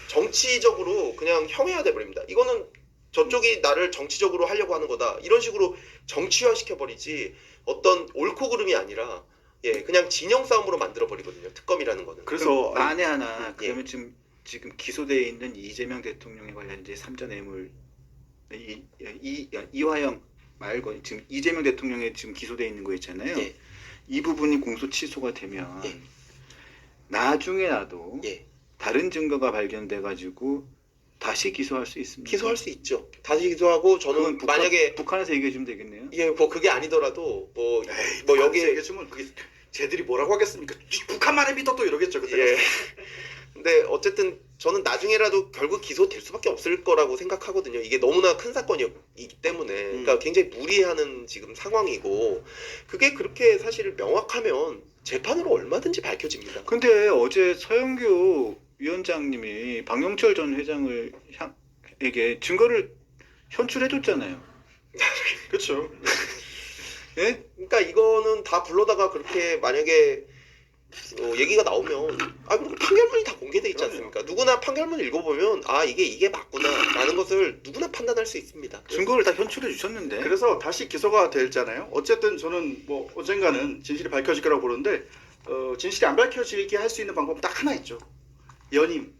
정치적으로 그냥 형해야 돼버립니다. 이거는 저쪽이 나를 정치적으로 하려고 하는 거다. 이런 식으로 정치화 시켜버리지 어떤 옳고 그름이 아니라 예 그냥 진영 싸움으로 만들어버리거든요. 특검이라는 거는. 그래서 만에 하나 예. 그러면 지금 기소되어 있는 이재명 대통령에 관련 이제 삼전뇌물 이화영 말고 지금 이재명 대통령에 지금 기소되어 있는 거 있잖아요. 예. 이 부분이 공소 취소가 되면 예. 나중에 나도 예. 다른 증거가 발견돼 가지고 다시 기소할 수 있습니다. 기소할 수 있죠. 다시 기소하고 저는 그건 만약에 북한에서 얘기해 주면 되겠네요. 예 뭐 그게 아니더라도 뭐 여기 여기에 얘기해주면 그게 쟤들이 뭐라고 하겠습니까? 북한만을 믿어 또 이러겠죠 그때. 예. 근데 어쨌든 저는 나중에라도 결국 기소될 수밖에 없을 거라고 생각하거든요. 이게 너무나 큰 사건이기 때문에. 그러니까 굉장히 무리하는 지금 상황이고 그게 그렇게 사실 명확하면 재판으로 얼마든지 밝혀집니다. 근데 어제 서영교 위원장님이 박영철 전 회장을 에게 증거를 현출해줬잖아요. 그렇죠. 예? 그러니까 이거는 다 불러다가 그렇게 만약에 얘기가 나오면 그럼 판결문이 다 공개돼 있지 않습니까? 누구나 판결문 읽어보면 이게 맞구나라는 것을 누구나 판단할 수 있습니다. 증거를 다 현출해 주셨는데. 그래서 다시 기소가 되잖아요. 어쨌든 저는 뭐 언젠가는 진실이 밝혀질 거라고 보는데 진실이 안 밝혀지게 할 수 있는 방법은 딱 하나 있죠. 연임.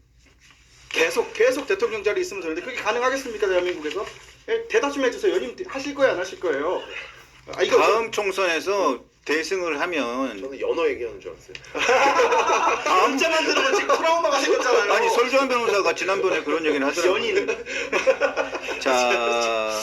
계속 대통령 자리에 있으면 되는데 그게 가능하겠습니까 대한민국에서? 예, 대답 좀 해주세요. 연임 하실 거예요 안 하실 거예요? 이거 다음 총선에서 대승을 하면 저는 연어 얘기하는 줄 알았어요. 문자만 들으면 지금 트라우마가 생겼잖아요. 아니 설주환 변호사가 지난번에 그런 얘기를 하더라고요. 연인. 자,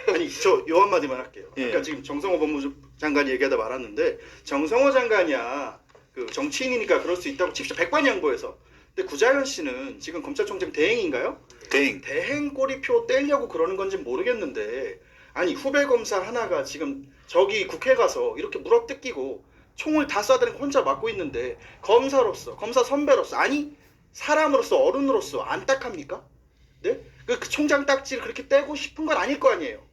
아니 요 한마디만 할게요. 예. 그러니까 지금 정성호 법무장관이 얘기하다 말았는데 정성호 장관이야 그 정치인이니까 그럴 수 있다고 칩시다. 백반 양보해서. 근데 구자현 씨는 지금 검찰총장 대행인가요? 대행 꼬리표 떼려고 그러는 건지 모르겠는데 아니 후배 검사 하나가 지금 저기 국회 가서 이렇게 물어뜯기고 총을 다 쏴대는 혼자 맞고 있는데 검사로서 검사 선배로서 아니 사람으로서 어른으로서 안딱합니까? 네? 그 총장 딱지를 그렇게 떼고 싶은 건 아닐 거 아니에요.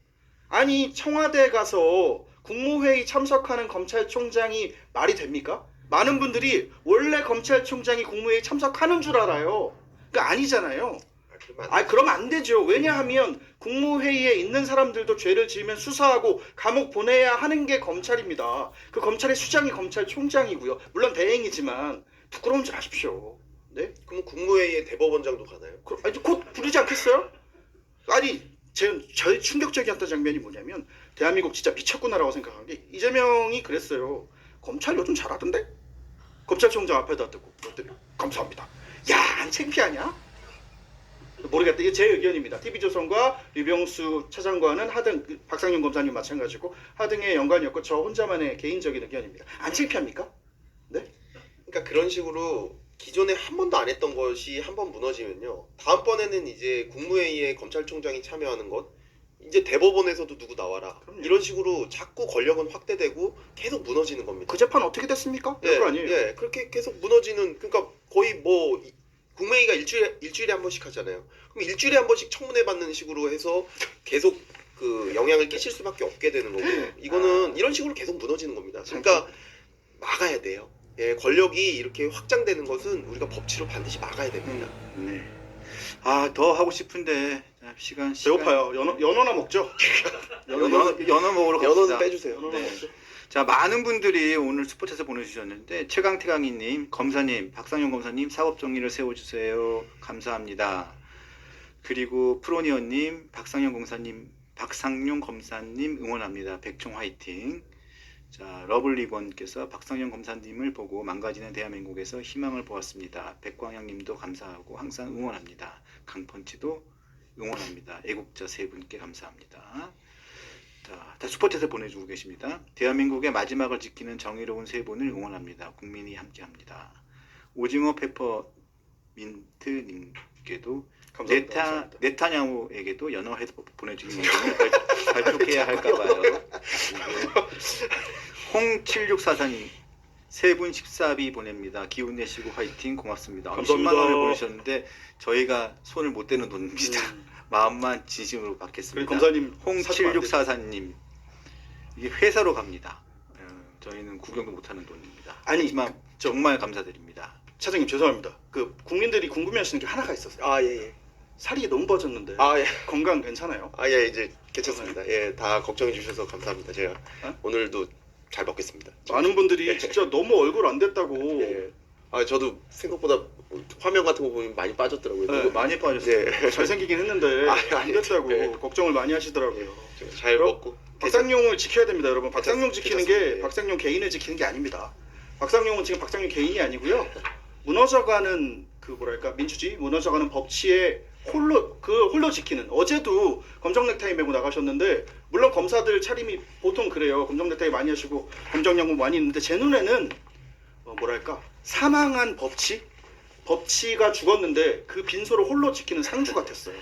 아니 청와대에 가서 국무회의 참석하는 검찰총장이 말이 됩니까? 많은 분들이 원래 검찰총장이 국무회의 참석하는 줄 알아요. 그러니까 아니잖아요. 그러면 안 되죠. 왜냐하면 국무회의에 있는 사람들도 죄를 지으면 수사하고 감옥 보내야 하는 게 검찰입니다. 그 검찰의 수장이 검찰총장이고요. 물론 대행이지만 부끄러움 좀 하십시오. 네? 그럼 국무회의에 대법원장도 가나요? 아니, 곧 부르지 않겠어요? 아니 저희 충격적이었던 장면이 뭐냐면 대한민국 진짜 미쳤구나라고 생각한 게 이재명이 그랬어요. 검찰 요즘 잘하던데? 검찰총장 앞에다 두고 감사합니다. 야, 안 창피하냐? 모르겠다. 이게 제 의견입니다. TV조선과 류병수 차장과는 하등 박상윤 검사님 마찬가지고 하등의 연관이 없고 저 혼자만의 개인적인 의견입니다. 안 창피합니까? 네? 그러니까 그런 식으로 기존에 한 번도 안 했던 것이 한 번 무너지면요. 다음번에는 이제 국무회의에 검찰총장이 참여하는 것, 이제 대법원에서도 누구 나와라. 그럼요. 이런 식으로 자꾸 권력은 확대되고 계속 무너지는 겁니다. 그 재판 어떻게 됐습니까? 그거 아니에요. 예, 그렇게 계속 무너지는, 그러니까 거의 뭐 국무회의가 일주일에 한 번씩 하잖아요. 그럼 일주일에 한 번씩 청문회 받는 식으로 해서 계속 그 영향을 끼칠 수밖에 없게 되는 거고, 이거는 이런 식으로 계속 무너지는 겁니다. 그러니까 막아야 돼요. 예, 권력이 이렇게 확장되는 것은 우리가 법치로 반드시 막아야 됩니다. 네. 아, 더 하고 싶은데 시간 배고파요. 연어나 먹죠. 연어 먹으러 갑시다. 연어는 빼주세요. 연어나 네. 먹죠. 자, 많은 분들이 오늘 스포츠에서 보내주셨는데 최강태강이님, 검사님, 박상용 검사님 사법 정리를 세워주세요. 감사합니다. 그리고 프로니어님, 박상용 검사님 응원합니다. 백총 화이팅. 자, 러블리건께서 박상용 검사님을 보고 망가지는 대한민국에서 희망을 보았습니다. 백광양님도 감사하고 항상 응원합니다. 강펀치도 응원합니다. 애국자 세 분께 감사합니다. 자, 다 슈퍼챗에 보내주고 계십니다. 대한민국의 마지막을 지키는 정의로운 세 분을 응원합니다. 국민이 함께합니다. 오징어 페퍼민트님께도 감사합니다. 네타냐후에게도 연어 헤드폰 보내주신 것을 발족해야 할까봐요. 홍7644님 세 분 식사비 보냅니다. 기운 내시고 화이팅. 고맙습니다. 감사합니다. 10만 원을 보내셨는데 저희가 손을 못 대는 돈입니다. 마음만 진심으로 받겠습니다. 검사님 사주면 안 돼요. 홍7644님 이게 회사로 갑니다. 저희는 구경도 못하는 돈입니다. 아니, 하지만 정말 감사드립니다. 차장님 죄송합니다. 그 국민들이 궁금해하시는 게 하나가 있었어요. 아, 예, 예. 살이 너무 빠졌는데 아, 예. 건강 괜찮아요? 아, 예, 이제 괜찮습니다. 예, 다 걱정해 주셔서 감사합니다. 제가 어? 오늘도 잘 먹겠습니다. 많은 분들이 예. 진짜 너무 얼굴 안 됐다고. 예. 아, 저도 생각보다 화면 같은 거 보면 많이 빠졌더라고요. 네. 너무 많이 빠졌어요. 예. 잘생기긴 했는데 아, 안 됐다고 예. 걱정을 많이 하시더라고요. 잘 그럼 먹고. 박상용을 지켜야 됩니다, 여러분. 박상용 괜찮- 지키는 게 괜찮습니다. 예. 박상용 개인을 지키는 게 아닙니다. 박상용은 지금 박상용 개인이 아니고요. 무너져가는 그 뭐랄까 민주주의, 무너져가는 법치에 홀로 지키는. 어제도 검정 넥타이 메고 나가셨는데 물론 검사들 차림이 보통 그래요. 검정 넥타이 많이 하시고 검정 양복 많이 있는데 제 눈에는 뭐랄까 사망한 법치가 죽었는데 그 빈소를 홀로 지키는 상주 같았어요.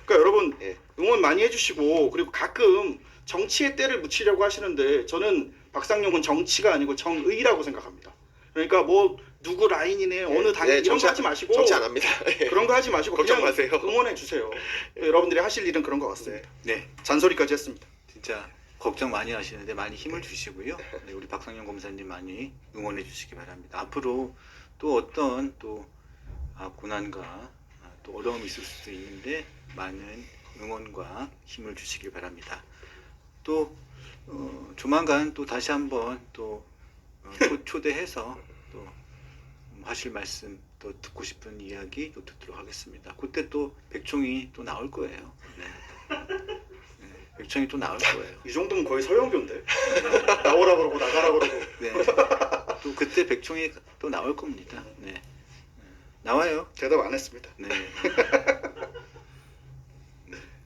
그러니까 여러분 예. 응원 많이 해주시고 그리고 가끔 정치에 때를 묻히려고 하시는데 저는 박상용은 정치가 아니고 정의라고 생각합니다. 그러니까 뭐 누구 라인이네 어느 당이 이런 거 하지 마시고 정치 안 합니다. 예. 그런 거 하지 마시고 걱정 그냥 마세요. 응원해 주세요. 여러분들이 하실 일은 그런 것 같습니다. 네, 잔소리까지 했습니다. 진짜 걱정 많이 하시는데 많이 힘을 주시고요. 네, 우리 박상용 검사님 많이 응원해 주시기 바랍니다. 앞으로 또 어떤 또 고난과 또 어려움이 있을 수도 있는데 많은 응원과 힘을 주시길 바랍니다. 또 조만간 또 다시 한번 또 초대해서 또 하실 말씀 또 듣고 싶은 이야기 또 듣도록 하겠습니다. 그때 또 백총이 또 나올 거예요. 네. 백총이 또 나올 거예요. 이 정도면 거의 서영교인데 나오라 그러고 나가라 그러고 네. 또 그때 백총이 또 나올 겁니다. 네. 나와요. 대답 안 했습니다. 네.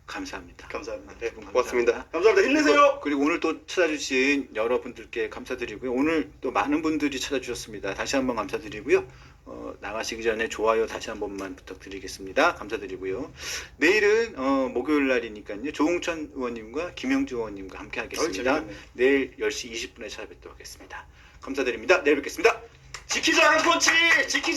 감사합니다. 감사합니다. 네, 두 분 고맙습니다. 감사합니다. 힘내세요. 그리고 오늘 또 찾아주신 여러분들께 감사드리고요. 오늘 또 많은 분들이 찾아주셨습니다. 다시 한번 감사드리고요. 나가시기 전에 좋아요 다시 한 번만 부탁드리겠습니다. 감사드리고요. 내일은 목요일 날이니까요. 조홍천 의원님과 김영주 의원님과 함께 하겠습니다. 재밌겠네. 내일 10시 20분에 찾아뵙도록 하겠습니다. 감사드립니다. 내일 뵙겠습니다. 지키자 강펀치 지키자.